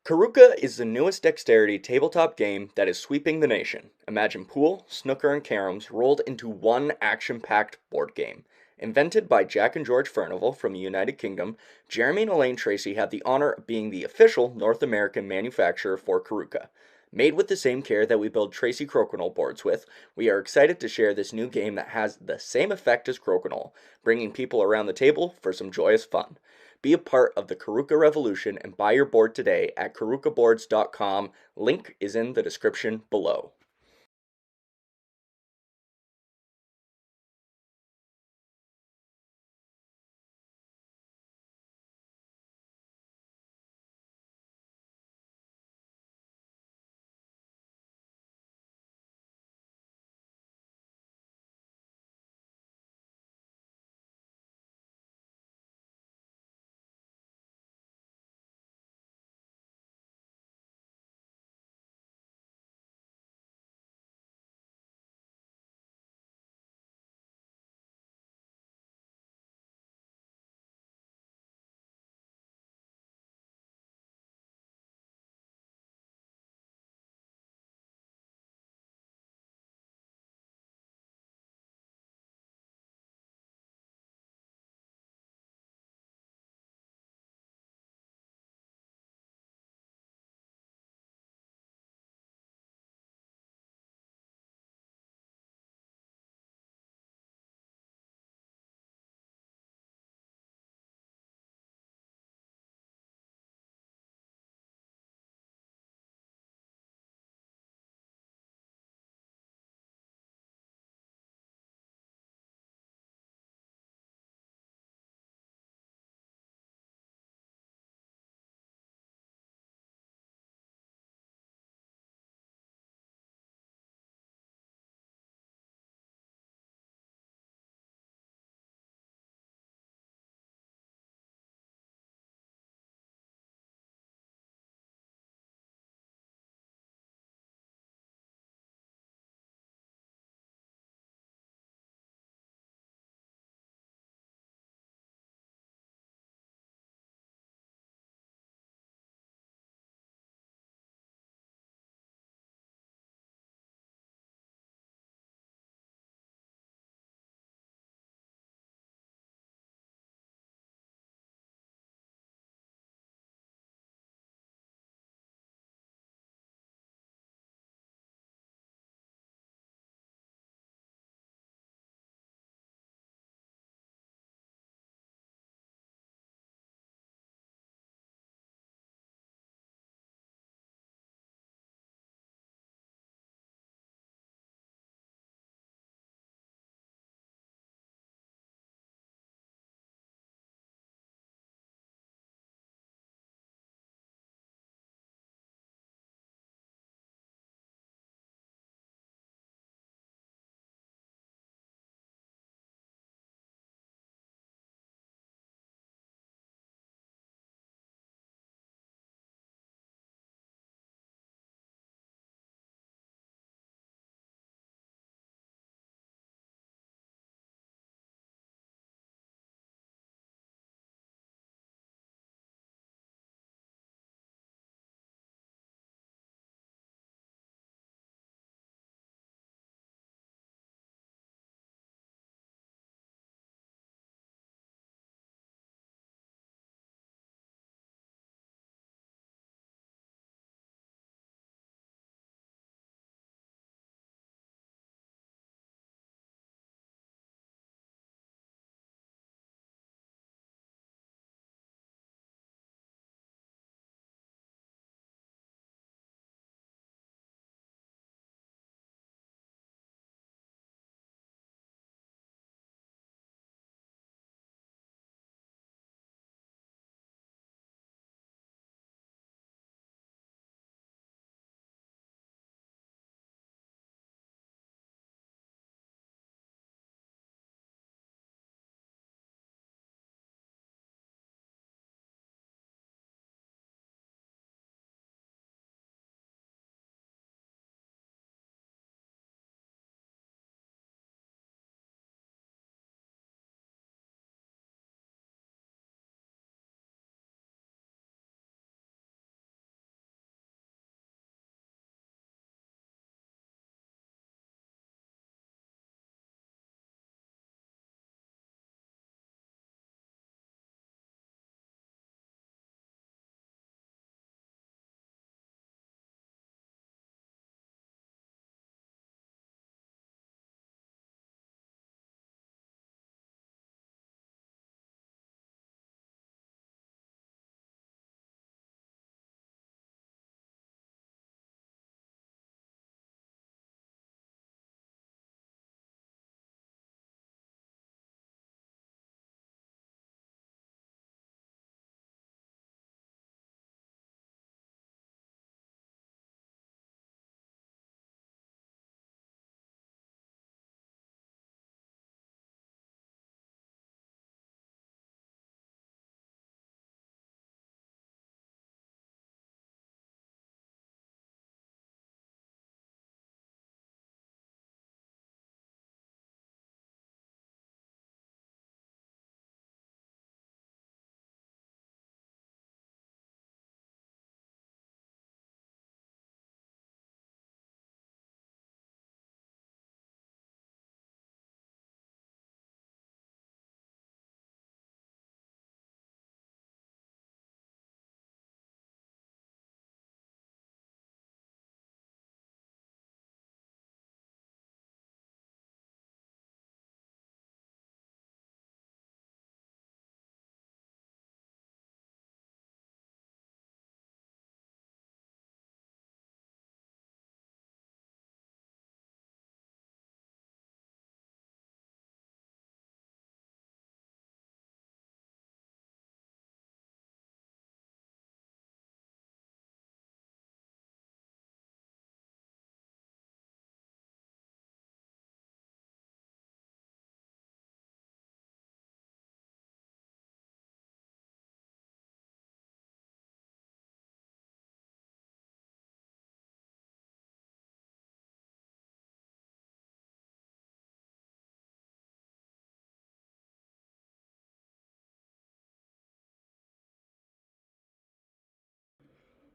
Karuka is the newest dexterity tabletop game that is sweeping the nation. Imagine pool, snooker, and caroms rolled into one action-packed board game. Invented by Jack and George Furnival from the United Kingdom, Jeremy and Elaine Tracey have the honor of being the official North American manufacturer for Karuka. Made with the same care that we build Tracey Crokinole boards with, we are excited to share this new game that has the same effect as Crokinole, bringing people around the table for some joyous fun. Be a part of the Karuka revolution and buy your board today at karukaboards.com. Link is in the description below.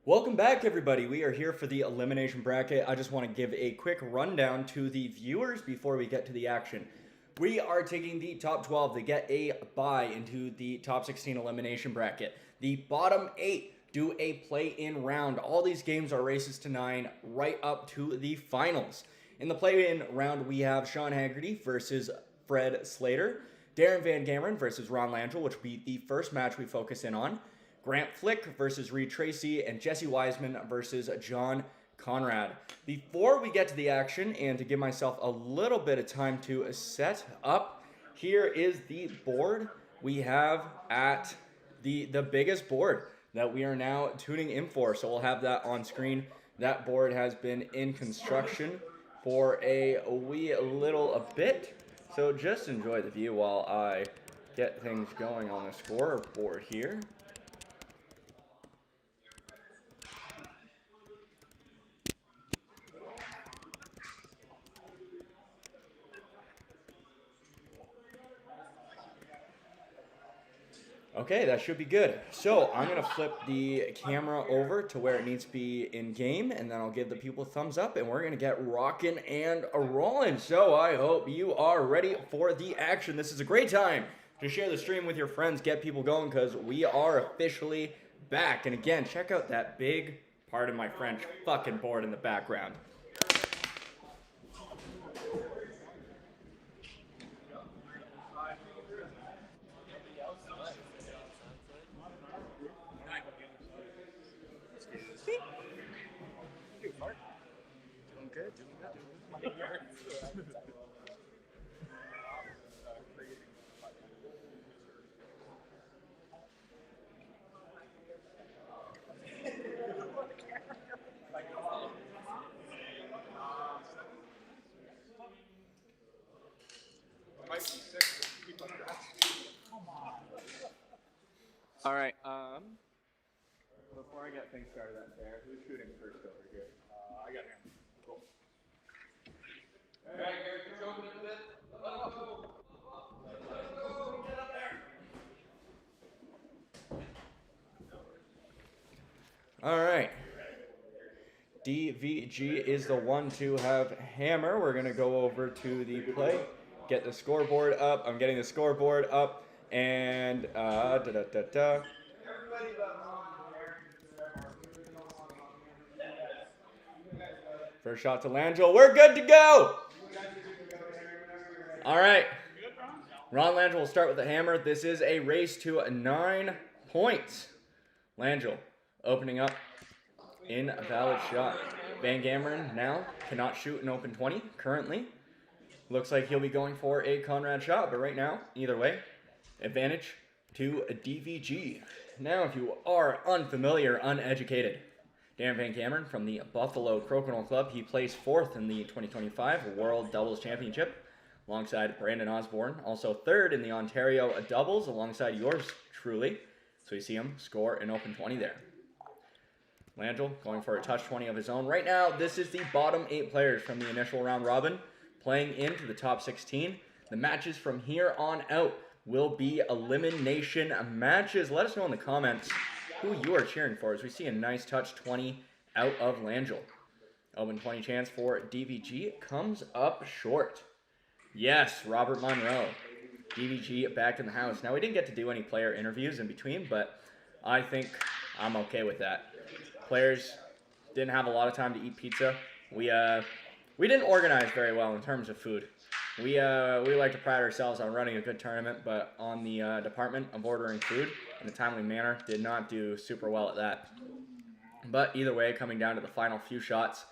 Welcome back, everybody. We are here for the elimination bracket. I just want to give a quick rundown to the viewers before we get to the action. We are taking the top 12 to get a bye into the top 16 elimination bracket. The bottom 8 do a play-in round. All these games are races to 9 right up to the finals. In the play-in round, we have Sean Hagarty versus Fred Slater, Darren Van Gameren versus Ron Langill, which will be the first match we focus in on, Grant Flick versus Reed Tracey, and Jesse Wiseman versus John Conrad. Before we get to the action, and to give myself a little bit of time to set up, here is the board we have at the biggest board that we are now tuning in for. So we'll have that on screen. That board has been in construction for a wee little bit. So just enjoy the view while I get things going on the scoreboard here. Okay, that should be good. So I'm going to flip the camera over to where it needs to be in game, and then I'll give the people a thumbs up, and we're going to get rocking and rolling. So I hope you are ready for the action. This is a great time to share the stream with your friends, get people going, because we are officially back. And again, check out that big, pardon my French, fucking board in the background. All right. Before I get things started on there, who's shooting first over here? I got him. Cool. All right, Garret, you're open a bit. Let it go. Let it go. Get up there. All right. DVG is the one to have hammer. We're going to go over to the play, get the scoreboard up. I'm getting the scoreboard up, and First shot to Langill. We're good to go. All right. Ron Langill will start with the hammer. This is a race to 9 points. Langill opening up in a valid shot. Van Gameren now cannot shoot an open 20 currently. Looks like he'll be going for a Conrad shot, but right now, either way, advantage to a DVG. Now, if you are unfamiliar, uneducated, Darren Van Gameren from the Buffalo Crokinole Club. He placed 4th in the 2025 World Doubles Championship alongside Brandon Osborne. Also 3rd in the Ontario Doubles alongside yours truly. So you see him score an open 20 there. Langill going for a touch 20 of his own. Right now, this is the bottom 8 players from the initial round robin playing into the top 16. The matches from here on out will be elimination matches. Let us know in the comments who you are cheering for as we see a nice touch 20 out of Langill. Open 20 chance for DVG comes up short. Yes, Robert Monroe. DVG back in the house. Now, we didn't get to do any player interviews in between, but I think I'm okay with that. Players didn't have a lot of time to eat pizza. We didn't organize very well in terms of food. We like to pride ourselves on running a good tournament, but on the department of ordering food in a timely manner, did not do super well at that. But either way, coming down to the final few shots,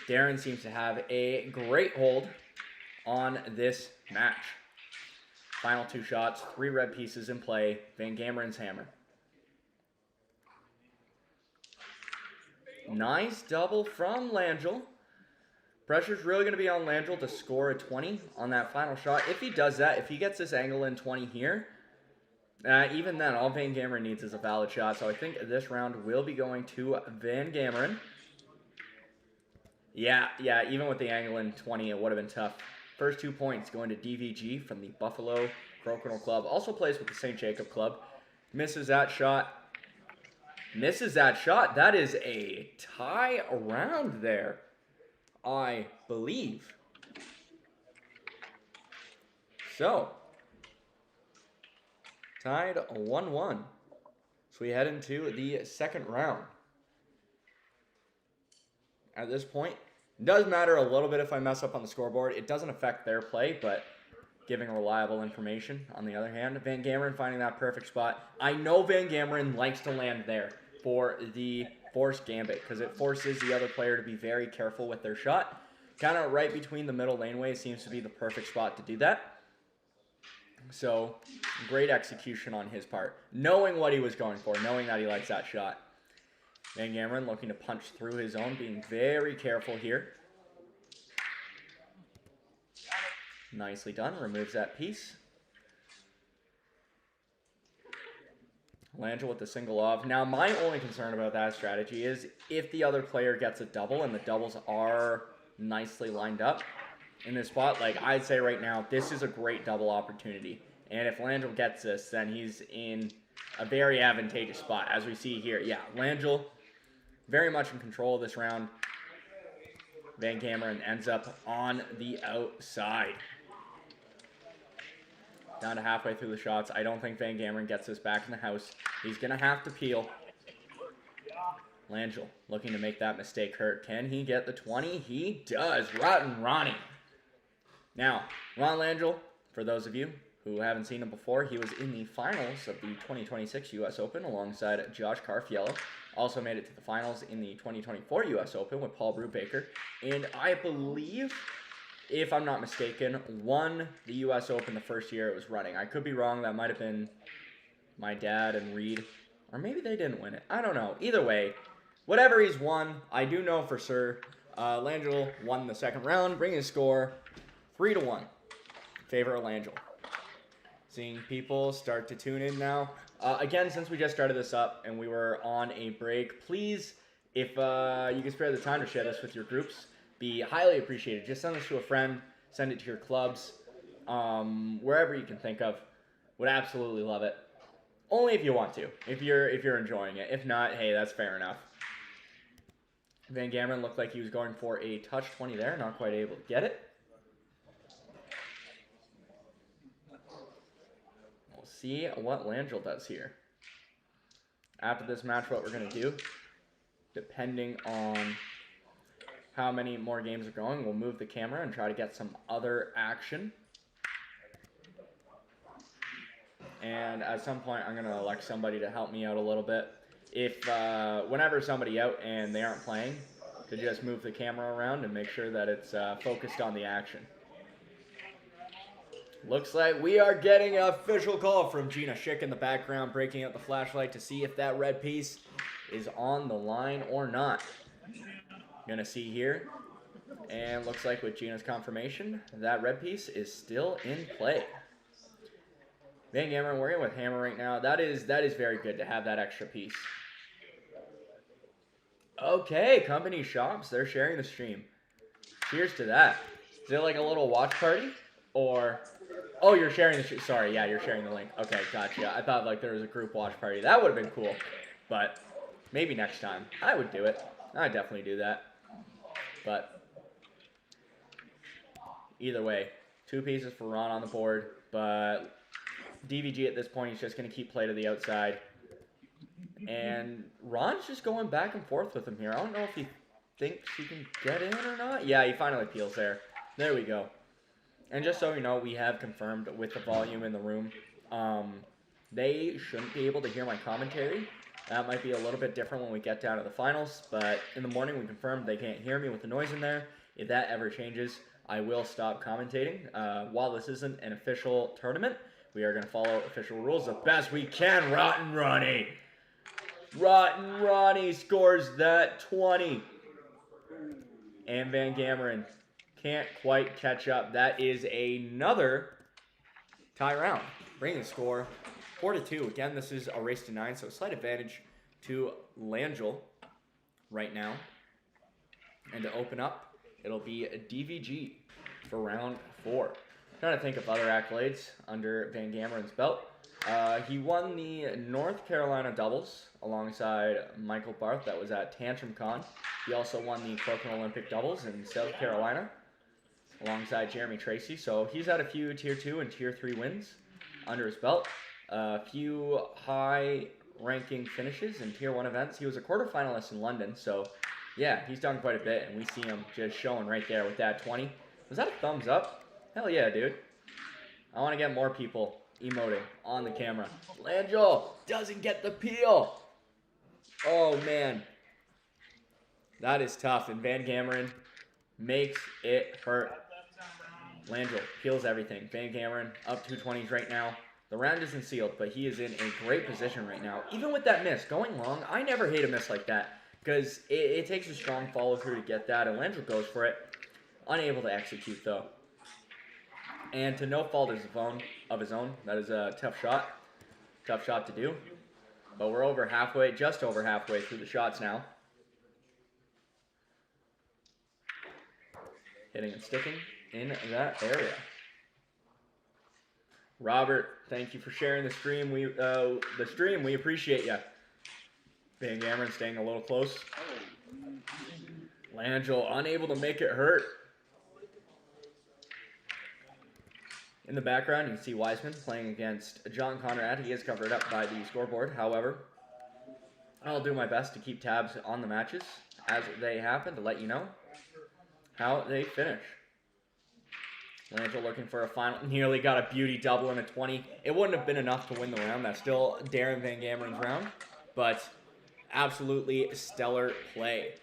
Darren seems to have a great hold on this match. Final 2 shots, 3 red pieces in play, Van Gameren's hammer. Nice double from Langill. Pressure's really going to be on Langill to score a 20 on that final shot. If he does that, if he gets this angle in 20 here, even then, all Van Gameren needs is a valid shot. So I think this round will be going to Van Gameren. Yeah, even with the angle in 20, it would have been tough. First 2 points going to DVG from the Buffalo Crokinole Club. Also plays with the St. Jacob Club. Misses that shot. Misses that shot. That is a tie round there, I believe. So, tied 1-1. So we head into the second round. At this point, it does matter a little bit if I mess up on the scoreboard. It doesn't affect their play, but giving reliable information. On the other hand, Van Gameren finding that perfect spot. I know Van Gameren likes to land there for the forced gambit because it forces the other player to be very careful with their shot. Kind of right between the middle laneway seems to be the perfect spot to do that. So, great execution on his part. Knowing what he was going for, knowing that he likes that shot. Van Gameren looking to punch through his own, being very careful here. Nicely done. Removes that piece. Langill with the single off. Now, my only concern about that strategy is if the other player gets a double and the doubles are nicely lined up in this spot, like I'd say right now, this is a great double opportunity. And if Langill gets this, then he's in a very advantageous spot, as we see here. Yeah, Langill very much in control of this round. Van Gameren ends up on the outside. Down to halfway through the shots. I don't think Van Gameren gets this back in the house. He's going to have to peel. Langill looking to make that mistake hurt. Can he get the 20? He does. Rotten Ronnie. Now, Ron Langill, for those of you who haven't seen him before, he was in the finals of the 2026 U.S. Open alongside Josh Carrafiello. Also made it to the finals in the 2024 U.S. Open with Paul Brubaker. And I believe, if I'm not mistaken, won the U.S. Open the first year it was running. I could be wrong. That might have been my dad and Reed. Or maybe they didn't win it. I don't know. Either way, whatever he's won, I do know for sure. Langill won the second round, bringing his score 3-1. Favor of Langill. Seeing people start to tune in now. Again, since we just started this up and we were on a break, please, if you can spare the time to share this with your groups, be highly appreciated. Just send this to a friend, send it to your clubs, wherever you can think of. Would absolutely love it. Only if you want to, if you're enjoying it. If not, hey, that's fair enough. Van Gameren looked like he was going for a touch 20 there, not quite able to get it. We'll see what Langill does here. After this match, what we're going to do, depending on how many more games are going, we'll move the camera and try to get some other action. And at some point, I'm going to elect somebody to help me out a little bit. If, whenever somebody out and they aren't playing, to just move the camera around and make sure that it's focused on the action. Looks like we are getting an official call from Gina Schick in the background, breaking out the flashlight to see if that red piece is on the line or not. Gonna see here, and looks like with Gina's confirmation, that red piece is still in play. Van Gameren working with hammer right now. That is very good to have that extra piece. Okay, company shops, they're sharing the stream. Cheers to that. Is it like a little watch party? Or, oh, you're sharing the, sorry, yeah, you're sharing the link. Okay, gotcha. I thought like there was a group watch party. That would have been cool, but maybe next time. I would do it. I'd definitely do that. But either way, 2 pieces for Ron on the board, but DVG at this point is just going to keep play to the outside. And Ron's just going back and forth with him here. I don't know if he thinks he can get in or not. Yeah, he finally peels there. There we go. And just so you know, we have confirmed with the volume in the room, they shouldn't be able to hear my commentary. That might be a little bit different when we get down to the finals, but in the morning we confirmed they can't hear me with the noise in there. If that ever changes, I will stop commentating. While this isn't an official tournament, we are going to follow official rules the best we can. Rotten Ronnie! Rotten Ronnie scores that 20. And Van Gameren can't quite catch up. That is another tie round. Bringing the score 4-2. Again, this is a race to 9, so a slight advantage to Langill right now. And to open up, it'll be a DVG for round 4. I'm trying to think of other accolades under Van Gameren's belt. He won the North Carolina doubles alongside Michael Barth. That was at Tantrum Con. He also won the Crokinole Olympic doubles in South Carolina alongside Jeremy Tracey. So he's had a few Tier 2 and Tier 3 wins under his belt. A few high-ranking finishes in Tier 1 events. He was a quarterfinalist in London, so yeah, he's done quite a bit, and we see him just showing right there with that 20. Was that a thumbs up? Hell yeah, dude. I want to get more people emoting on the camera. Langill doesn't get the peel. Oh, man. That is tough, and Van Gameren makes it hurt. Langill peels everything. Van Gameren up 220s right now. The round isn't sealed, but he is in a great position right now. Even with that miss, going long, I never hate a miss like that because it takes a strong follow-through to get that, and Langill goes for it. Unable to execute, though. And to no fault of his own, that is a tough shot. Tough shot to do. But we're over halfway, just over halfway through the shots now. Hitting and sticking in that area. Robert, thank you for sharing the stream. We appreciate you. Van Gameren staying a little close. Langill unable to make it hurt. In the background, you can see Wiseman playing against John Conrad. He is covered up by the scoreboard. However, I'll do my best to keep tabs on the matches as they happen to let you know how they finish. Langill looking for a final. Nearly got a beauty double in a 20. It wouldn't have been enough to win the round. That's still Darren Van Gameren's round. But absolutely stellar play.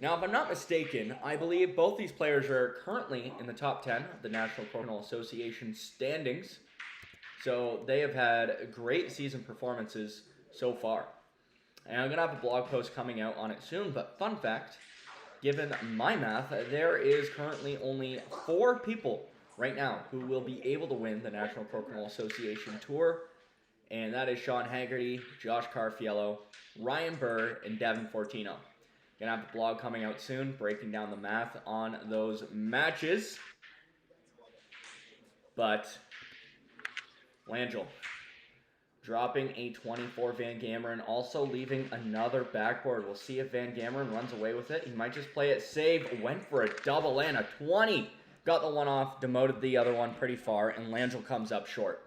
Now, if I'm not mistaken, I believe both these players are currently in the top 10 of the National Crokinole Association standings. So they have had great season performances so far. And I'm going to have a blog post coming out on it soon. But fun fact, given my math, there is currently only 4 people right now who will be able to win the National Crokinole Association Tour. And that is Sean Hagarty, Josh Carrafiello, Ryan Burr, and Devin Fortino. Gonna have a blog coming out soon, breaking down the math on those matches. But Langill dropping a 24 Van Gameren, also leaving another backboard. We'll see if Van Gameren runs away with it. He might just play it safe. Went for a double and a 20. Got the one off, demoted the other one pretty far, and Langill comes up short.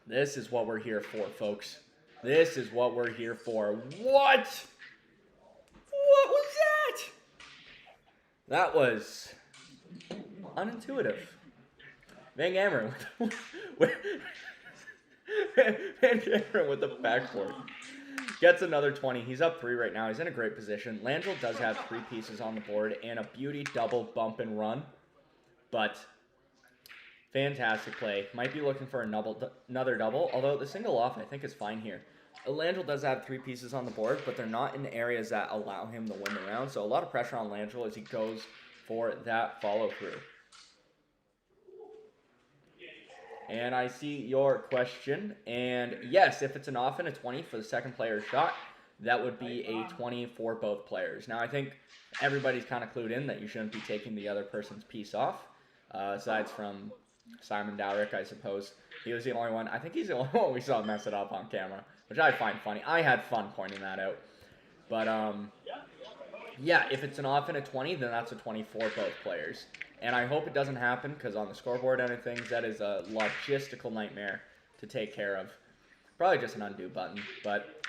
This is what we're here for, folks. This is what we're here for. What? What was that? That was unintuitive. Van Gameren Van Gameren with the backboard. Gets another 20. He's up 3 right now. He's in a great position. Langill does have 3 pieces on the board and a beauty double bump and run. But fantastic play. Might be looking for another double, although the single off I think is fine here. Langill does have 3 pieces on the board, but they're not in areas that allow him to win the round. So a lot of pressure on Langill as he goes for that follow-through. And I see your question. And yes, if it's an off and a 20 for the second player's shot, that would be a 20 for both players. Now, I think everybody's kind of clued in that you shouldn't be taking the other person's piece off, aside from Simon Dowrick, I suppose. He was the only one. I think he's the only one we saw mess it up on camera, which I find funny. I had fun pointing that out. But, yeah, if it's an off and a 20, then that's a 20 for both players. And I hope it doesn't happen, because on the scoreboard end of things, that is a logistical nightmare to take care of. Probably just an undo button, but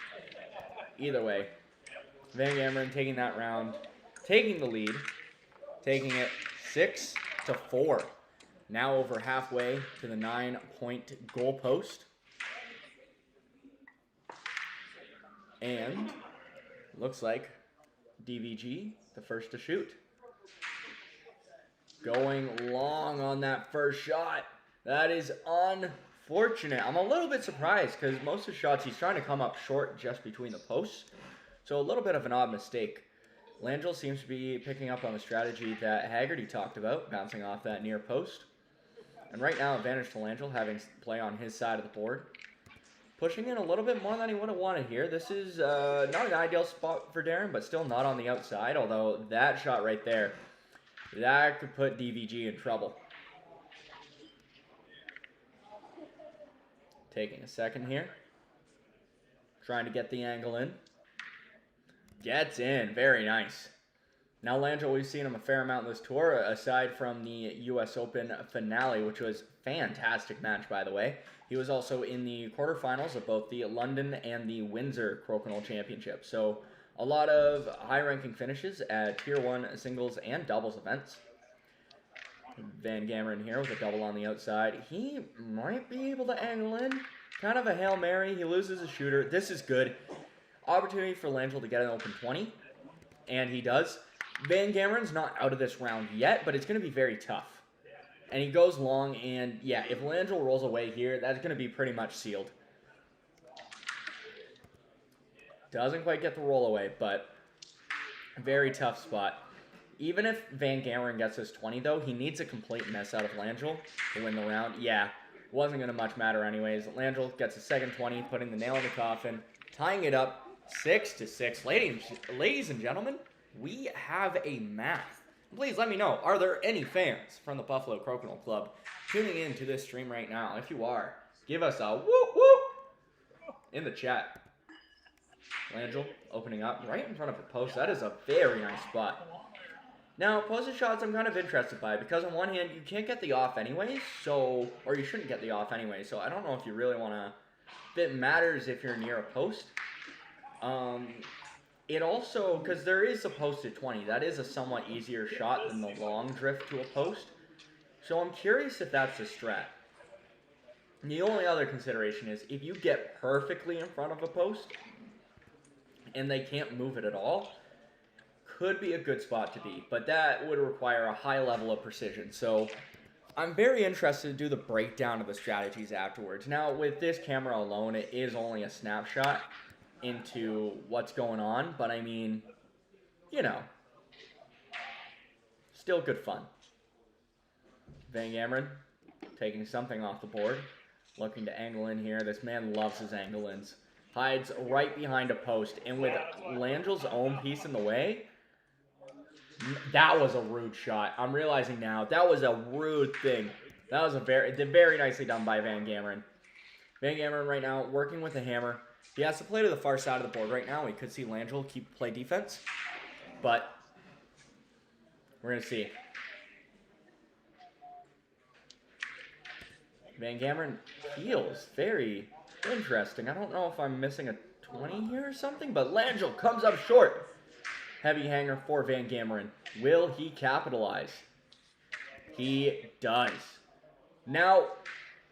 either way, Van Gameren taking that round, taking the lead, taking it 6-4. Now over halfway to the 9-point goalpost. And looks like DVG, the first to shoot. Going long on that first shot. That is unfortunate. I'm a little bit surprised because most of the shots he's trying to come up short just between the posts. So a little bit of an odd mistake. Langill seems to be picking up on the strategy that Hagarty talked about, bouncing off that near post. And right now, advantage to Langill, having play on his side of the board. Pushing in a little bit more than he would have wanted here. This is not an ideal spot for Darren, but still not on the outside, although that shot right there, that could put DVG in trouble. Taking a second here. Trying to get the angle in. Gets in. Very nice. Now, Langill, we've seen him a fair amount this tour, aside from the U.S. Open finale, which was a fantastic match, by the way. He was also in the quarterfinals of both the London and the Windsor Crokinole Championships. So, a lot of high-ranking finishes at Tier 1 singles and doubles events. Van Gameren here with a double on the outside. He might be able to angle in. Kind of a Hail Mary. He loses a shooter. This is good. Opportunity for Langill to get an open 20. And he does. Van Gameren's not out of this round yet, but it's going to be very tough. And he goes long, and yeah, if Langill rolls away here, that's going to be pretty much sealed. Doesn't quite get the roll away, but very tough spot. Even if Van Gameren gets his 20, though, he needs a complete mess out of Langill to win the round. Yeah, wasn't going to much matter anyways. Langill gets a second 20, putting the nail in the coffin, tying it up 6-6. Ladies and gentlemen, we have a math. Please let me know, are there any fans from the Buffalo Crokinole Club tuning in to this stream right now? If you are, give us a whoop whoop in the chat. Langill opening up right in front of the post. That is a very nice spot. Now, posted shots I'm kind of interested by because on one hand, you can't get the off anyways, so, or you shouldn't get the off anyway, so I don't know if you really want to, if it matters if you're near a post. It also, because there is a posted 20, that is a somewhat easier shot than the long drift to a post. So I'm curious if that's a strat. The only other consideration is if you get perfectly in front of a post and they can't move it at all, could be a good spot to be, but that would require a high level of precision. So I'm very interested to do the breakdown of the strategies afterwards. Now, with this camera alone, it is only a snapshot into what's going on, but I mean, you know, still good fun. Van Gameren taking something off the board, looking to angle in here. This man loves his angle ins. Hides right behind a post, and with Langill's own piece in the way, that was a rude shot. I'm realizing now, that was a rude thing. That was very nicely done by Van Gameren. Van Gameren right now working with a hammer. He has to play to the far side of the board right now. We could see Langill play defense, but we're going to see. Van Gameren heals. Very interesting. I don't know if I'm missing a 20 here or something, but Langill comes up short. Heavy hanger for Van Gameren. Will he capitalize? He does. Now,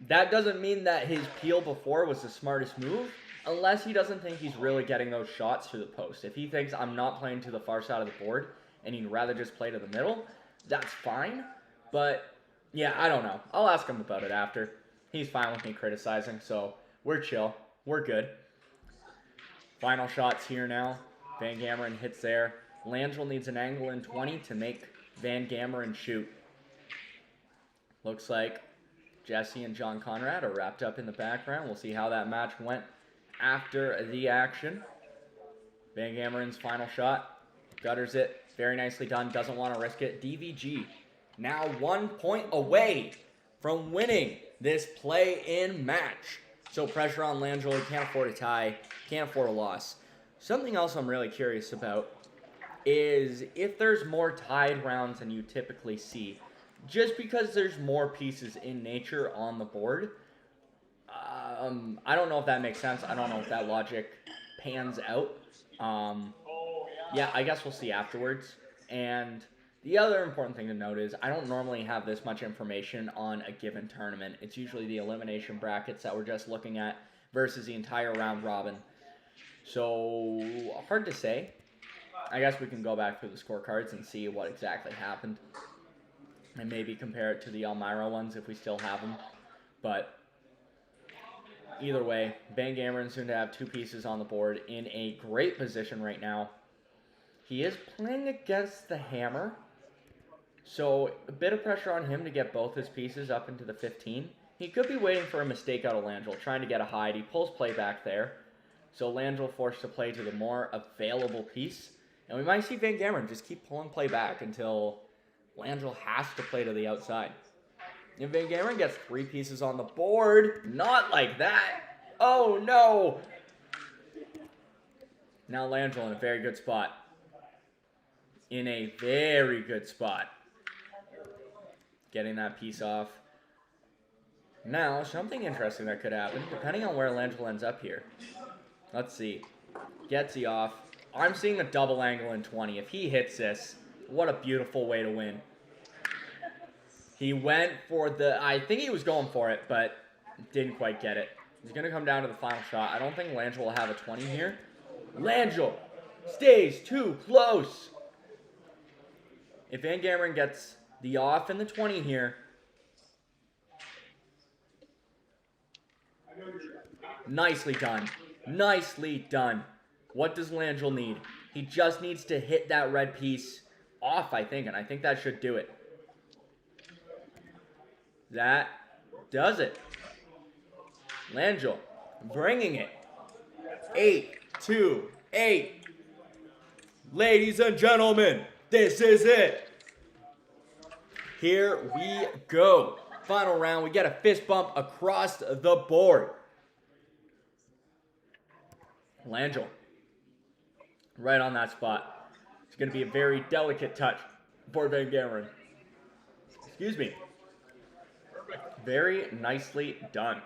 that doesn't mean that his peel before was the smartest move, unless he doesn't think he's really getting those shots to the post. If he thinks I'm not playing to the far side of the board and he'd rather just play to the middle, that's fine. But, yeah, I don't know. I'll ask him about it after. He's fine with me criticizing, so we're chill. We're good. Final shots here now. Van Gameren hits there. Langill needs an angle in 20 to make Van Gameren shoot. Looks like Jesse and John Conrad are wrapped up in the background. We'll see how that match went after the action. Van Gameren's final shot. Gutters it. Very nicely done. Doesn't want to risk it. DVG now 1 point away from winning this play-in match. So pressure on Langill. He can't afford a tie. Can't afford a loss. Something else I'm really curious about is if there's more tied rounds than you typically see. Just because there's more pieces in nature on the board, I don't know if that makes sense. I don't know if that logic pans out. Yeah, I guess we'll see afterwards. And the other important thing to note is I don't normally have this much information on a given tournament. It's usually the elimination brackets that we're just looking at versus the entire round robin. So, hard to say. I guess we can go back through the scorecards and see what exactly happened. And maybe compare it to the Elmira ones if we still have them. But either way, Van Gameren soon to have two pieces on the board in a great position right now. He is playing against the hammer. So a bit of pressure on him to get both his pieces up into the 15. He could be waiting for a mistake out of Langill, trying to get a hide. He pulls play back there. So Langill forced to play to the more available piece. And we might see Van Gameren just keep pulling play back until Langill has to play to the outside. And Van Gameren gets 3 pieces on the board. Not like that. Oh, no. Now Langill in a very good spot. In a very good spot. Getting that piece off. Now, something interesting that could happen, depending on where Langill ends up here. Let's see. Gets he off. I'm seeing a double angle in 20. If he hits this, what a beautiful way to win. He went for the... I think he was going for it, but didn't quite get it. He's going to come down to the final shot. I don't think Langill will have a 20 here. Langill stays too close. If Van Gameren gets the off in the 20 here... Nicely done. Nicely done. What does Langill need? He just needs to hit that red piece off, I think, and I think that should do it. That does it. Langill bringing it. 8-2-8. Ladies and gentlemen, this is it. Here we go. Final round, we get a fist bump across the board. Langill, right on that spot. It's going to be a very delicate touch for Van Gameren. Excuse me. Very nicely done.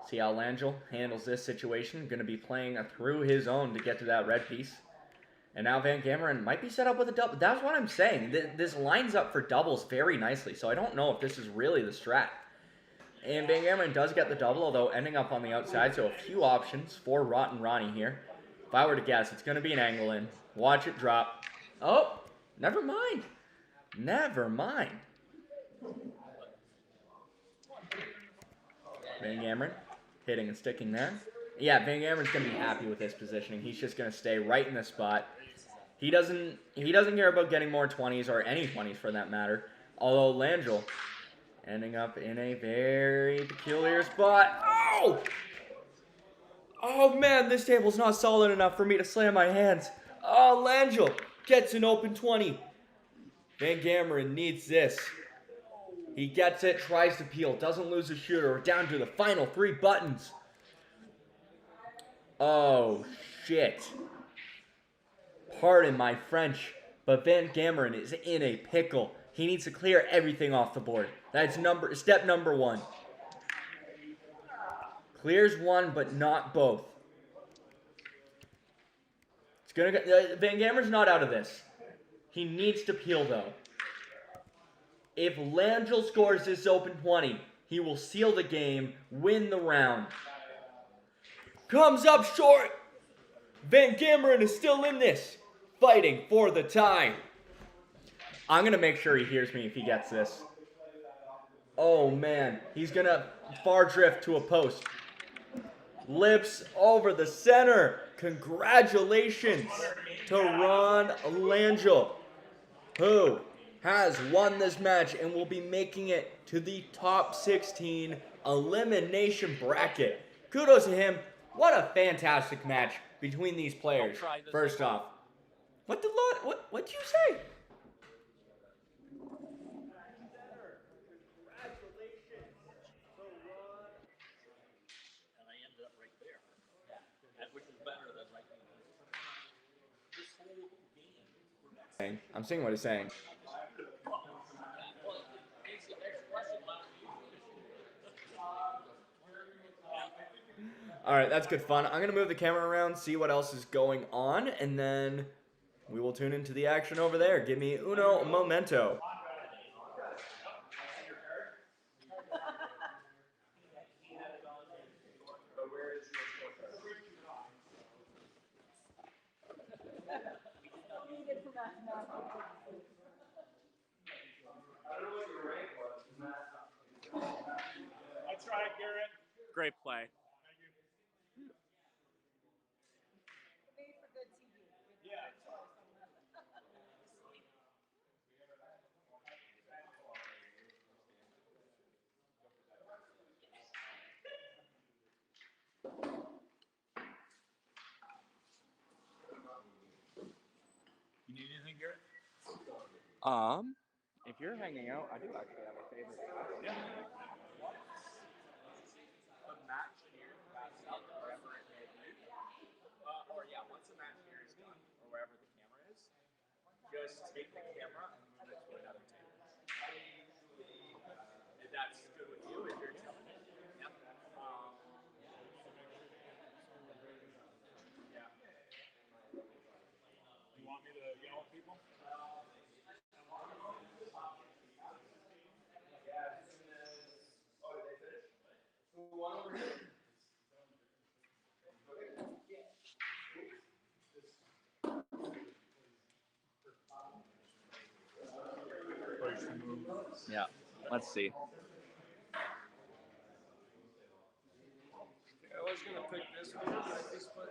See how Langill handles this situation. Going to be playing through his own to get to that red piece. And now Van Gameren might be set up with a double. That's what I'm saying. This lines up for doubles very nicely. So I don't know if this is really the strat. And Van Gameren does get the double, although ending up on the outside. So a few options for Rotten Ronnie here. If I were to guess, it's going to be an angle in. Watch it drop. Oh, never mind. Never mind. Van Gameren hitting and sticking there. Yeah, Van Gameren's going to be happy with this positioning. He's just going to stay right in the spot. He doesn't care about getting more 20s or any 20s for that matter. Although Langill ending up in a very peculiar spot. Oh! Oh man, this table's not solid enough for me to slam my hands. Oh, Langill gets an open 20. Van Gameren needs this. He gets it, tries to peel, doesn't lose a shooter. We're down to the final 3 buttons. Oh, shit. Pardon my French, but Van Gameren is in a pickle. He needs to clear everything off the board. That's step number 1. Clears one, but not both. It's gonna Van Gameren's not out of this. He needs to peel, though. If Langill scores this open 20, he will seal the game, win the round. Comes up short. Van Gameren is still in this, fighting for the tie. I'm going to make sure he hears me if he gets this. Oh, man. He's going to far drift to a post. Lips over the center. Congratulations to Ron Langill, who has won this match and will be making it to the top 16 elimination bracket. Kudos to him. What a fantastic match between these players. First off, what did you say? And I ended up right there. Which is better than right there. This whole game. I'm seeing what he's saying. All right, that's good fun. I'm going to move the camera around, see what else is going on, and then we will tune into the action over there. Give me uno momento. I tried, Garret. Great play. You need anything, Garret? if you're hanging out, I do actually have a favorite. Yeah. The match here, that's up wherever it may be. Or yeah, once the match here is done, or wherever the camera is, just take the camera and move it to another table. If that's good with you, if you're telling me. Yep. Yeah. You want me to yell at people? Yeah. Let's see. I was gonna pick this one, but I just put.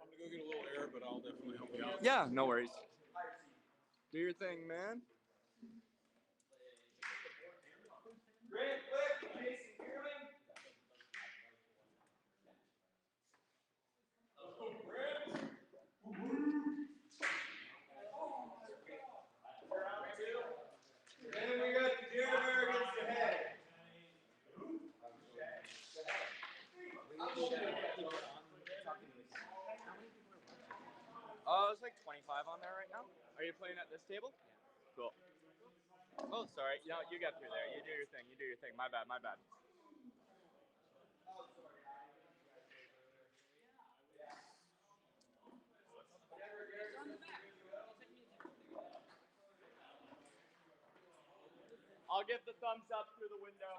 I'm gonna go get a little air, but I'll definitely help you out. Yeah, no worries. Do your thing, man. Grant Flick, Jason Beierling. Then we got the Dowrick against the head. It's like 25 on there right now. Are you playing at this table? Yeah. Cool. Oh, sorry. No, you get through there. You do your thing. You do your thing. My bad. My bad. I'll give the thumbs up through the window.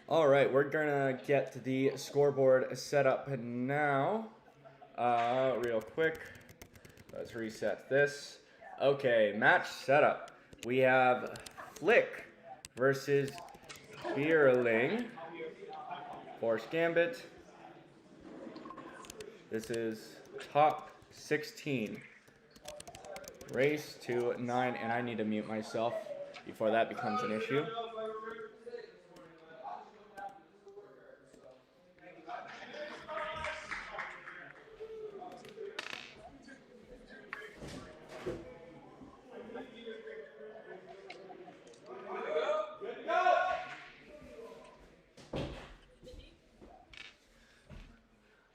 All right, we're gonna get the scoreboard set up now. Real quick, let's reset this. Okay, match setup. We have Flick versus Beierling. Forced Gambit. This is top 16. Race to 9, and I need to mute myself before that becomes an issue.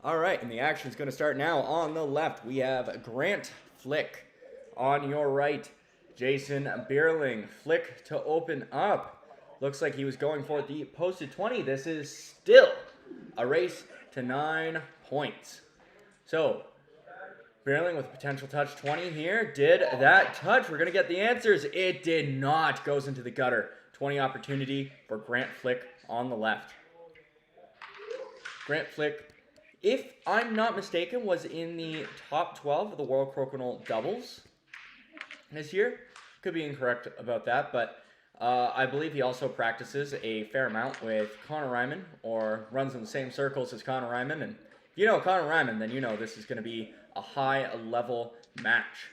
All right, and the action is going to start now. On the left, we have Grant Flick. On your right, Jason Beierling. Flick to open up. Looks like he was going for the posted 20. This is still a race to 9 points. So, Beierling with a potential touch 20 here. Did that touch? We're going to get the answers. It did not. Goes into the gutter. 20 opportunity for Grant Flick on the left. Grant Flick, if I'm not mistaken, was in the top 12 of the World Crokinole doubles this year. Could be incorrect about that, but I believe he also practices a fair amount with Connor Reinman, or runs in the same circles as Connor Reinman. And if you know Connor Reinman, then you know this is going to be a high-level match.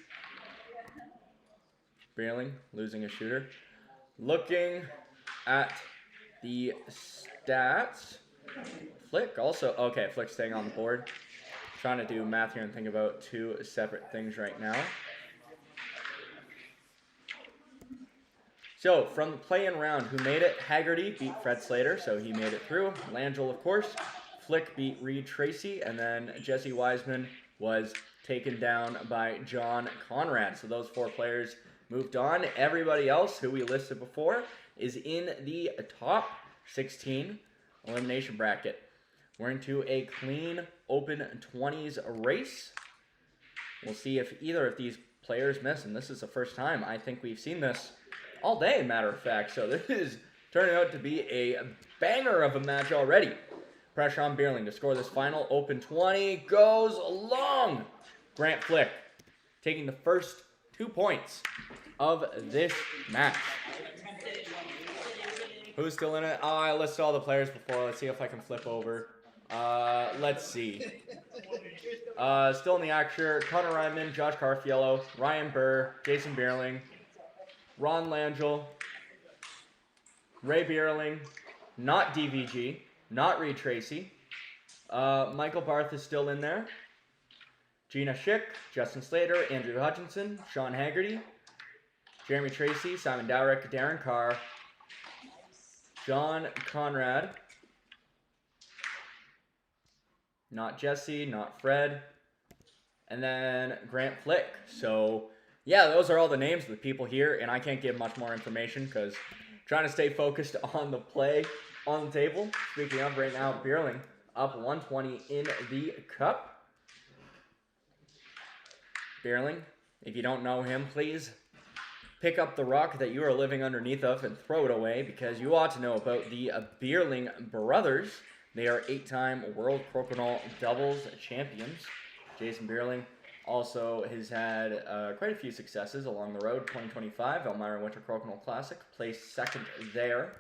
Beierling losing a shooter. Looking at the stats. Flick also, okay, Flick staying on the board. Trying to do math here and think about 2 separate things right now. So, from the play-in round, who made it? Hagarty beat Fred Slater, so he made it through. Langill, of course. Flick beat Reed Tracey, and then Jesse Wiseman was taken down by John Conrad. So those 4 players moved on. Everybody else who we listed before is in the top 16 elimination bracket. We're into a clean open 20s race. We'll see if either of these players miss, and this is the first time I think we've seen this all day, matter of fact. So this is turning out to be a banger of a match already. Pressure on Beierling to score this final open 20. Goes long. Grant Flick taking the first 2 points of this match. Who's still in it? Oh, I listed all the players before. Let's see if I can flip over. Let's see. Still in the action, Connor Reinman, Josh Carrafiello, Ryan Burr, Jason Beierling, Ron Langill, Ray Beierling, not DVG, not Reed Tracey. Michael Barth is still in there. Gina Schick, Justin Slater, Andrew Hutchinson, Sean Hagarty, Jeremy Tracey, Simon Dowrick, Darren Carr, John Conrad, not Jesse, not Fred, and then Grant Flick. So, yeah, those are all the names of the people here, and I can't give much more information because I'm trying to stay focused on the play on the table. Speaking of, right now, Beierling up 120 in the cup. Beierling, if you don't know him, please pick up the rock that you are living underneath of and throw it away, because you ought to know about the Beierling brothers. They are 8-time World Crokinole doubles champions. Jason Beierling also has had quite a few successes along the road. 2025 Elmira Winter Crokinole Classic, placed second there.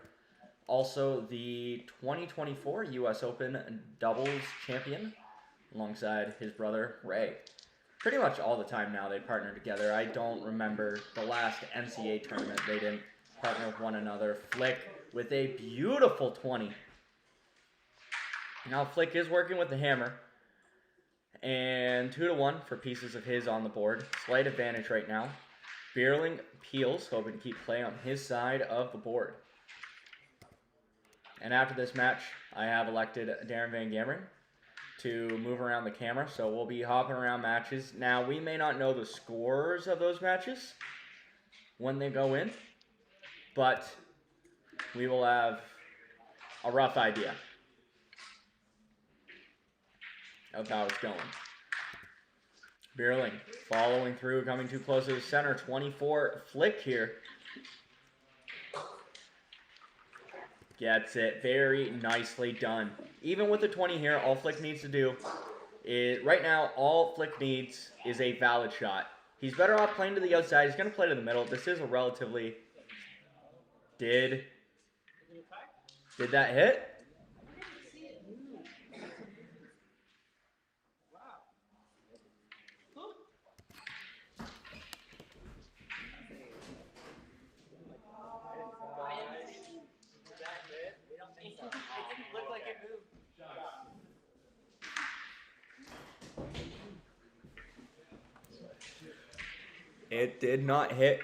Also the 2024 U.S. Open doubles champion alongside his brother Ray. Pretty much all the time now they partner together. I don't remember the last NCAA tournament they didn't partner with one another. Flick with a beautiful 20. Now Flick is working with the hammer. And 2-1 for pieces of his on the board. Slight advantage right now. Beierling peels, hoping to keep play on his side of the board. And after this match, I have elected Darren Van Gameren to move around the camera, so we'll be hopping around matches. Now, we may not know the scores of those matches when they go in, but we will have a rough idea of how it's going. Beierling following through, coming too close to the center. 24 Flick here. Gets it. Very nicely done. Even with the 20 here, all Flick needs to do is, right now, all Flick needs is a valid shot. He's better off playing to the outside. He's going to play to the middle. This is a relatively... Did that hit? It did not hit.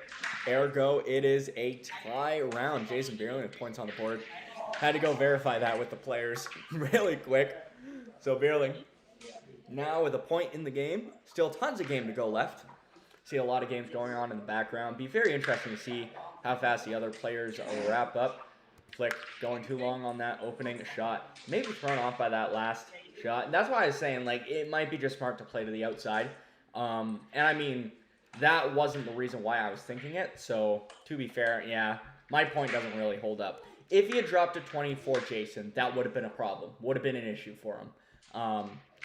Ergo, it is a tie round. Jason Beierling with points on the board. Had to go verify that with the players really quick. So Beierling now with a point in the game. Still tons of game to go left. See a lot of games going on in the background. Be very interesting to see how fast the other players wrap up. Flick going too long on that opening shot. Maybe thrown off by that last shot. And that's why I was saying, like, it might be just smart to play to the outside. And I mean, that wasn't the reason why I was thinking it. So, to be fair, yeah, my point doesn't really hold up. If he had dropped to 24 Jason, that would have been a problem. Would have been an issue for him.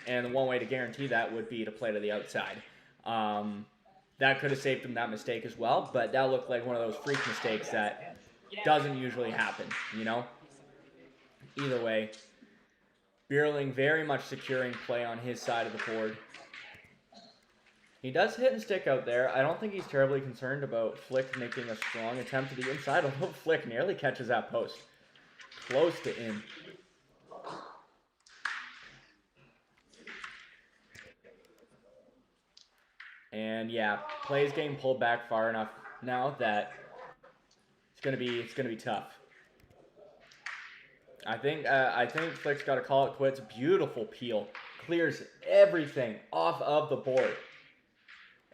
And the one way to guarantee that would be to play to the outside. That could have saved him that mistake as well, but that looked like one of those freak mistakes that doesn't usually happen, you know? Either way, Beierling very much securing play on his side of the board. He does hit and stick out there. I don't think he's terribly concerned about Flick making a strong attempt to the inside, although Flick nearly catches that post. Close to in. And yeah, plays getting pulled back far enough now that it's gonna be tough. I think Flick's got to call it quits. Beautiful peel, clears everything off of the board.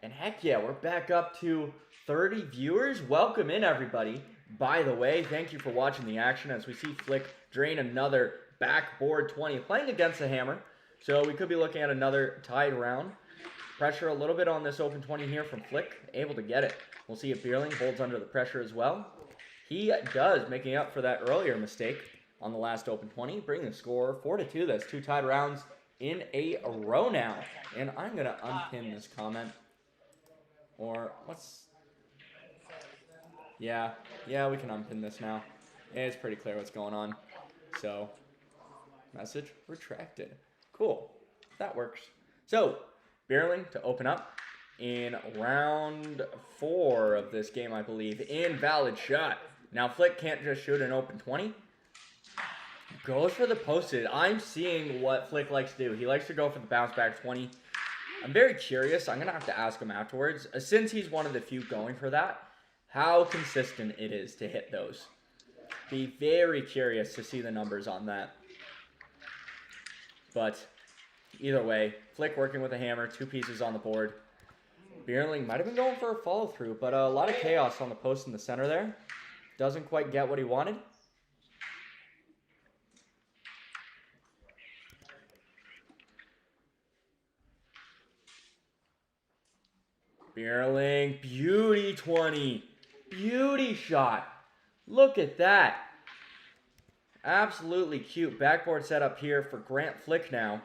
And heck yeah, we're back up to 30 viewers. Welcome in, everybody. By the way, thank you for watching the action as we see Flick drain another backboard 20, playing against the hammer. So we could be looking at another tied round. Pressure a little bit on this open 20 here from Flick, able to get it. We'll see if Beierling holds under the pressure as well. He does, making up for that earlier mistake on the last open 20, bringing the score 4-2. That's 2 tied rounds in a row now. And I'm going to unpin this comment. Or let's... Yeah, we can unpin this now. It's pretty clear what's going on. So, message retracted. Cool. That works. So, Beierling to open up in round 4 of this game, I believe. Invalid shot. Now, Flick can't just shoot an open 20. Goes for the posted. I'm seeing what Flick likes to do. He likes to go for the bounce back 20. I'm very curious. I'm going to have to ask him afterwards. Since he's one of the few going for that, how consistent it is to hit those. Be very curious to see the numbers on that. But either way, Flick working with a hammer, 2 pieces on the board. Beierling might have been going for a follow through, but a lot of chaos on the post in the center there. Doesn't quite get what he wanted. Beierling, beauty 20. Beauty shot. Look at that. Absolutely cute. Backboard setup here for Grant Flick now.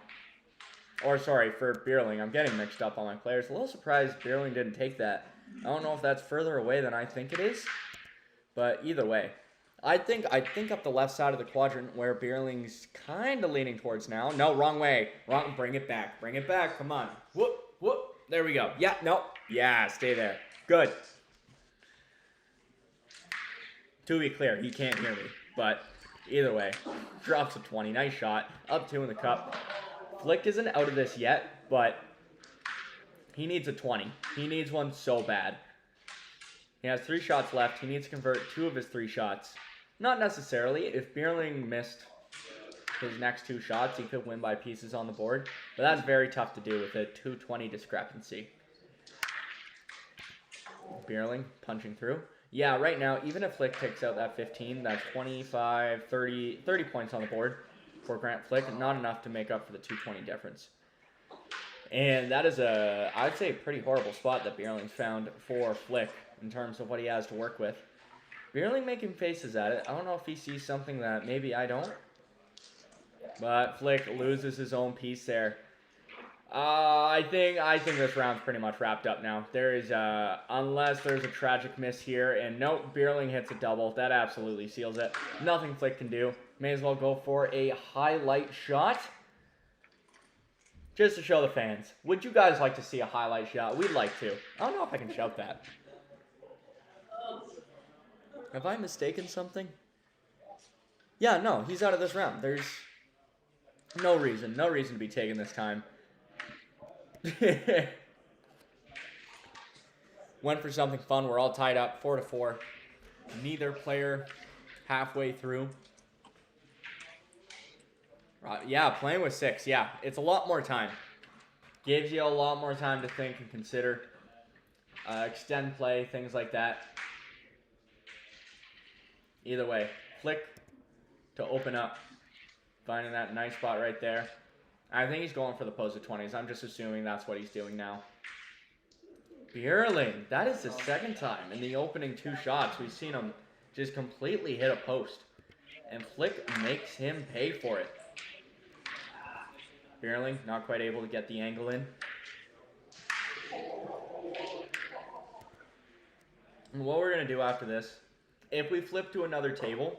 Or sorry, for Beierling. I'm getting mixed up on my players. A little surprised Beierling didn't take that. I don't know if that's further away than I think it is. But either way. I think up the left side of the quadrant where Beierling's kind of leaning towards now. No, wrong way. Wrong. Bring it back. Bring it back. Come on. Whoop, whoop. There we go. Yeah, no. Yeah, stay there. Good. To be clear, he can't hear me. But either way, drops a 20. Nice shot. Up 2 in the cup. Flick isn't out of this yet, but he needs a 20. He needs one so bad. He has 3 shots left. He needs to convert 2 of his 3 shots. Not necessarily. If Beierling missed his next 2 shots, he could win by pieces on the board. But that's very tough to do with a 220 discrepancy. Beierling punching through. Yeah, right now, even if Flick takes out that 15, that's 25, 30 points on the board for Grant Flick. Not enough to make up for the 220 difference. And that is I'd say, pretty horrible spot that Beierling's found for Flick in terms of what he has to work with. Beierling making faces at it. I don't know if he sees something that maybe I don't. But Flick loses his own piece there. I think this round's pretty much wrapped up now. There is, unless there's a tragic miss here, and nope, Beierling hits a double. That absolutely seals it. Nothing Flick can do. May as well go for a highlight shot. Just to show the fans. Would you guys like to see a highlight shot? We'd like to. I don't know if I can shout that. Have I mistaken something? Yeah, no, he's out of this round. There's no reason to be taken this time. Went for something fun. We're all tied up 4-4. Neither player halfway through. Yeah, playing with 6. Yeah, it's a lot more time. Gives you a lot more time to think and consider. Extend play, things like that. Either way, Flick to open up. Finding that nice spot right there. I think he's going for the posted 20s. I'm just assuming that's what he's doing now. Beierling, that is the second time in the opening 2 shots we've seen him just completely hit a post. And Flick makes him pay for it. Beierling not quite able to get the angle in. And what we're going to do after this, if we flip to another table,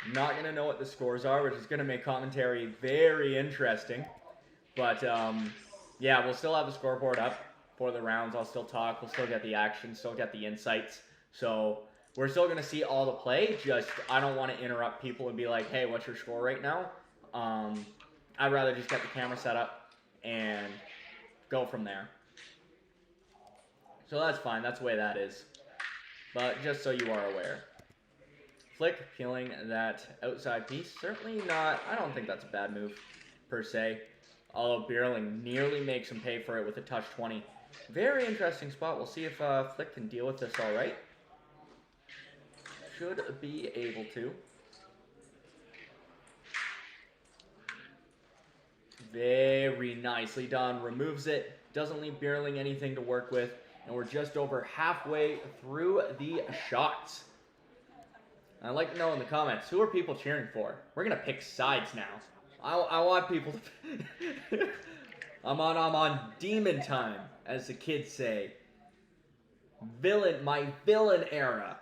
I'm not going to know what the scores are, which is going to make commentary very interesting. But, yeah, we'll still have the scoreboard up for the rounds. I'll still talk. We'll still get the action, still get the insights. So we're still going to see all the play. Just I don't want to interrupt people and be like, hey, what's your score right now? I'd rather just get the camera set up and go from there. So that's fine. That's the way that is. But just so you are aware. Flick peeling that outside piece. Certainly not. I don't think that's a bad move, per se. Although Beierling nearly makes him pay for it with a touch 20. Very interesting spot. We'll see if Flick can deal with this all right. Should be able to. Very nicely done. Removes it. Doesn't leave Beierling anything to work with. And we're just over halfway through the shots. I'd like to know in the comments, who are people cheering for? We're going to pick sides now. I want people to... I'm on demon time, as the kids say. my villain era.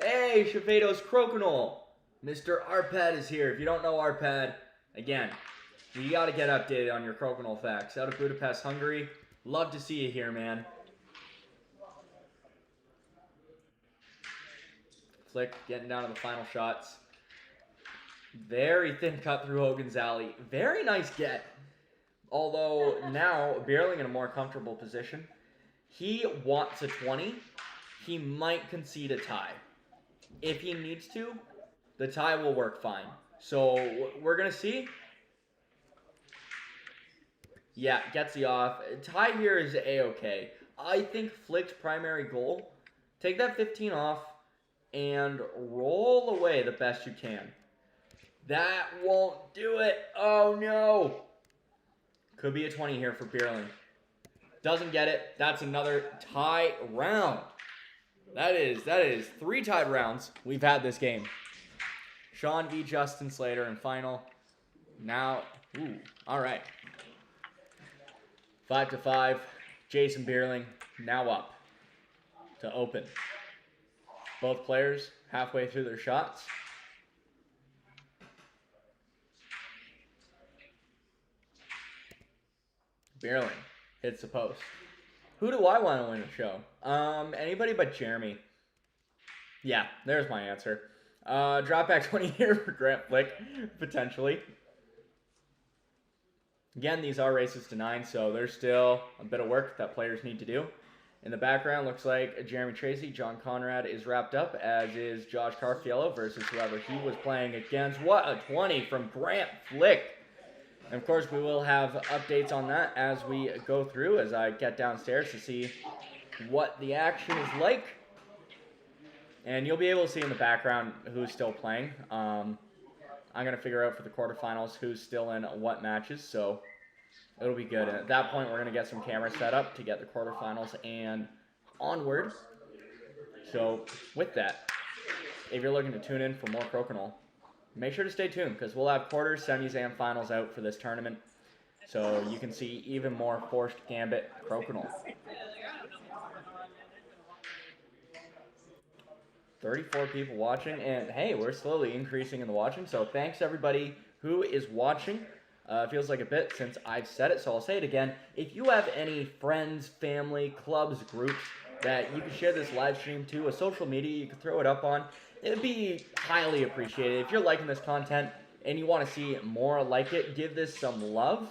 Hey, Shavedo's Crokinole. Mr. Arpad is here. If you don't know Arpad, again, you got to get updated on your Crokinole facts. Out of Budapest, Hungary. Love to see you here, man. Flick getting down to the final shots. Very thin cut through Hogan's Alley. Very nice get. Although now Beierling in a more comfortable position. He wants a 20. He might concede a tie. If he needs to, the tie will work fine. So we're going to see. Yeah, gets the off. Tie here is A-okay. I think Flick's primary goal, take that 15 off and roll away the best you can. That won't do it. Oh, no. Could be a 20 here for Beierling. Doesn't get it. That's another tie round. That is 3 tied rounds we've had this game. Sean v. Justin Slater in final. Now, all right. 5-5. Jason Beierling now up to open. Both players halfway through their shots. Beierling hits the post. Who do I want to win the show? Anybody but Jeremy. Yeah, there's my answer. Drop back 20 here for Grant Flick, potentially. Again, these are races to 9, so there's still a bit of work that players need to do. In the background, looks like Jeremy Tracey, John Conrad is wrapped up, as is Josh Carrafiello versus whoever he was playing against. What a 20 from Grant Flick. And of course, we will have updates on that as we go through, as I get downstairs to see what the action is like. And you'll be able to see in the background who's still playing. I'm going to figure out for the quarterfinals who's still in what matches, so it'll be good. And at that point, we're going to get some cameras set up to get the quarterfinals and onward. So with that, if you're looking to tune in for more Crokinole, make sure to stay tuned, because we'll have quarters, semis, and finals out for this tournament. So you can see even more Forced Gambit Crokinole. 34 people watching, and hey, we're slowly increasing in the watching, so thanks everybody who is watching. Feels like a bit since I've said it, so I'll say it again. If you have any friends, family, clubs, groups that you can share this live stream to, a social media you can throw it up on, it would be highly appreciated. If you're liking this content and you want to see more like it, give this some love.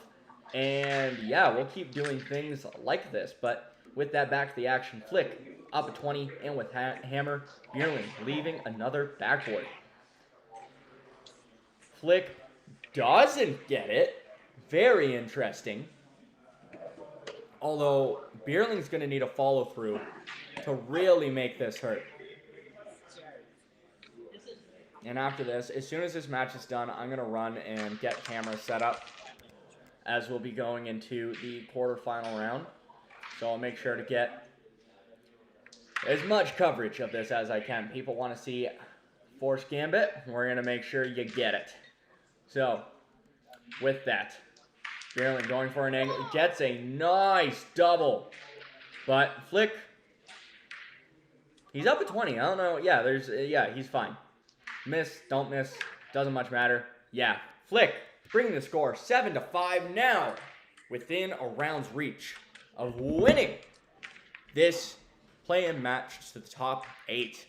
And yeah, we'll keep doing things like this. But with that, back to the action. Flick up a 20, and with hammer, Beierling leaving another backboard. Flick doesn't get it. Very interesting. Although Beierling's going to need a follow through to really make this hurt. And after this, as soon as this match is done, I'm going to run and get cameras set up, as we'll be going into the quarterfinal round. So I'll make sure to get as much coverage of this as I can. People want to see Forced Gambit. We're going to make sure you get it. So, with that, Beierling going for an angle. Gets a nice double. But Flick, he's up at 20. I don't know. Yeah, he's fine. Miss, don't miss, doesn't much matter. Yeah, Flick bringing the score 7-5 now, within a round's reach of winning this play-in match to the top 8.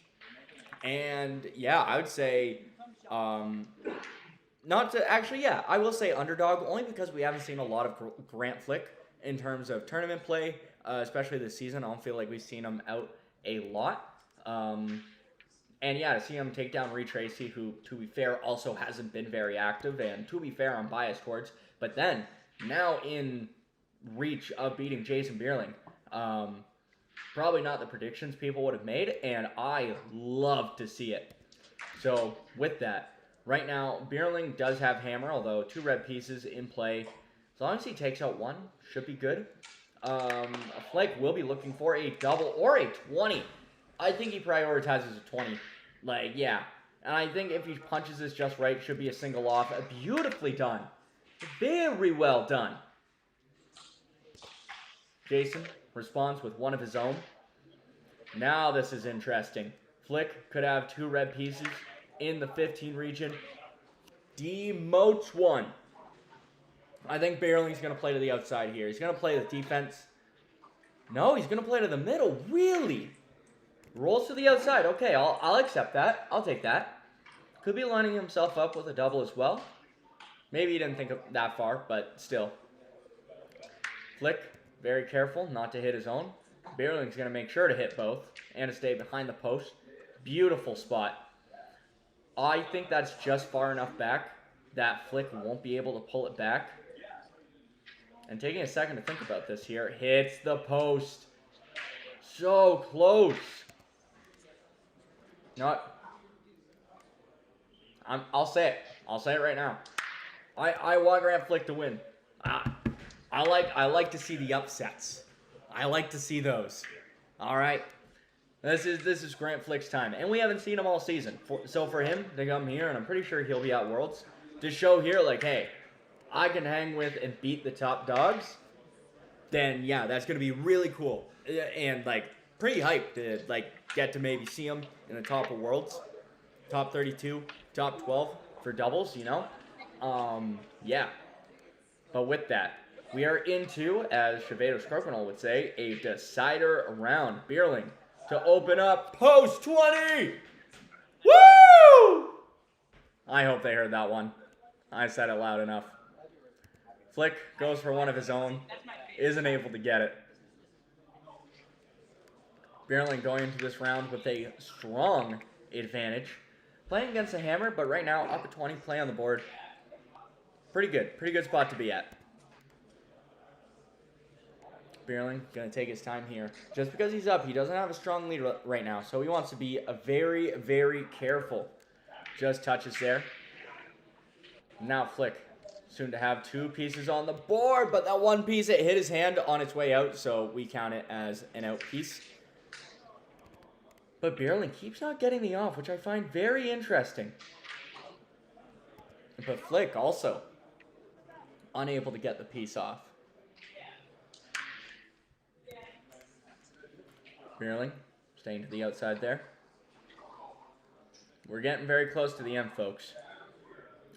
And yeah, I would say, I will say underdog, only because we haven't seen a lot of Grant Flick in terms of tournament play, especially this season. I don't feel like we've seen him out a lot. And yeah, to see him take down Tracey, who, to be fair, also hasn't been very active, and to be fair, I'm biased towards. But then, now in reach of beating Jason Beierling, probably not the predictions people would have made, and I love to see it. So, with that, right now, Beierling does have hammer, although 2 red pieces in play. As long as he takes out 1, should be good. Flick will be looking for a double or a 20. I think he prioritizes a 20. Like, yeah. And I think if he punches this just right, should be a single off. Beautifully done. Very well done. Jason responds with one of his own. Now this is interesting. Flick could have 2 red pieces in the 15 region. Demotes one. I think Beierling's going to play to the outside here. He's going to play the defense. No, he's going to play to the middle. Really? Rolls to the outside. Okay, I'll accept that. I'll take that. Could be lining himself up with a double as well. Maybe he didn't think of that far, but still. Flick, very careful not to hit his own. Beierling's going to make sure to hit both and to stay behind the post. Beautiful spot. I think that's just far enough back that Flick won't be able to pull it back. And taking a second to think about this here, hits the post. So close. I'll say it. I'll say it right now. I want Grant Flick to win. I like to see the upsets. I like to see those. All right. This is Grant Flick's time, and we haven't seen him all season. So for him to come here, and I'm pretty sure he'll be at Worlds, to show here like, hey, I can hang with and beat the top dogs, then yeah, that's gonna be really cool and like pretty hyped to like get to maybe see him in the top of Worlds, top 32, top 12 for doubles, you know. Yeah. But with that, we are into, as Chevados Crokinole would say, a decider round. Beierling to open up post 20. Woo! I hope they heard that one. I said it loud enough. Flick goes for one of his own. Isn't able to get it. Beierling going into this round with a strong advantage. Playing against a hammer, but right now up a 20 play on the board. Pretty good. Pretty good spot to be at. Beierling going to take his time here. Just because he's up, he doesn't have a strong lead right now, so he wants to be very, very careful. Just touches there. Now Flick, soon to have 2 pieces on the board, but that one piece, it hit his hand on its way out, so we count it as an out piece. But Beierling keeps not getting the off, which I find very interesting. But Flick also unable to get the piece off. Beierling staying to the outside there. We're getting very close to the end, folks.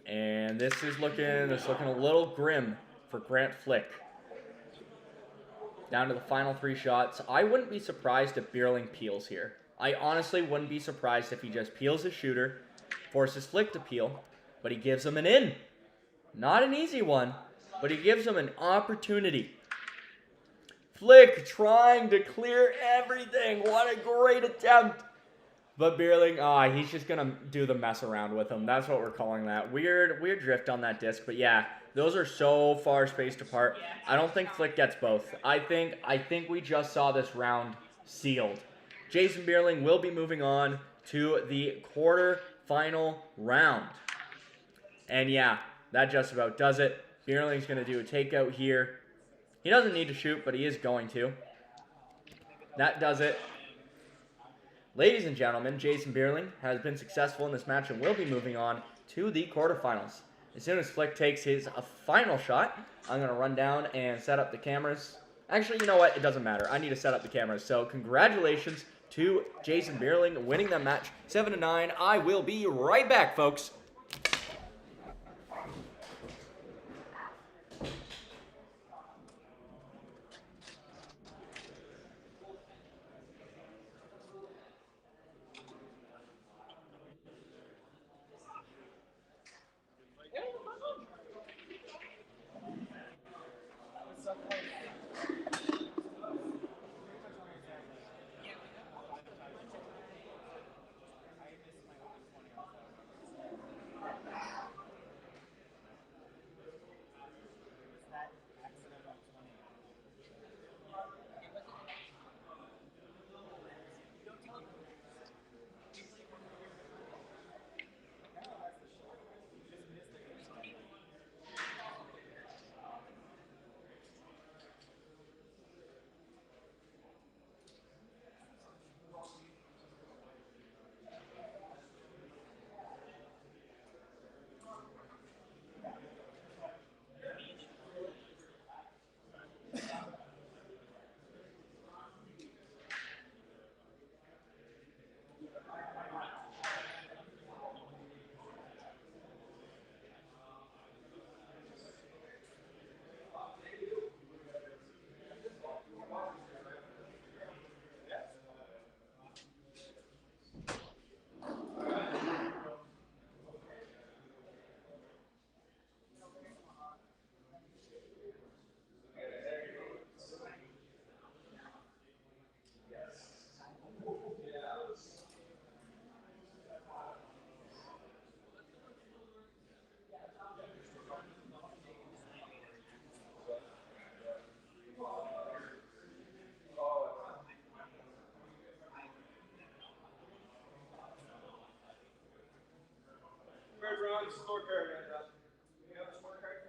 And this is looking a little grim for Grant Flick. Down to the final 3 shots. I wouldn't be surprised if Beierling peels here. I honestly wouldn't be surprised if he just peels his shooter, forces Flick to peel, but he gives him an in. Not an easy one, but he gives him an opportunity. Flick trying to clear everything. What a great attempt. But Beierling, he's just going to do the mess around with him. That's what we're calling that. Weird drift on that disc. But yeah, those are so far spaced apart. I don't think Flick gets both. I think we just saw this round sealed. Jason Beierling will be moving on to the quarterfinal round. And yeah, that just about does it. Beierling's going to do a takeout here. He doesn't need to shoot, but he is going to. That does it. Ladies and gentlemen, Jason Beierling has been successful in this match and will be moving on to the quarterfinals. As soon as Flick takes his final shot, I'm going to run down and set up the cameras. Actually, you know what? It doesn't matter. I need to set up the cameras. So congratulations to Jason Beierling winning that match 7-9. I will be right back, folks. scorecard, you have a scorecard?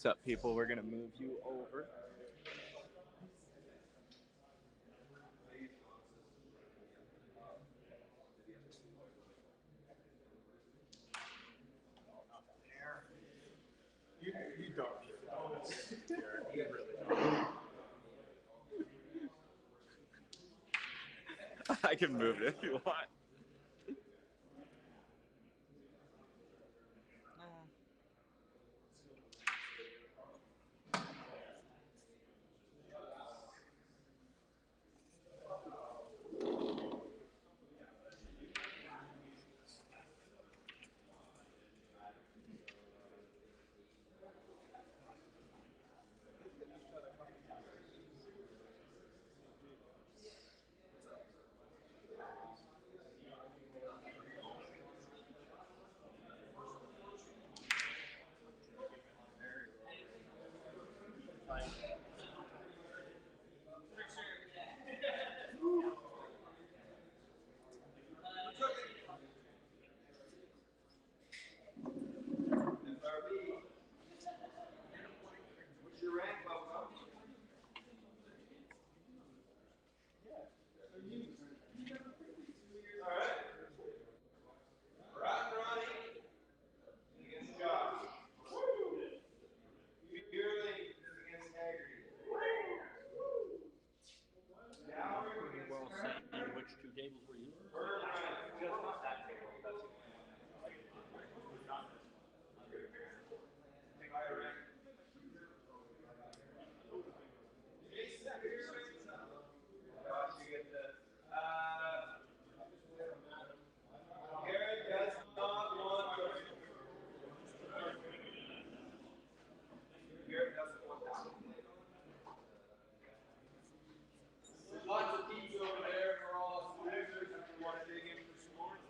What's up, people? We're gonna move you over. You don't need to know this. You really don't. I can move it if you want. What's your rank, Bobo? All right. Rock Ronnie against Josh. Beierling against Hagarty. Dowrick Well, against saying which two tables were you? Just not that table. That's Josh, you get the. Garret does not want to. Garret doesn't want that. There's lots of teams over there for all losers if you want to dig in for scores.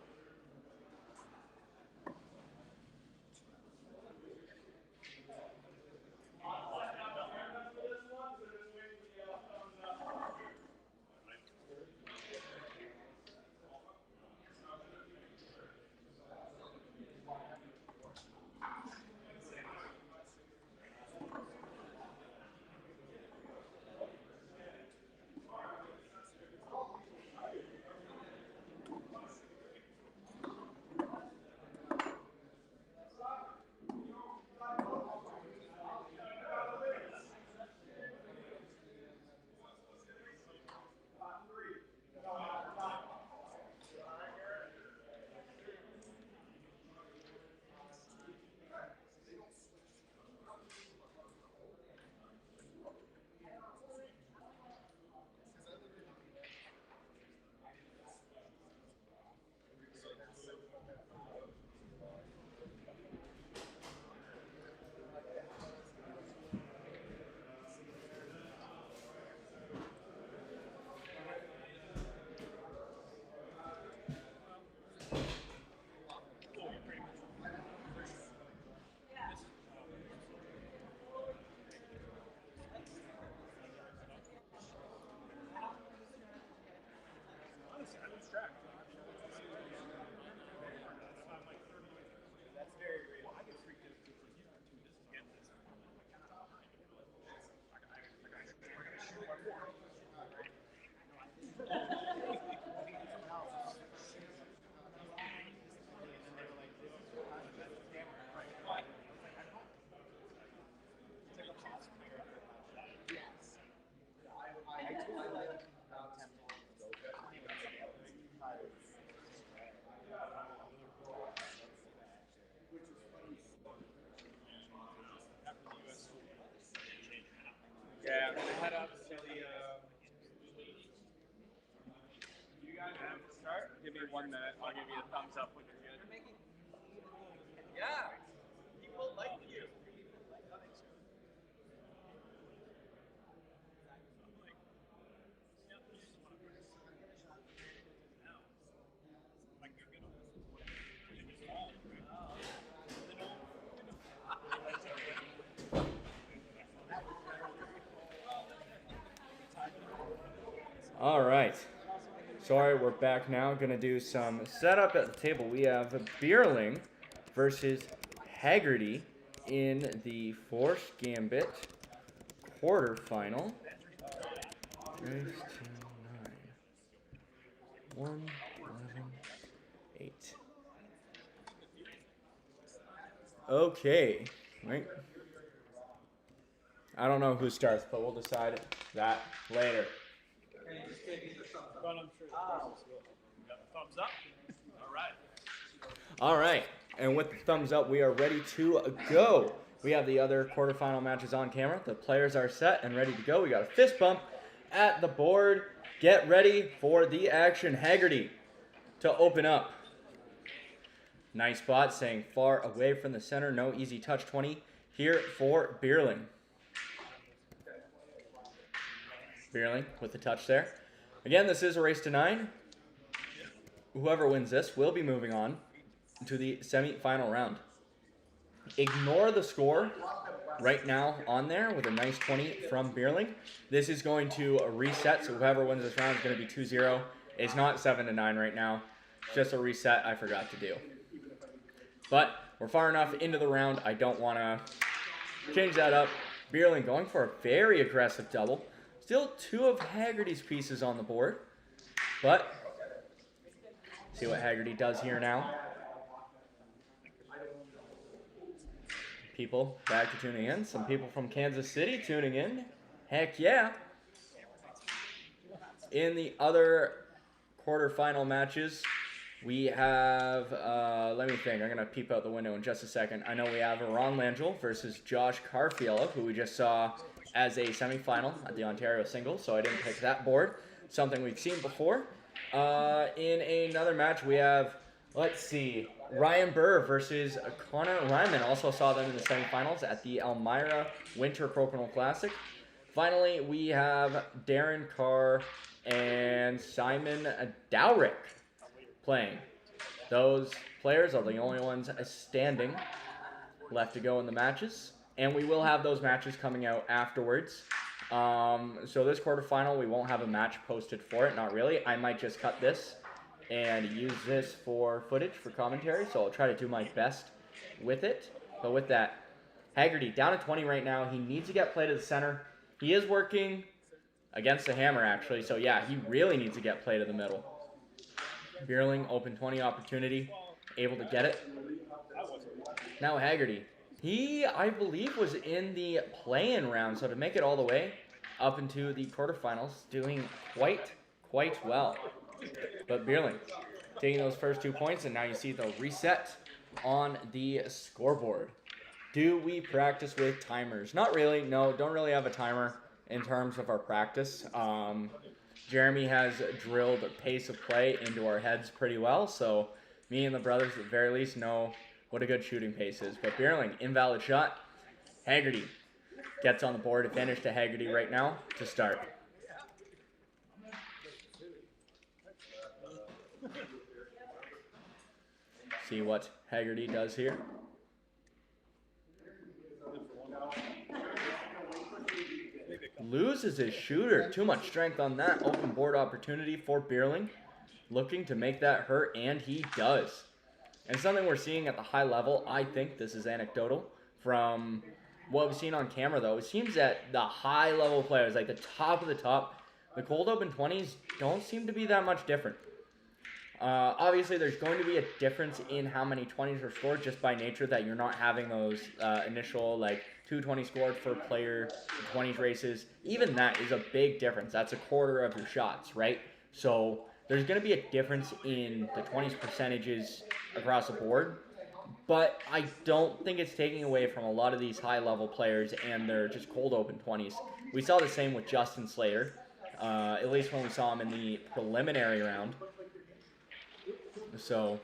you 1 minute. I'll give you a thumbs up when you're good. Yeah. People like you. All right. Sorry, we're back now. Gonna do some setup at the table. We have Beierling versus Hagarty in the Forced Gambit quarterfinal. Race to 9. 1, 11, 8. Okay, right. I don't know who starts, but we'll decide that later. But I'm sure the process will. Got a thumbs up? All right. All right, and with the thumbs up, we are ready to go. We have the other quarterfinal matches on camera. The players are set and ready to go. We got a fist bump at the board. Get ready for the action. Hagarty to open up. Nice spot, staying far away from the center. No easy touch 20 here for Beierling. Beierling with the touch there. Again, this is a race to 9. Whoever wins this will be moving on to the semi-final round. Ignore the score right now on there with a nice 20 from Beierling. This is going to reset, so whoever wins this round is going to be 2-0. It's not 7-9 right now. It's just a reset I forgot to do. But we're far enough into the round. I don't want to change that up. Beierling going for a very aggressive double. Still 2 of Hagarty's pieces on the board. But see what Hagarty does here now. People back to tuning in. Some people from Kansas City tuning in. Heck yeah. In the other quarterfinal matches, we have, let me think. I'm going to peep out the window in just a second. I know we have Langill versus Josh Carrafiello, who we just saw as a semifinal at the Ontario Singles, so I didn't pick that board. Something we've seen before. In another match, we have, let's see, Ryan Burr versus Connor Reinman. Also saw them in the semifinals at the Elmira Winter Crokinole Classic. Finally, we have Darren Carr and Simon Dowrick playing. Those players are the only ones standing left to go in the matches. And we will have those matches coming out afterwards. So this quarterfinal, we won't have a match posted for it. Not really. I might just cut this and use this for footage for commentary. So I'll try to do my best with it. But with that, Hagarty down at 20 right now. He needs to get play to the center. He is working against the hammer, actually. So yeah, he really needs to get play to the middle. Beierling, open 20 opportunity. Able to get it. Now Hagarty. He, I believe, was in the play-in round, so to make it all the way up into the quarterfinals, doing quite well. But Beierling taking those first 2 points, and now you see the reset on the scoreboard. Do we practice with timers? Not really. No, don't really have a timer in terms of our practice. Jeremy has drilled pace of play into our heads pretty well, so me and the brothers at the very least know what a good shooting pace is. But Beierling, invalid shot. Hagarty gets on the board. Advantage to Hagarty right now to start. See what Hagarty does here. Loses his shooter. Too much strength on that. Open board opportunity for Beierling. Looking to make that hurt, and he does. And something we're seeing at the high level, I think this is anecdotal, from what we've seen on camera though, it seems that the high level players, like the top of the top, the cold open 20s don't seem to be that much different. Obviously there's going to be a difference in how many 20s are scored just by nature that you're not having those initial like 220 scored for player 20s races. Even that is a big difference. That's a quarter of your shots, right? So there's going to be a difference in the 20s percentages across the board, but I don't think it's taking away from a lot of these high-level players and they're just cold open 20s. We saw the same with Justin Slater, at least when we saw him in the preliminary round. So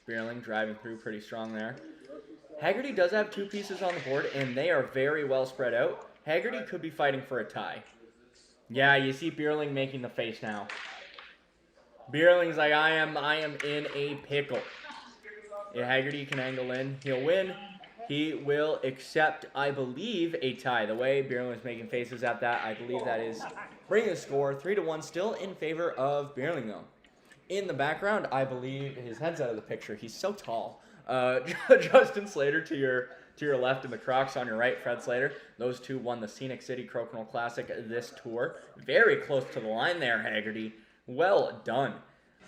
Beierling driving through pretty strong there. Hagarty does have 2 pieces on the board, and they are very well spread out. Hagarty could be fighting for a tie. Yeah, you see Beierling making the face now. Beierling's like, I am in a pickle. If Hagarty can angle in, he'll win. He will accept, I believe, a tie. The way Beierling is making faces at that, I believe that is bringing the score 3-1, still in favor of Beierling, though. In the background, I believe his head's out of the picture. He's so tall. Justin Slater to your left and the Crocs on your right, Fred Slater. Those two won the Scenic City Crokinole Classic this tour. Very close to the line there, Hagarty. Well done.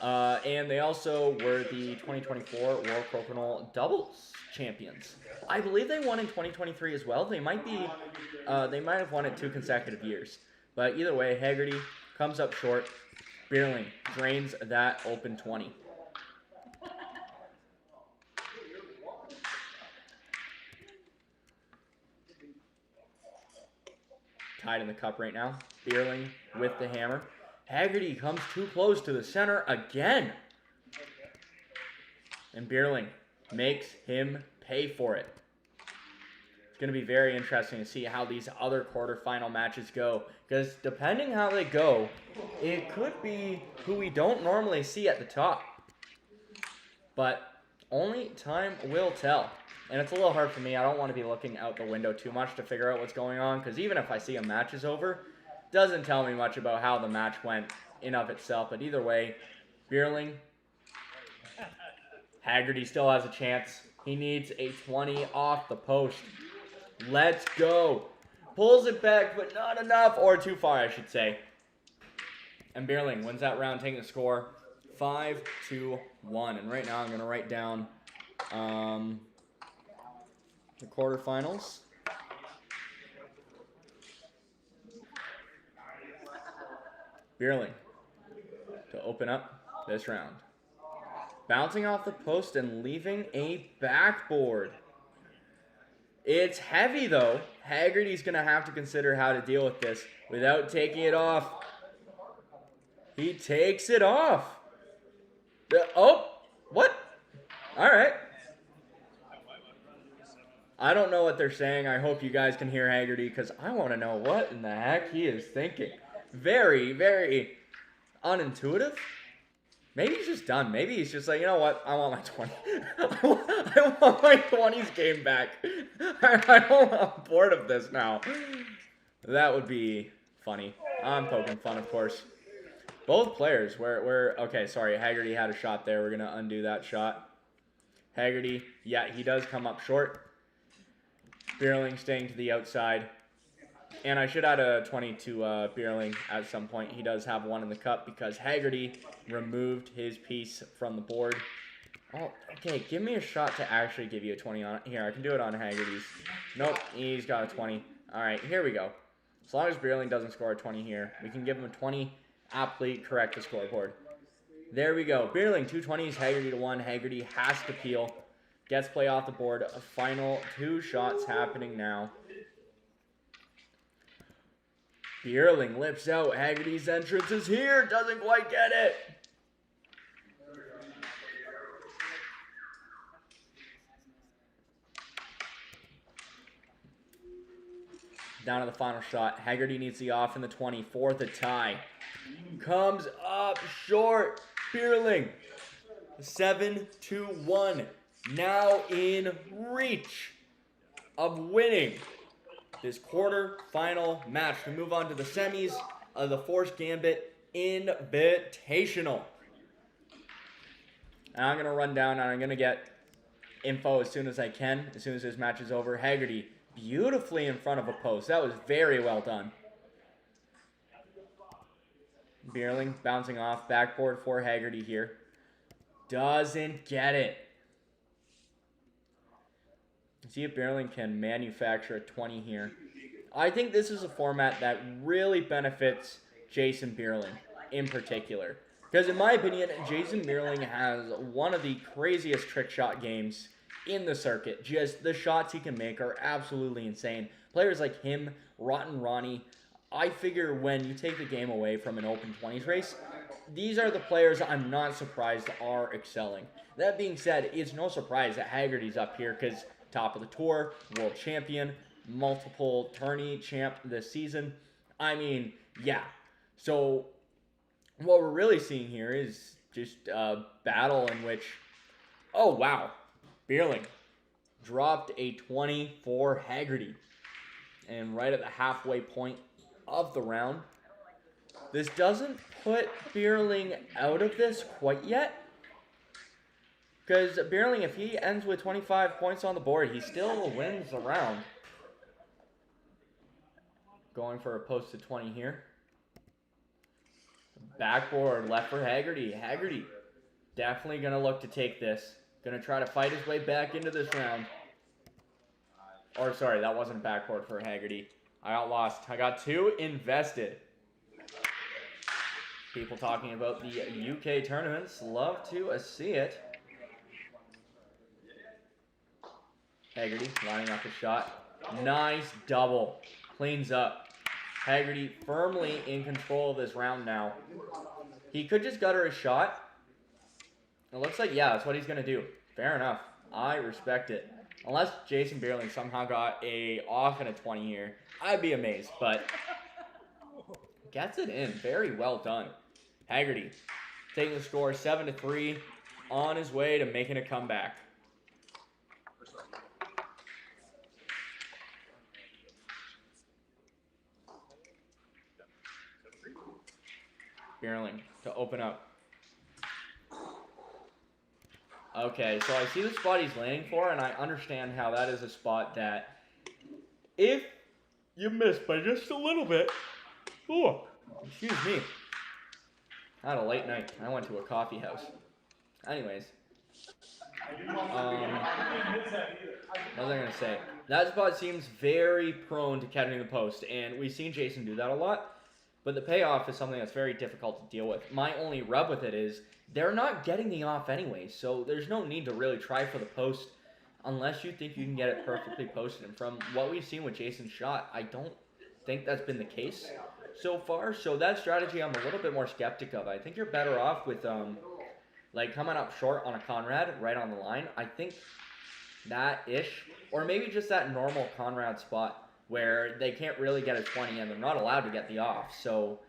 And they also were the 2024 World Crokinole Doubles champions. I believe they won in 2023 as well. They might have won it 2 consecutive years. But either way, Hagarty comes up short. Beierling drains that open 20. Tied in the cup right now. Beierling with the hammer. Hagarty comes too close to the center again. And Beierling makes him pay for it. It's going to be very interesting to see how these other quarterfinal matches go. Because depending how they go, it could be who we don't normally see at the top. But only time will tell. And it's a little hard for me. I don't want to be looking out the window too much to figure out what's going on. Because even if I see a match is over, doesn't tell me much about how the match went in of itself. But either way, Beierling, Hagarty still has a chance. He needs a 20 off the post. Let's go. Pulls it back, but not enough. Or too far, I should say. And Beierling wins that round, taking the score 5-1. And right now I'm going to write down the quarterfinals. Beierling to open up this round. Bouncing off the post and leaving a backboard. It's heavy, though. Hagarty's going to have to consider how to deal with this without taking it off. He takes it off. Oh, what? All right. I don't know what they're saying. I hope you guys can hear Hagarty because I want to know what in the heck he is thinking. Very, very unintuitive. Maybe he's just done. Maybe he's just like, you know what? I want my 20. I want my 20s game back. I'm bored of this now. That would be funny. I'm poking fun, of course. Both players, okay, sorry. Hagarty had a shot there. We're going to undo that shot. Hagarty, yeah, he does come up short. Beierling staying to the outside. And I should add a 20 to Beierling at some point. He does have one in the cup because Hagarty removed his piece from the board. Oh, okay, give me a shot to actually give you a 20 on it. Here, I can do it on Hagarty's. Nope, he's got a 20. All right, here we go. As long as Beierling doesn't score a 20 here, we can give him a 20, aptly correct the scoreboard. There we go. Beierling, 2 20s, Hagarty to 1. Hagarty has to peel. Gets play off the board. A final 2 shots happening now. Beierling lips out. Hagarty's entrance is here. Doesn't quite get it. Down to the final shot. Hagarty needs the off in the 20. Fourth a tie. Comes up short. Beierling. 7-1. Now in reach of winning this quarter-final match to move on to the semis of the Forced Gambit Invitational. And I'm going to run down and I'm going to get info as soon as I can, as soon as this match is over. Hagarty beautifully in front of a post. That was very well done. Beierling bouncing off. Backboard for Hagarty here. Doesn't get it. See if Beierling can manufacture a 20 here. I think this is a format that really benefits Jason Beierling in particular. Because in my opinion, Jason Beierling has one of the craziest trick shot games in the circuit. Just the shots he can make are absolutely insane. Players like him, Rotten Ronnie, I figure when you take the game away from an open 20s race, these are the players I'm not surprised are excelling. That being said, it's no surprise that Hagarty's up here because top of the tour, world champion, multiple tourney champ this season. I mean, yeah. So what we're really seeing here is just a battle in which, oh wow, Beierling dropped a 20 for Hagarty. And right at the halfway point of the round, this doesn't put Beierling out of this quite yet. Because Beierling, if he ends with 25 points on the board, he still wins the round. Going for a posted 20 here. Backboard left for Hagarty. Hagarty definitely going to look to take this. Going to try to fight his way back into this round. Or sorry, that wasn't a backboard for Hagarty. I got lost. I got too invested. People talking about the UK tournaments. Love to see it. Hagarty lining up a shot. Nice double. Cleans up. Hagarty firmly in control of this round now. He could just gutter a shot. It looks like, yeah, that's what he's going to do. Fair enough. I respect it. Unless Jason Beierling somehow got a off and a 20 here, I'd be amazed. But gets it in. Very well done. Hagarty taking the score 7-3 on his way to making a comeback. Beierling to open up. Okay, so I see the spot he's landing for, and I understand how that is a spot that if you miss by just a little bit, oh, excuse me. I had a late night. I went to a coffee house. Anyways. What was I going to say? That spot seems very prone to catching the post, and we've seen Jason do that a lot. But the payoff is something that's very difficult to deal with. My only rub with it is they're not getting the off anyway, so there's no need to really try for the post unless you think you can get it perfectly posted. And from what we've seen with Jason's shot, I don't think that's been the case so far. So that strategy I'm a little bit more skeptic of. I think you're better off with like coming up short on a Conrad right on the line. I think that-ish, or maybe just that normal Conrad spot where they can't really get a 20 and they're not allowed to get the off. So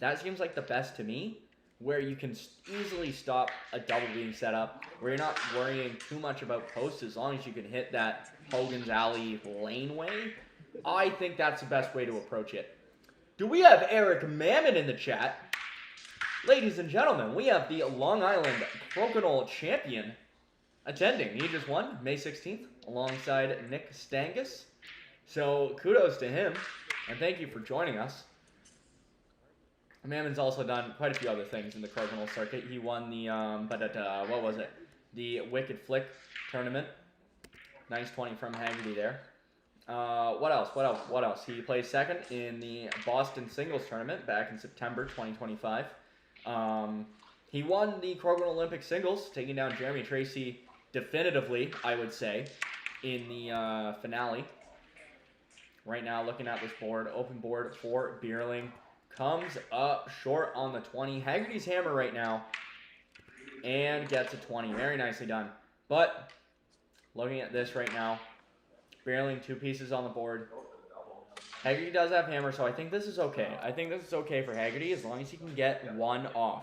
that seems like the best to me, where you can easily stop a double being set up, where you're not worrying too much about posts as long as you can hit that Hogan's Alley laneway. I think that's the best way to approach it. Do we have Eric Mammon in the chat? Ladies and gentlemen, we have the Long Island Crokinole Champion attending. He just won May 16th alongside Nick Stangus. So kudos to him, and thank you for joining us. Mammon's also done quite a few other things in the Crokinole circuit. He won the, what was it? The Wicked Flick tournament. Nice 20 from Hagarty there. What else? He placed second in the Boston Singles tournament back in September 2025. He won the Crokinole Olympic Singles, taking down Jeremy Tracey definitively, I would say, in the finale. Right now, looking at this board, open board for Beierling. Comes up short on the 20. Hagarty's hammer right now. And gets a 20. Very nicely done. But, looking at this right now, Beierling 2 pieces on the board. Hagarty does have hammer, so I think this is okay. I think this is okay for Hagarty as long as he can get 1 off.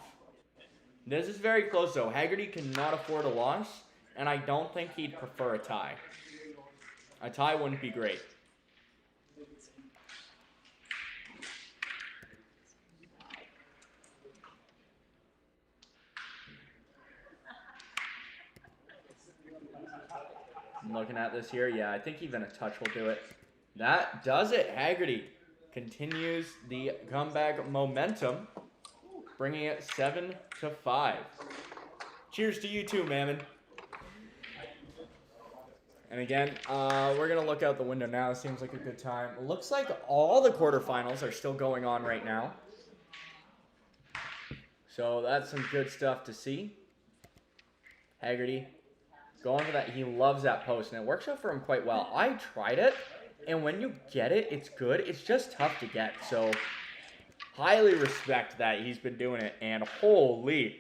This is very close, though. Hagarty cannot afford a loss, and I don't think he'd prefer a tie. A tie wouldn't be great. I'm looking at this here. Yeah, I think even a touch will do it. That does it. Hagarty continues the comeback momentum, bringing it 7-5. Cheers to you too, Mammon. And again, we're going to look out the window now. Seems like a good time. It looks like all the quarterfinals are still going on right now. So that's some good stuff to see. Hagarty going for that. He loves that post, and it works out for him quite well. I tried it, And when you get it, it's good. It's just tough to get. So, highly respect that he's been doing it. And holy,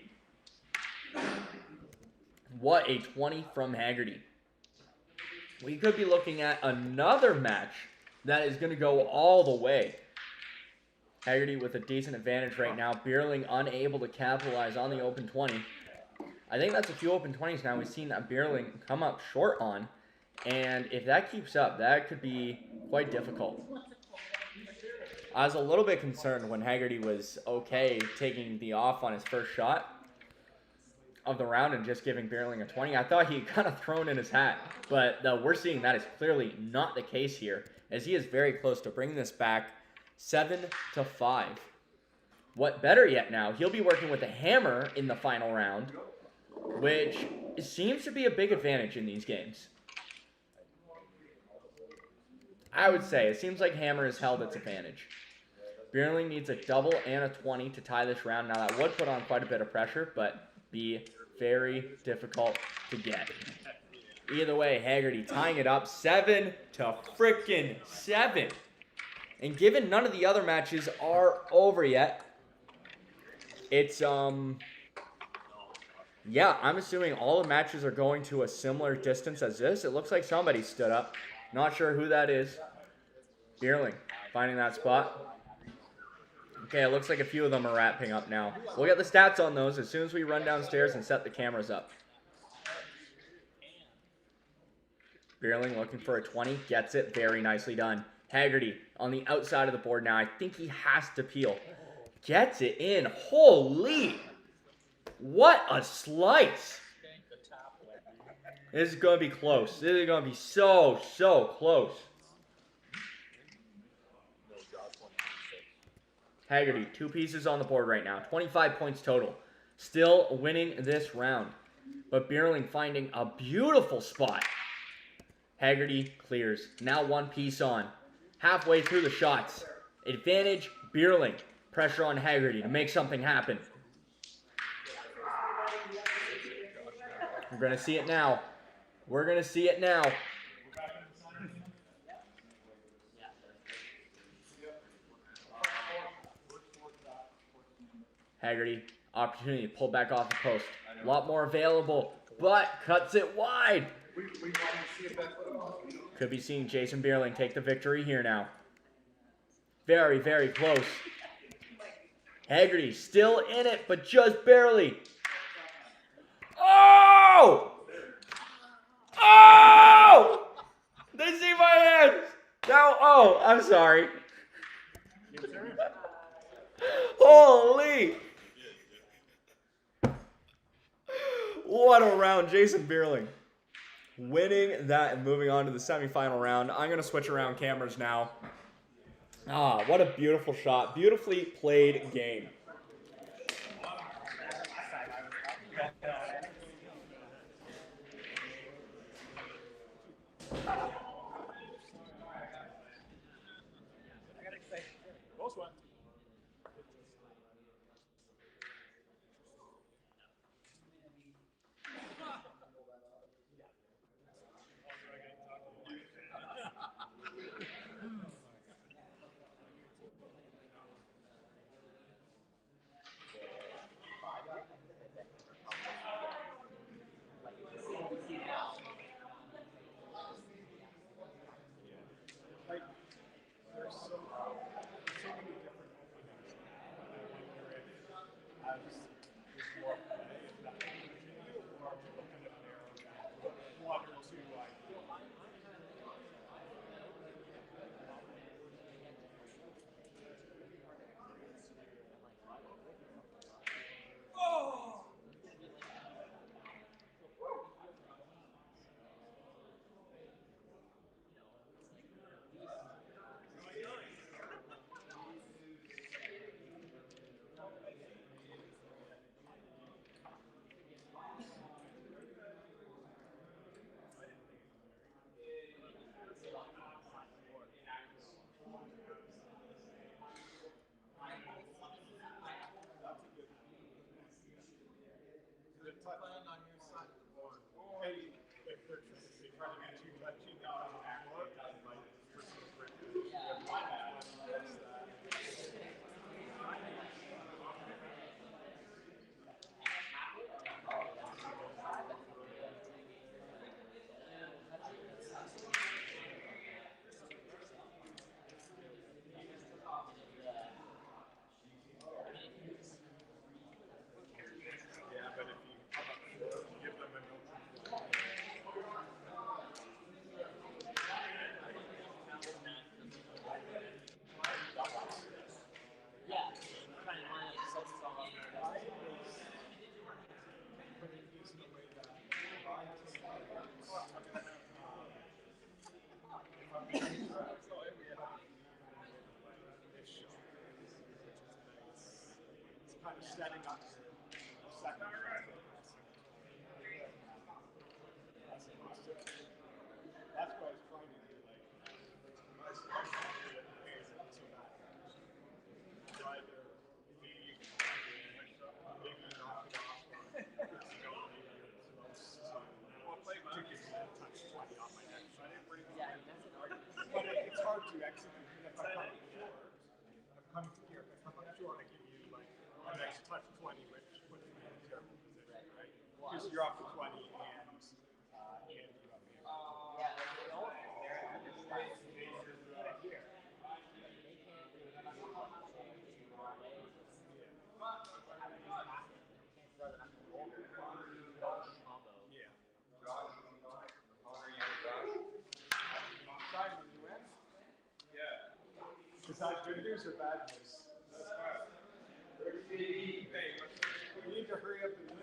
what a 20 from Hagarty. We could be looking at another match that is going to go all the way. Hagarty with a decent advantage right now. Beierling unable to capitalize on the open 20. I think that's a few open 20s now we've seen that Beierling come up short on. And if that keeps up, that could be quite difficult. I was a little bit concerned when Hagarty was okay taking the off on his first shot of the round and just giving Beierling a 20. I thought he kind of thrown in his hat, but we're seeing that is clearly not the case here, as he is very close to bringing this back 7-5. What better yet now, he'll be working with a hammer in the final round, which seems to be a big advantage in these games. I would say it seems like hammer has held its advantage. Beierling needs a double and a 20 to tie this round. Now that would put on quite a bit of pressure, but be very difficult to get. Either way, Hagarty tying it up 7-7. And given none of the other matches are over yet, it's yeah, I'm assuming all the matches are going to a similar distance as this. It looks like somebody stood up. Not sure who that is. Beierling finding that spot. Okay, it looks like a few of them are wrapping up now. We'll get the stats on those as soon as we run downstairs and set the cameras up. Beierling looking for a 20. Gets it. Very nicely done. Hagarty on the outside of the board now. I think he has to peel. Gets it in. Holy! What a slice! This is going to be close. This is going to be so close. Hagarty, 2 pieces on the board right now. 25 points total. Still winning this round. But Beierling finding a beautiful spot. Hagarty clears. Now 1 piece on. Halfway through the shots. Advantage, Beierling. Pressure on Hagarty to make something happen. We're going to see it now. We're going to see it now. Hagarty, opportunity to pull back off the post. A lot more available, but cuts it wide. Could be seeing Jason Beierling take the victory here now. Very close. Hagarty still in it, but just barely. Oh! Oh! They see my hands. Now, oh, I'm sorry. Holy! What a round, Jason Beierling. Winning that and moving on to the semifinal round. I'm going to switch around cameras now. Ah, what a beautiful shot. Beautifully played game. kind of setting up the second round. That's what I was trying to do. But it's hard to execute. If I come here, if I come up short, I give you like a nice touch 20, which puts me in a terrible position, right? Because you're off the 20 and you're up here. Is that good news or bad news? We need to hurry up and win.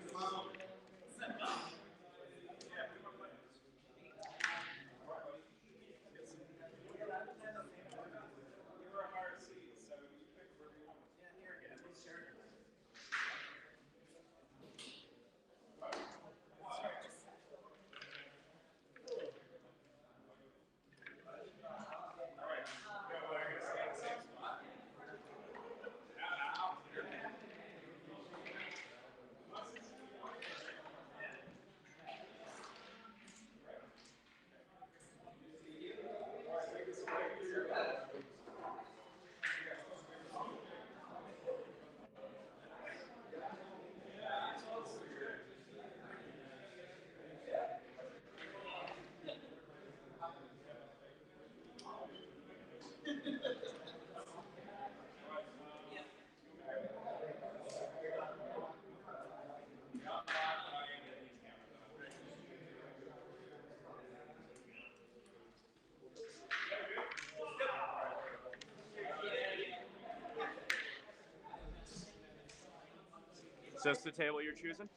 Is this the table you're choosing?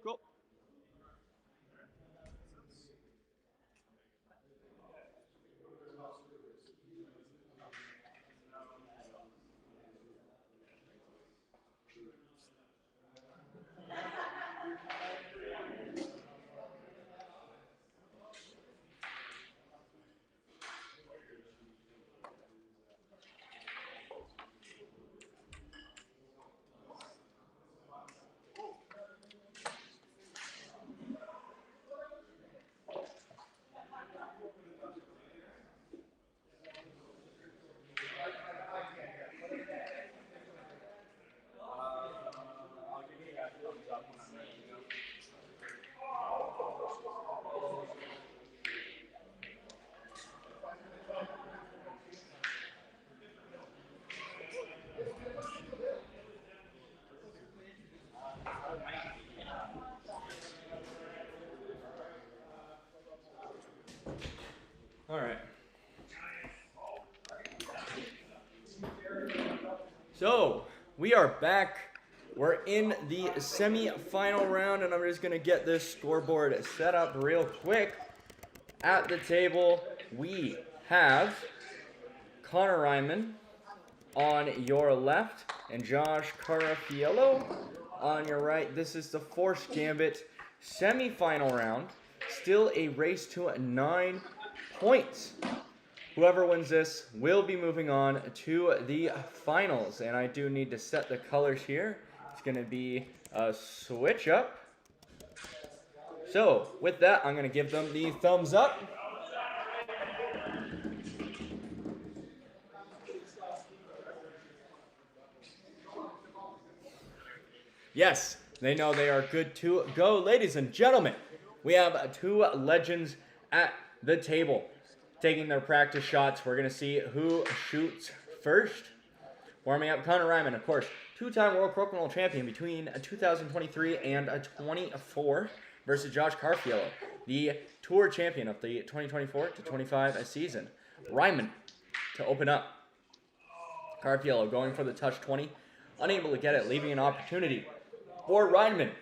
Cool. All right. So we are back. We're in the semi-final round, and I'm just gonna get this scoreboard set up real quick. At the table, we have Connor Reinman on your left and Josh Carrafiello on your right. This is the Forced Gambit semi-final round. Still a race to 9 points. Whoever wins this will be moving on to the finals. And I do need to set the colors here. It's going to be a switch up. So with that, I'm going to give them the thumbs up. Yes, they know they are good to go. Ladies and gentlemen, we have 2 legends at the table taking their practice shots. We're going to see who shoots first. Warming up, Connor Reinman, of course, 2-time World Crokinole Champion between 2023 and 24 versus Josh Carrafiello, the Tour Champion of the 2024 to 25 season. Reinman to open up. Carrafiello going for the touch 20, unable to get it, leaving an opportunity for Reinman.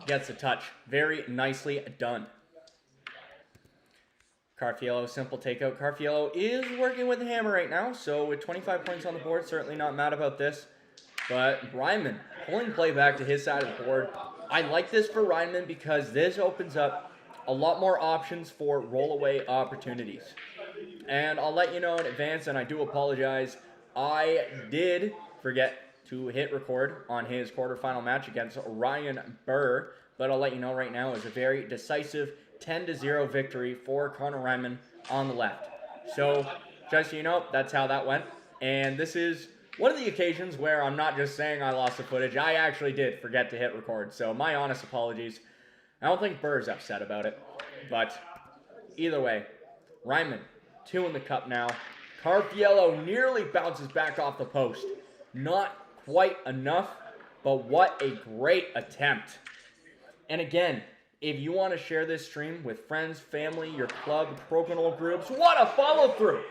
Gets the touch. Very nicely done. Carrafiello, simple takeout. Carrafiello is working with the hammer right now, so with 25 points on the board, certainly not mad about this. But Reinman pulling play back to his side of the board. I like this for Reinman because this opens up a lot more options for roll-away opportunities. And I'll let you know in advance, and I do apologize, I did forget to hit record on his quarterfinal match against Ryan Burr, but I'll let you know right now it was a very decisive 10-0 victory for Connor Reinman on the left. So, just so you know, that's how that went. And this is one of the occasions where I'm not just saying I lost the footage, I actually did forget to hit record. So my honest apologies. I don't think Burr's upset about it, but either way, Reinman, 2 in the cup now. Carrafiello nearly bounces back off the post. Not quite enough, but what a great attempt. And again, if you want to share this stream with friends, family, your club, Crokinole groups, what a follow through!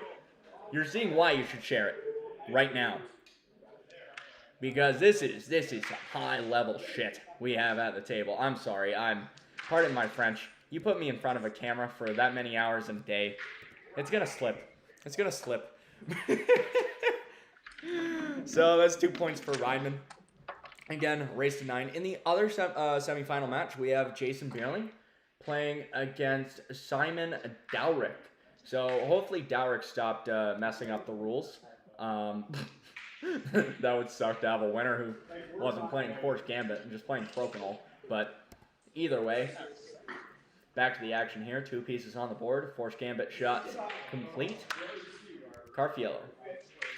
You're seeing why you should share it right now. Because this is high level shit we have at the table. I'm sorry, pardon my French. You put me in front of a camera for that many hours in a day, it's gonna slip. It's gonna slip. So that's 2 points for Reinman. Again, race to 9. In the other semifinal match, we have Jason Beierling playing against Simon Dowrick. So hopefully Dowrick stopped messing up the rules. That would suck to have a winner who wasn't playing Forced Gambit and just playing Crokinole. But either way, back to the action here. 2 pieces on the board. Forced Gambit shots complete. Carrafiello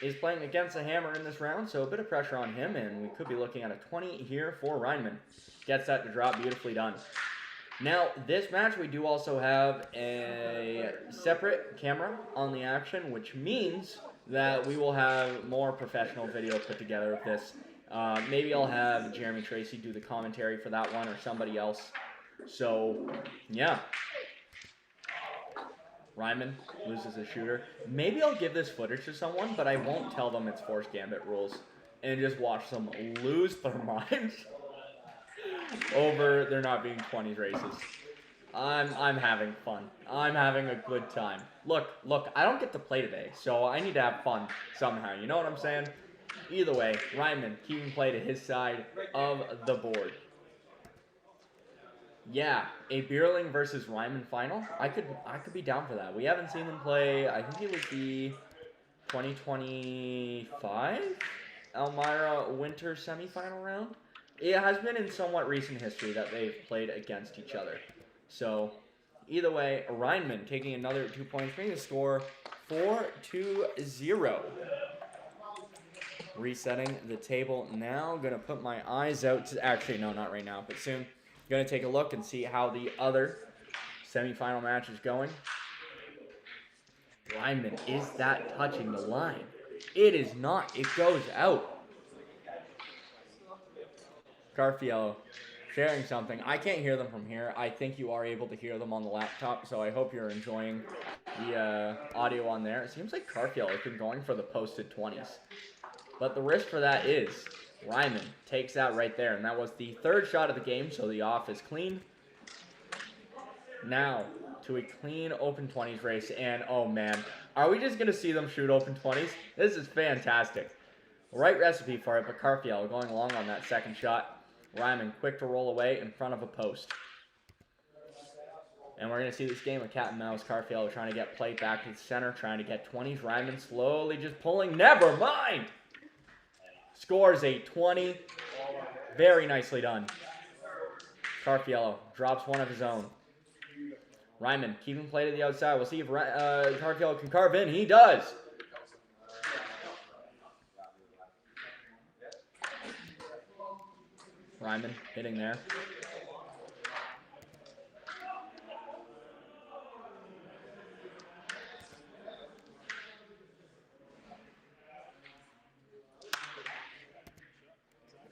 is playing against a hammer in this round, so a bit of pressure on him, and we could be looking at a 20 here for Reinman. Gets that to drop, beautifully done. Now, this match, we do also have a separate camera on the action, which means that we will have more professional video put together of this. Maybe I'll have Jeremy Tracey do the commentary for that one, or somebody else. So, yeah. Reinman loses a shooter. Maybe I'll give this footage to someone, but I won't tell them it's Forced Gambit rules. And just watch them lose their minds over there not being 20s races. I'm having fun. I'm having a good time. Look, I don't get to play today, so I need to have fun somehow. You know what I'm saying? Either way, Reinman keeping play to his side of the board. Yeah, a Beierling versus Reinman final. I could be down for that. We haven't seen them play. I think it was the 2025 Elmira Winter semifinal round. It has been in somewhat recent history that they've played against each other. So, either way, Reinman taking another 2 points, bringing the score 4-0. Resetting the table now. Gonna put my eyes out to, actually, no, not right now, but soon. Going to take a look and see how the other semifinal match is going. Reinman, is that touching the line? It is not. It goes out. Carrafiello sharing something. I can't hear them from here. I think you are able to hear them on the laptop, so I hope you're enjoying the audio on there. It seems like Carrafiello has been going for the posted 20s. But the risk for that is Reinman takes that right there, and that was the 3rd shot of the game, so the off is clean. Now, to a clean open 20s race, and oh man, are we just going to see them shoot open 20s? This is fantastic. Right recipe for it, but Carrafiello going along on that 2nd shot. Reinman quick to roll away in front of a post. And we're going to see this game of cat and mouse. Carrafiello trying to get play back to the center, trying to get 20s. Reinman slowly just pulling. Never mind! Scores a 20. Very nicely done. Carrafiello drops one of his own. Reinman keeping play to the outside. We'll see if Carrafiello can carve in. He does. Reinman hitting there.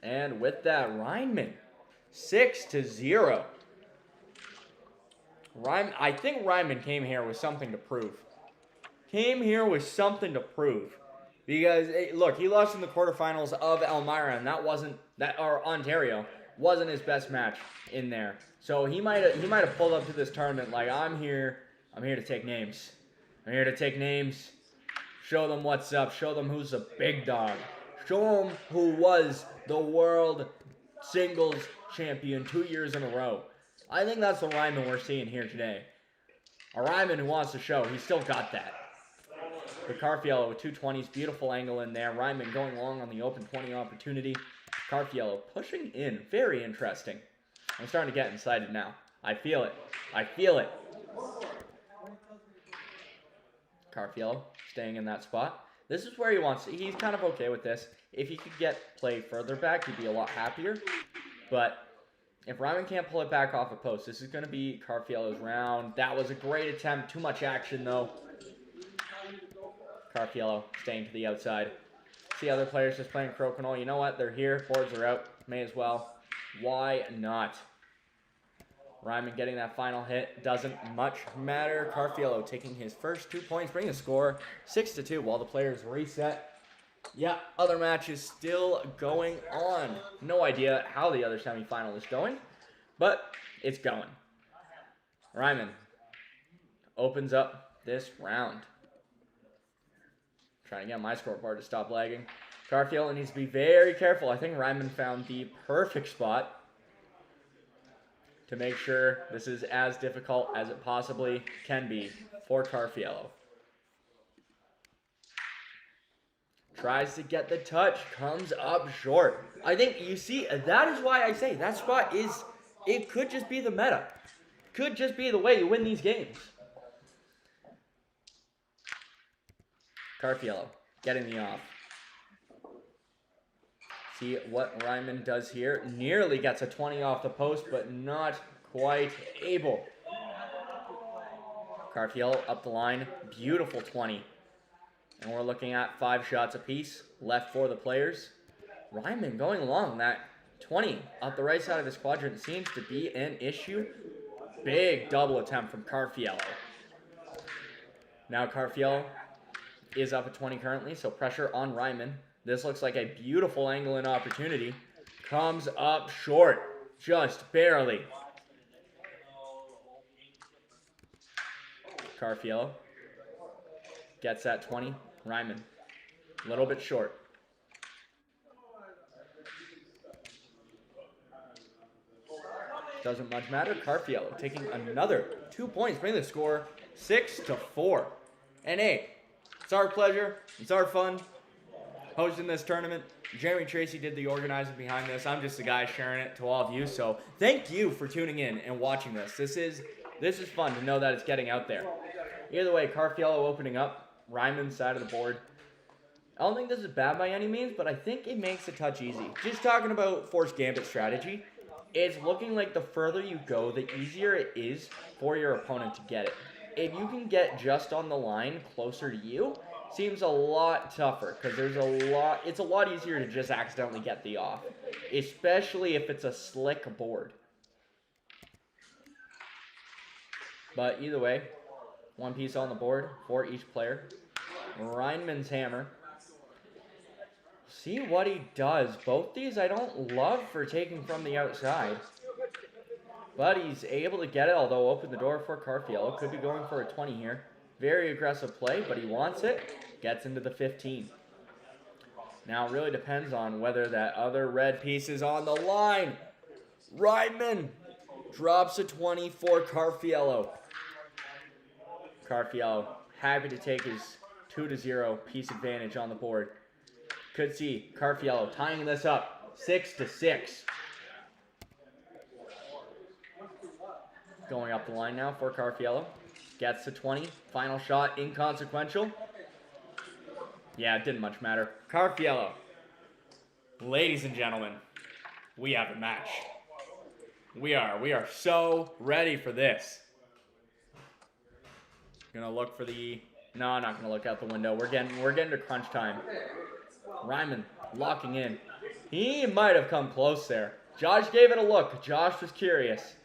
And with that, Reinman, 6-0. I think Reinman came here with something to prove. Because, look, he lost in the quarterfinals of Elmira, and Ontario wasn't his best match in there. So he might have pulled up to this tournament like, I'm here to take names. Show them what's up. Show them who's a big dog. Show him who was the world singles champion 2 years in a row. I think that's the Reinman we're seeing here today. A Reinman who wants to show he's still got that. But Carrafiello with 220s, beautiful angle in there. Reinman going long on the open 20 opportunity. Carrafiello pushing in, very interesting. I'm starting to get excited now. I feel it. I feel it. Carrafiello staying in that spot. This is where he wants to. He's kind of okay with this. If he could get play further back, he'd be a lot happier. But if Reinman can't pull it back off a post, this is going to be Carrafiello's round. That was a great attempt. Too much action, though. Carrafiello staying to the outside. See other players just playing Crokinole. You know what? They're here. Boards are out. May as well. Why not? Reinman getting that final hit. Doesn't much matter. Carrafiello taking his first 2 points. Bring the score 6-2 while the players reset. Yeah, other matches still going on. No idea how the other semifinal is going, but it's going. Reinman opens up this round. Trying to get my scoreboard to stop lagging. Carrafiello needs to be very careful. I think Reinman found the perfect spot to make sure this is as difficult as it possibly can be for Carrafiello. Tries to get the touch, comes up short. I think, you see, that is why I say that spot is, it could just be the meta. Could just be the way you win these games. Carrafiello getting the off. See what Reinman does here. Nearly gets a 20 off the post, but not quite able. Carrafiello up the line. Beautiful 20. And we're looking at 5 shots apiece left for the players. Reinman going along. That 20 up the right side of his quadrant seems to be an issue. Big double attempt from Carrafiello. Now Carrafiello is up at 20 currently, so pressure on Reinman. This looks like a beautiful angle and opportunity. Comes up short, just barely. Carrafiello gets that 20. Reinman, a little bit short. Doesn't much matter. Carrafiello taking another 2 points, bringing the score 6-4. And hey, it's our pleasure, it's our fun hosting this tournament. Jeremy Tracey did the organizing behind this. I'm just the guy sharing it to all of you. So thank you for tuning in and watching this. This is fun to know that it's getting out there. Either way, Carrafiello opening up. Reinman's side of the board. I don't think this is bad by any means, but I think it makes a touch easy. Just talking about Forced Gambit strategy, it's looking like the further you go, the easier it is for your opponent to get it. If you can get just on the line closer to you, seems a lot tougher because it's a lot easier to just accidentally get the off, especially if it's a slick board. But either way, 1 piece on the board for each player. Reinman's hammer. See what he does. Both these I don't love for taking from the outside. But he's able to get it, although open the door for Carrafiello. Could be going for a 20 here. Very aggressive play, but he wants it. Gets into the 15. Now it really depends on whether that other red piece is on the line. Reinman drops a 20 for Carrafiello. Carrafiello happy to take his 2-0 piece advantage on the board. Could see Carrafiello tying this up 6-6. Going up the line now for Carrafiello. Gets to 20. Final shot inconsequential. Yeah, it didn't much matter. Carrafiello. Ladies and gentlemen, we have a match. We are so ready for this. Gonna look for the... No, I'm not gonna look out the window. We're getting to crunch time. Reinman locking in. He might have come close there. Josh gave it a look. Josh was curious.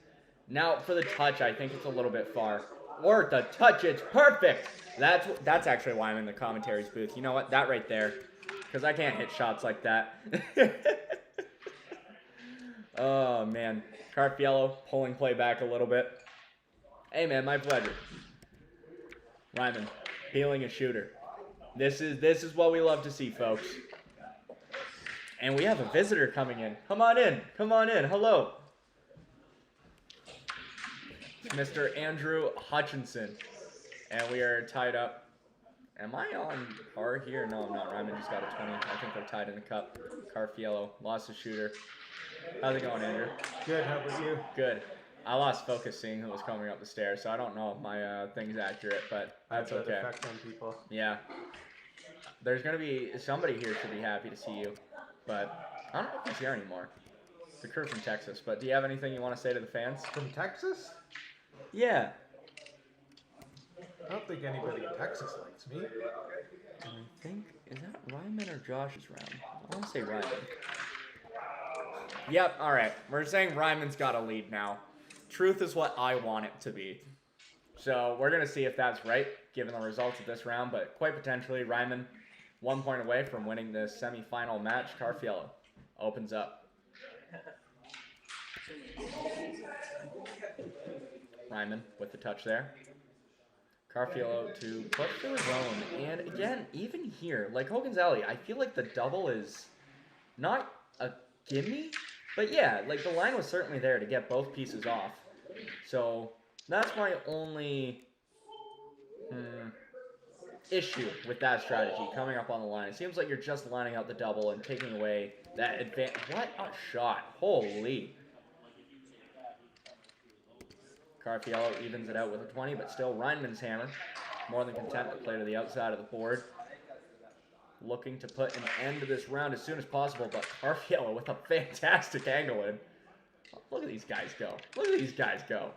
Now for the touch, I think it's a little bit far. Or the touch, it's perfect. That's actually why I'm in the commentaries booth. You know what? That right there. Because I can't hit shots like that. Oh, man. Carrafiello pulling play back a little bit. Hey, man, my pleasure. Reinman, peeling a shooter. This is what we love to see, folks. And we have a visitor coming in. Come on in. Come on in. Hello. Mr. Andrew Hutchinson. And we are tied up. Am I on par here? No, I'm not. Reinman just got a 20. I think they're tied in the cup. Carrafiello lost his shooter. How's it going, Andrew? Good. How about you? Good. I lost focus seeing who was coming up the stairs, so I don't know if my thing's accurate, but that's okay. Effect on people. Yeah. There's going to be somebody here should be happy to see you, but I don't know if he's here anymore. The crew from Texas, but do you have anything you want to say to the fans? From Texas? Yeah. I don't think anybody in Texas likes me. I think, is that Reinman or Josh's round? I want to say Reinman. Yep, alright. We're saying Reinman's got a lead now. Truth is what I want it to be. So we're going to see if that's right, given the results of this round, but quite potentially, Reinman 1 point away from winning this semifinal match. Carrafiello opens up. Reinman with the touch there. Carrafiello to push to his own. And again, even here, like Hogan's Alley, I feel like the double is not a gimme, but yeah, like the line was certainly there to get both pieces off. So that's my only issue with that strategy coming up on the line. It seems like you're just lining out the double and taking away that advantage. What a shot. Holy. Carrafiello evens it out with a 20, but still Reinman's hammer. More than content to play to the outside of the board. Looking to put an end to this round as soon as possible, but Carrafiello with a fantastic angle in. Look at these guys go. Look at these guys go.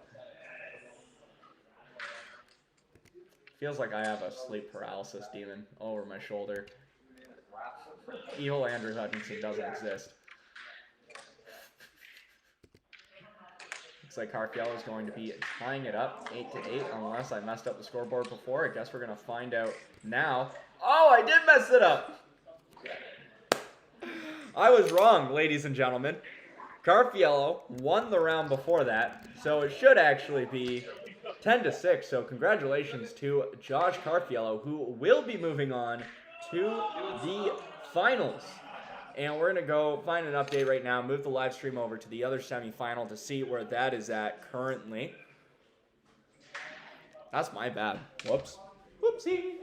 Feels like I have a sleep paralysis demon over my shoulder. Evil Andrew Hutchinson doesn't exist. Looks like Carrafiello is going to be tying it up 8-8 unless I messed up the scoreboard before. I guess we're going to find out now. Oh, I did mess it up. I was wrong, ladies and gentlemen. Carrafiello won the round before that, so it should actually be 10-6. So congratulations to Josh Carrafiello, who will be moving on to the finals. And we're going to go find an update right now, move the live stream over to the other semifinal to see where that is at currently. That's my bad. Whoops. Whoopsie.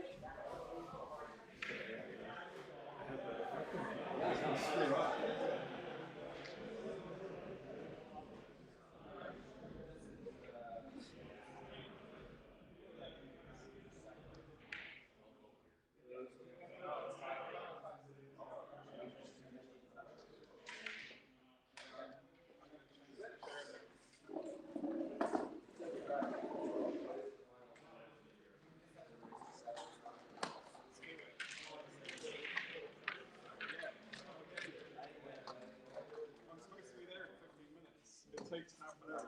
Takes half an hour.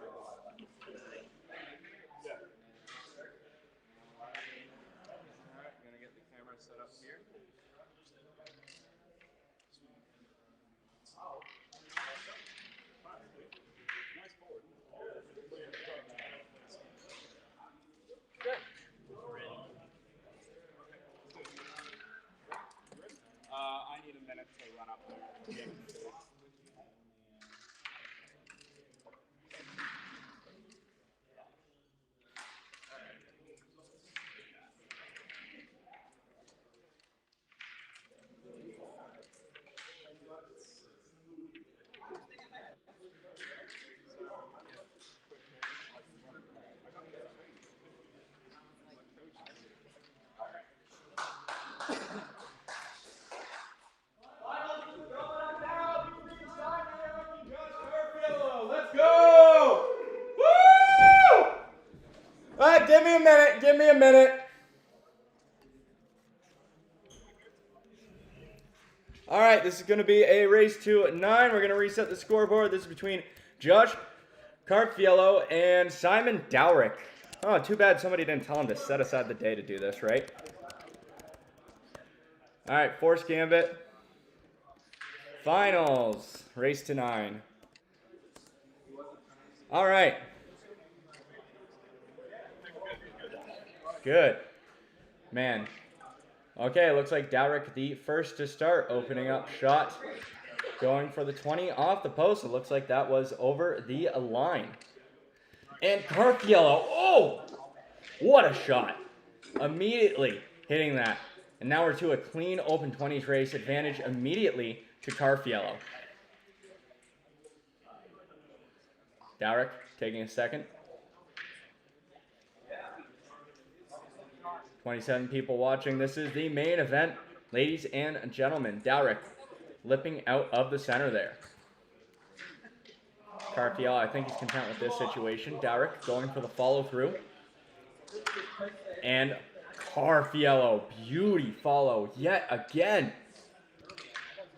Yeah. Alright, I'm gonna get the camera set up here. Nice board. I need a minute to run up there. Yeah. Give me a minute. All right, this is going to be a race to 9. We're going to reset the scoreboard. This is between Josh Carrafiello and Simon Dowrick. Oh, too bad somebody didn't tell him to set aside the day to do this, right? All right, Forced Gambit. Finals. Race to 9. All right. Good. Man. Okay, looks like Dowrick the first to start, opening up shot going for the 20 off the post. It looks like that was over the line. And Carrafiello, oh, what a shot. Immediately hitting that. And now we're to a clean open 20s race advantage immediately to Carrafiello. Dowrick taking a second. 27 people watching. This is the main event, ladies and gentlemen. Dowrick lipping out of the center there. Carrafiello, I think he's content with this situation. Dowrick going for the follow through. And Carrafiello, beauty follow yet again.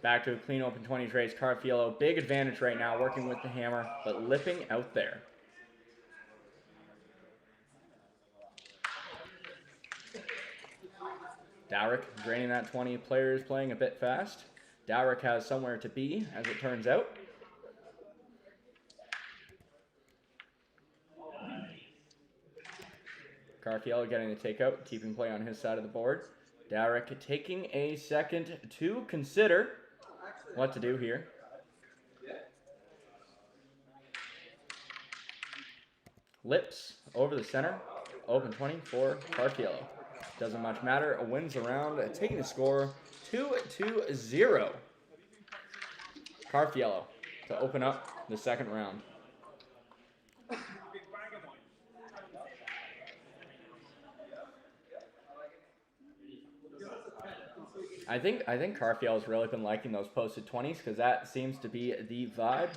Back to a clean open 20s race. Carrafiello, big advantage right now, working with the hammer, but lipping out there. Dowrick draining that 20. Players playing a bit fast. Dowrick has somewhere to be, as it turns out. Carrafiello getting the takeout, keeping play on his side of the board. Dowrick taking a second to consider what to do here. Lips over the center. Open 20 for Carrafiello. Doesn't much matter. Wins the round, taking the score 2-0. Carrafiello to open up the second round. I think Carrafiello's really been liking those posted 20s because that seems to be the vibe.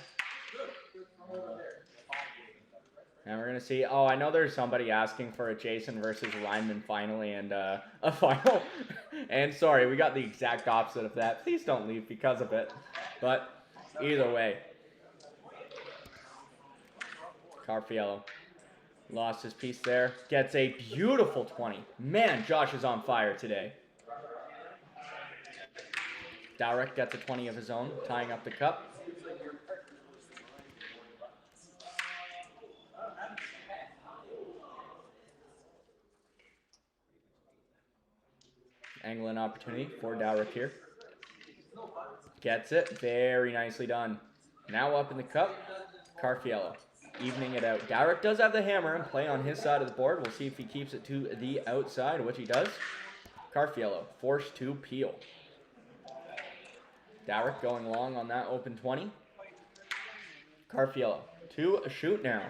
And we're going to see, oh, I know there's somebody asking for a Jason versus Reinman finally and a final. And sorry, we got the exact opposite of that. Please don't leave because of it. But either way. Carrafiello lost his piece there. Gets a beautiful 20. Man, Josh is on fire today. Dowrick gets a 20 of his own, tying up the cup. Angling opportunity for Dowrick here. Gets it. Very nicely done. Now up in the cup, Carrafiello evening it out. Dowrick does have the hammer and play on his side of the board. We'll see if he keeps it to the outside, which he does. Carrafiello forced to peel. Dowrick going long on that open 20. Carrafiello to shoot now.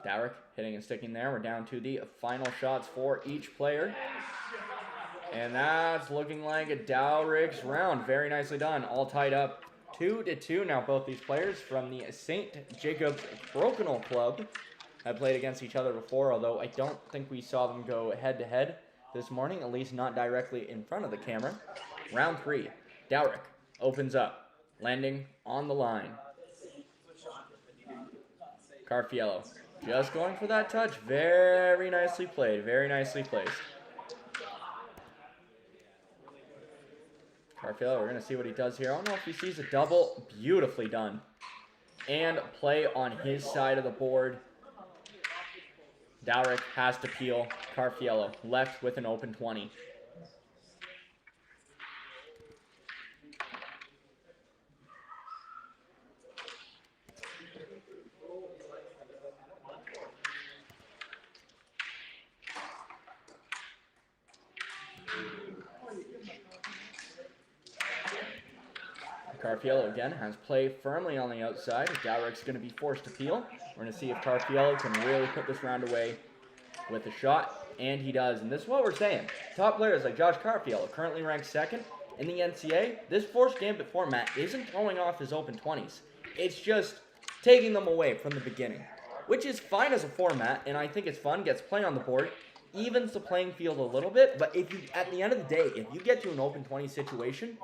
Dowrick hitting and sticking there. We're down to the final shots for each player. And that's looking like a Dowrick's round. Very nicely done. All tied up 2-2 now. Both these players from the St. Jacobs Crokinole Club have played against each other before, although I don't think we saw them go head-to-head this morning, at least not directly in front of the camera. Round 3. Dowrick opens up, landing on the line. Carrafiello just going for that touch. Very nicely played. Very nicely placed. Carrafiello, we're going to see what he does here. I don't know if he sees a double. Beautifully done. And play on his side of the board. Dowrick has to peel. Carrafiello left with an open 20. Carrafiello again has play firmly on the outside. Dowrick's going to be forced to peel. We're going to see if Carrafiello can really put this round away with a shot, and he does. And this is what we're saying. Top players like Josh Carrafiello, currently ranked second in the NCAA. This Forced Gambit format isn't throwing off his open 20s. It's just taking them away from the beginning, which is fine as a format, and I think it's fun, gets play on the board, evens the playing field a little bit, but if you, at the end of the day, if you get to an open 20 situation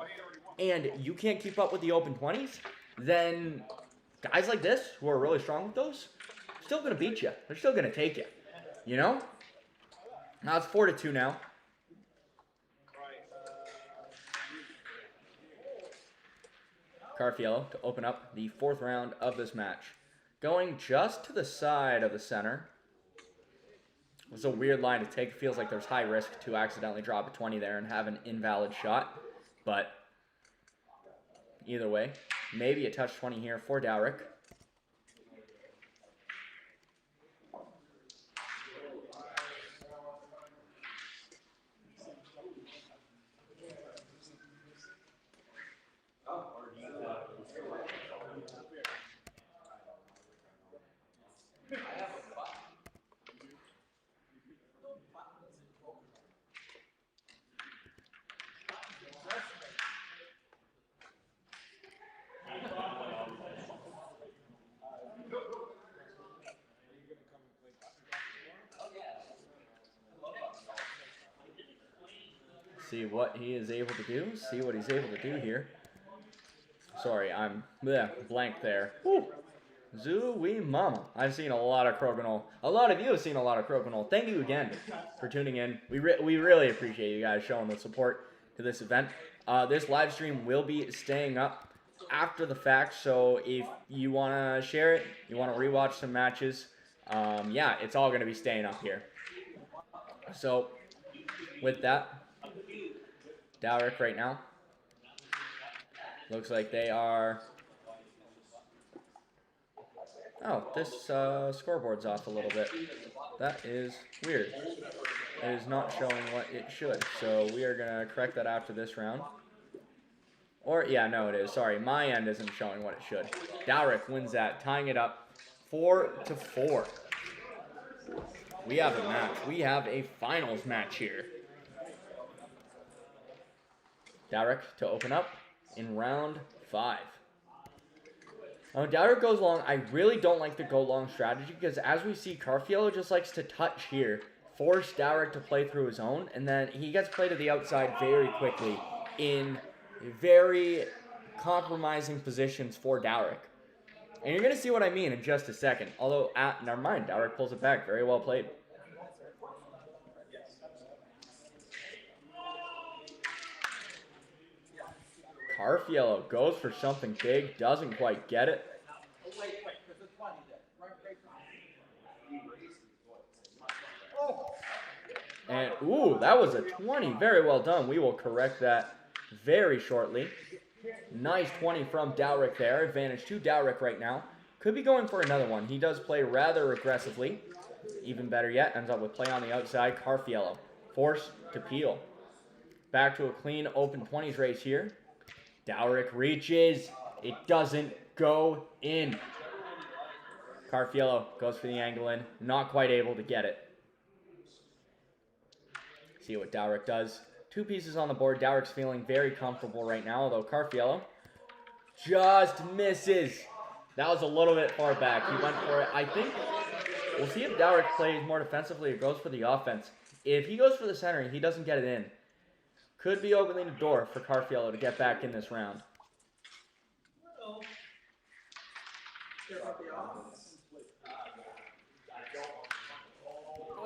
and you can't keep up with the open 20s, then guys like this, who are really strong with those, still going to beat you. They're still going to take you. You know? Now it's 4-2 now. Carrafiello to open up the fourth round of this match. Going just to the side of the center. It's a weird line to take. It feels like there's high risk to accidentally drop a 20 there and have an invalid shot. But either way, maybe a touch 20 here for Dowrick. See what he is able to do. See what he's able to do here. Sorry, I'm blank there. Woo. Zooey mama. I've seen a lot of Crokinole. A lot of you have seen a lot of Crokinole. Thank you again for tuning in. We really appreciate you guys showing the support to this event. This live stream will be staying up after the fact, so if you want to share it, you want to rewatch some matches, yeah, it's all going to be staying up here. So, with that, Dowrick right now. Looks like they are... Oh, this scoreboard's off a little bit. That is weird. It is not showing what it should. So we are going to correct that after this round. Or, yeah, no, it is. Sorry, my end isn't showing what it should. Dowrick wins that, tying it up 4-4. We have a match. We have a finals match here. Dowrick to open up in round 5. Dowrick goes long. I really don't like the go long strategy because as we see, Carrafiello just likes to touch here, force Dowrick to play through his own, and then he gets played to the outside very quickly in very compromising positions for Dowrick. And you're going to see what I mean in just a second. Although, never mind, Dowrick pulls it back. Very well played. Carrafiello goes for something big, doesn't quite get it. And, ooh, that was a 20. Very well done. We will correct that very shortly. Nice 20 from Dowrick there. Advantage to Dowrick right now. Could be going for another one. He does play rather aggressively. Even better yet, ends up with play on the outside. Carrafiello forced to peel. Back to a clean open 20s race here. Dowrick reaches. It doesn't go in. Carrafiello goes for the angle in. Not quite able to get it. See what Dowrick does. 2 pieces on the board. Dowrick's feeling very comfortable right now, although Carrafiello just misses. That was a little bit far back. He went for it. I think we'll see if Dowrick plays more defensively or goes for the offense. If he goes for the center and he doesn't get it in, could be opening the door for Carrafiello to get back in this round.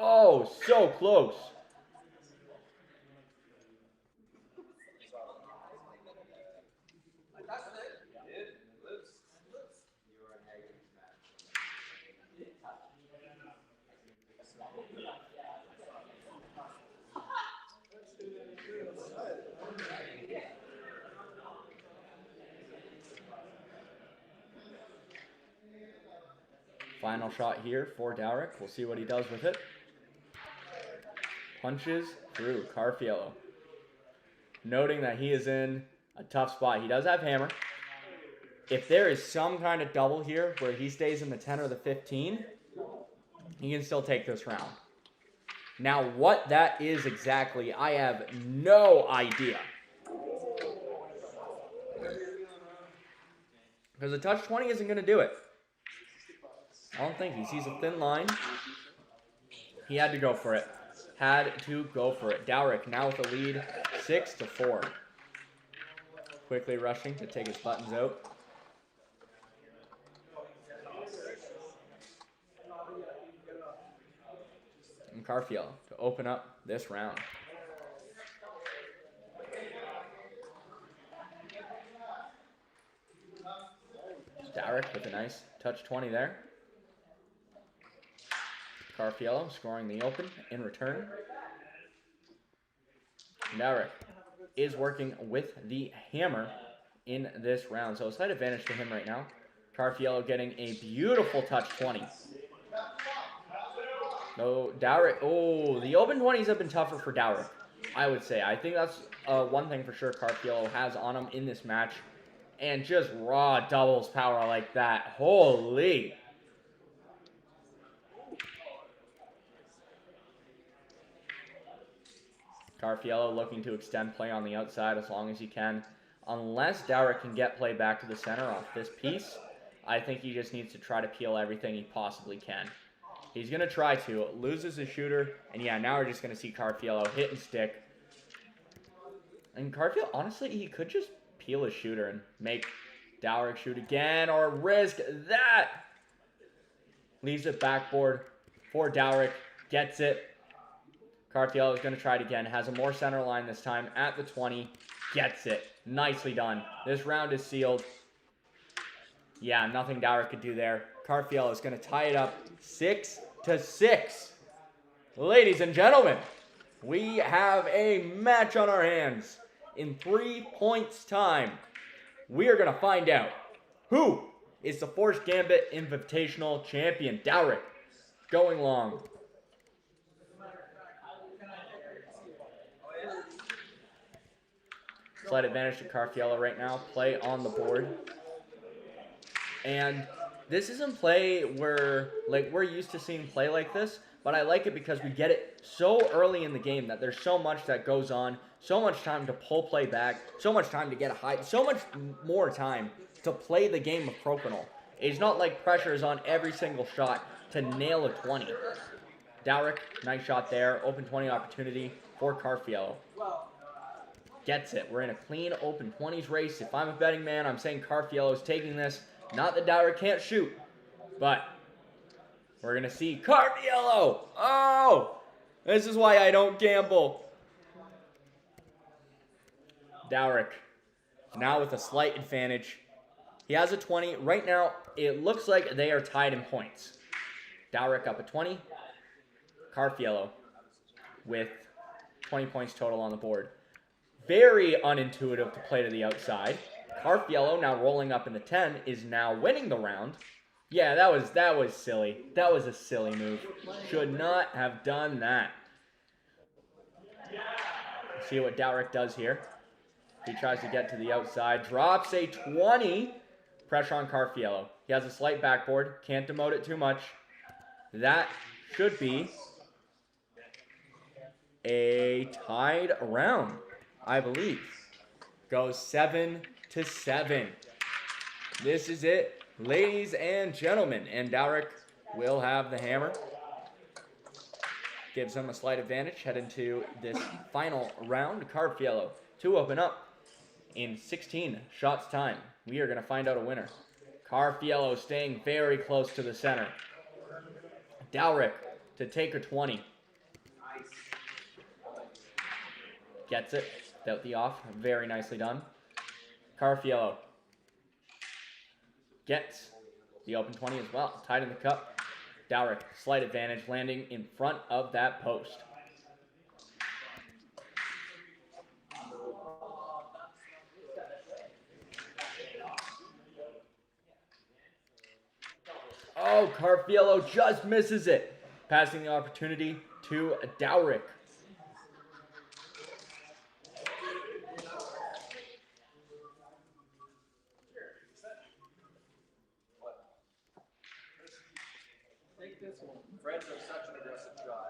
Oh, so close. Final shot here for Dowrick. We'll see what he does with it. Punches through Carrafiello. Noting that he is in a tough spot. He does have hammer. If there is some kind of double here where he stays in the 10 or the 15, he can still take this round. Now, what that is exactly, I have no idea. Because a touch 20 isn't going to do it. I don't think he sees a thin line. He had to go for it. Had to go for it. Dowrick now with the lead, 6-4. Quickly rushing to take his buttons out. And Carrafiello to open up this round. Dowrick with a nice touch 20 there. Carrafiello scoring the open in return. Dowrick is working with the hammer in this round. So a slight advantage to him right now. Carrafiello getting a beautiful touch 20. No, Dowrick. Oh, the open 20s have been tougher for Dowrick, I would say. I think that's one thing for sure Carrafiello has on him in this match. And just raw doubles power like that. Holy. Carrafiello looking to extend play on the outside as long as he can. Unless Dowrick can get play back to the center off this piece, I think he just needs to try to peel everything he possibly can. He's going to try to. Loses his shooter. And yeah, now we're just going to see Carrafiello hit and stick. And Carrafiello, honestly, he could just peel his shooter and make Dowrick shoot again or risk that. Leaves it backboard for Dowrick. Gets it. Carrafiello is going to try it again. Has a more center line this time at the 20. Gets it. Nicely done. This round is sealed. Yeah, nothing Dowrick could do there. Carrafiello is going to tie it up 6-6. Ladies and gentlemen, we have a match on our hands. In 3 points time, we are going to find out who is the Forced Gambit Invitational champion. Dowrick going long. Slight advantage to Carrafiello right now. Play on the board. And this isn't play where, like, we're used to seeing play like this, but I like it because we get it so early in the game that there's so much that goes on, so much time to pull play back, so much time to get a high, so much more time to play the game of Crokinole. It's not like pressure is on every single shot to nail a 20. Dowrick, nice shot there. Open 20 opportunity for Carrafiello. Gets it. We're in a clean open 20s race. If I'm a betting man, I'm saying Carrafiello is taking this. Not that Dowrick can't shoot, but we're going to see Carrafiello. Oh, this is why I don't gamble. Dowrick now with a slight advantage. He has a 20. Right now, it looks like they are tied in points. Dowrick up a 20. Carrafiello with 20 points total on the board. Very unintuitive to play to the outside. Carrafiello now rolling up in the 10 is now winning the round. Yeah, that was silly. That was a silly move. Should not have done that. See what Dowrick does here. He tries to get to the outside. Drops a 20. Pressure on Carrafiello. He has a slight backboard. Can't demote it too much. That should be a tied round, I believe. Goes 7-7. This is it, ladies and gentlemen. And Dowrick will have the hammer. Gives him a slight advantage. Head into this final round. Carrafiello to open up in 16 shots time. We are going to find out a winner. Carrafiello staying very close to the center. Dowrick to take a 20. Gets it. Without the off. Very nicely done. Carrafiello gets the open 20 as well. Tied in the cup. Dowrick, slight advantage, landing in front of that post. Oh, Carrafiello just misses it. Passing the opportunity to Dowrick. Friends are such an aggressive shot.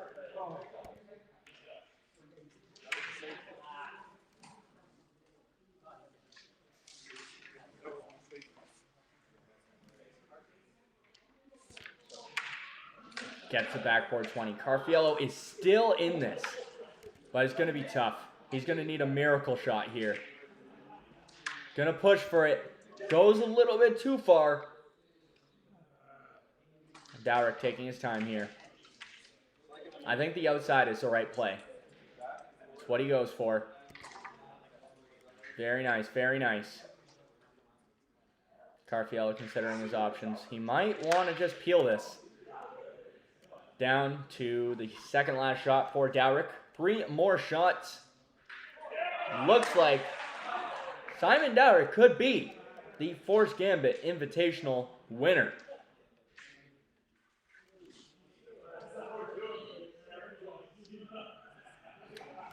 Gets the backboard 20. Carrafiello is still in this, but it's going to be tough. He's going to need a miracle shot here. Going to push for it. Goes a little bit too far. Dowrick taking his time here. I think the outside is the right play. It's what he goes for. Very nice, very nice. Carrafiello considering his options. He might want to just peel this. Down to the second last shot for Dowrick. 3 more shots. Looks like Simon Dowrick could be the Forced Gambit Invitational winner.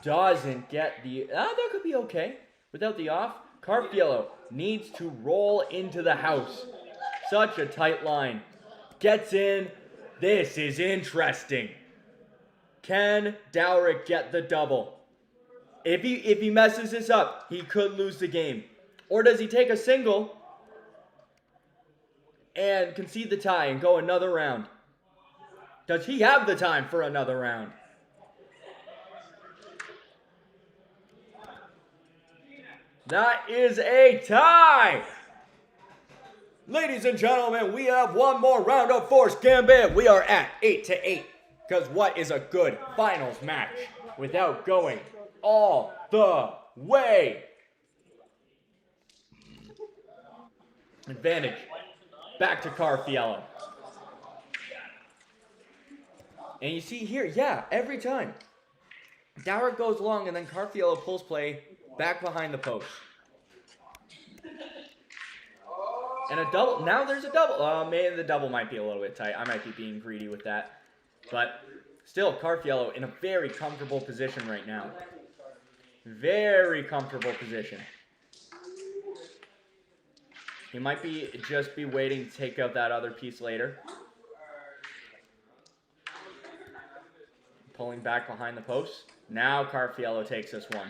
Doesn't get the... that could be okay. Without the off, Carrafiello needs to roll into the house. Such a tight line. Gets in. This is interesting. Can Dowrick get the double? If he messes this up, he could lose the game. Or does he take a single and concede the tie and go another round? Does he have the time for another round? That is a tie! Ladies and gentlemen, we have one more round of Forced Gambit. We are at 8-8. Because what is a good finals match without going all the way? Advantage. Back to Carrafiello. And you see here, yeah, every time. Dowrick goes long and then Carrafiello pulls play back behind the post. And a double. Now there's a double. Maybe the double might be a little bit tight. I might be being greedy with that. But still, Carrafiello in a very comfortable position right now. Very comfortable position. He might just be waiting to take out that other piece later. Pulling back behind the post. Now Carrafiello takes this one.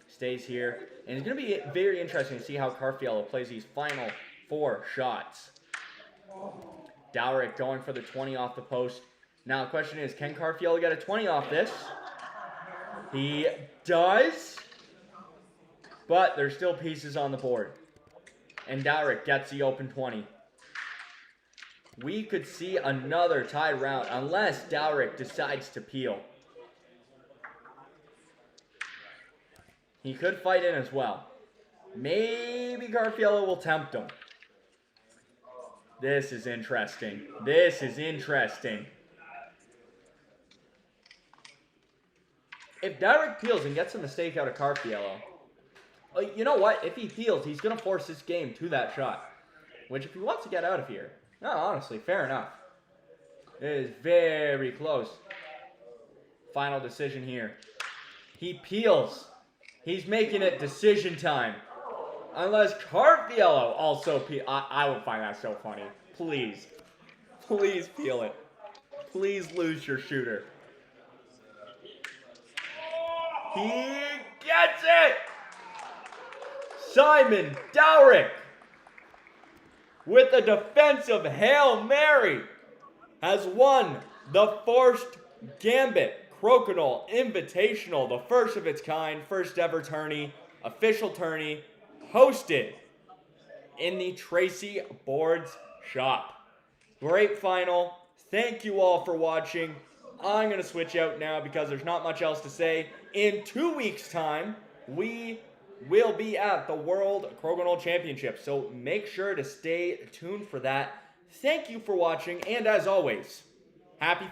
Stays here. And it's going to be very interesting to see how Carrafiello plays these final 4 shots. Dowrick going for the 20 off the post. Now the question is, can Carrafiello get a 20 off this? He does. But there's still pieces on the board. And Dowrick gets the open 20. We could see another tied round unless Dowrick decides to peel. He could fight in as well. Maybe Carrafiello will tempt him. This is interesting. This is interesting. If Dowrick peels and gets a mistake out of Carrafiello, you know what? If he peels, he's going to force this game to that shot. Which, if he wants to get out of here, no, honestly, fair enough. It is very close. Final decision here. He peels. He's making it decision time. Unless Carrafiello also peels. I would find that so funny. Please. Please peel it. Please lose your shooter. He gets it! Simon Dowrick, with a defensive Hail Mary, has won the Forced Gambit Crokinole Invitational, the first of its kind, first ever tourney, official tourney, hosted in the Tracey Boards shop. Great final. Thank you all for watching. I'm going to switch out now because there's not much else to say. In 2 weeks' time, we will be at the World Crokinole Championships, so make sure to stay tuned for that. Thank you for watching, and as always, happy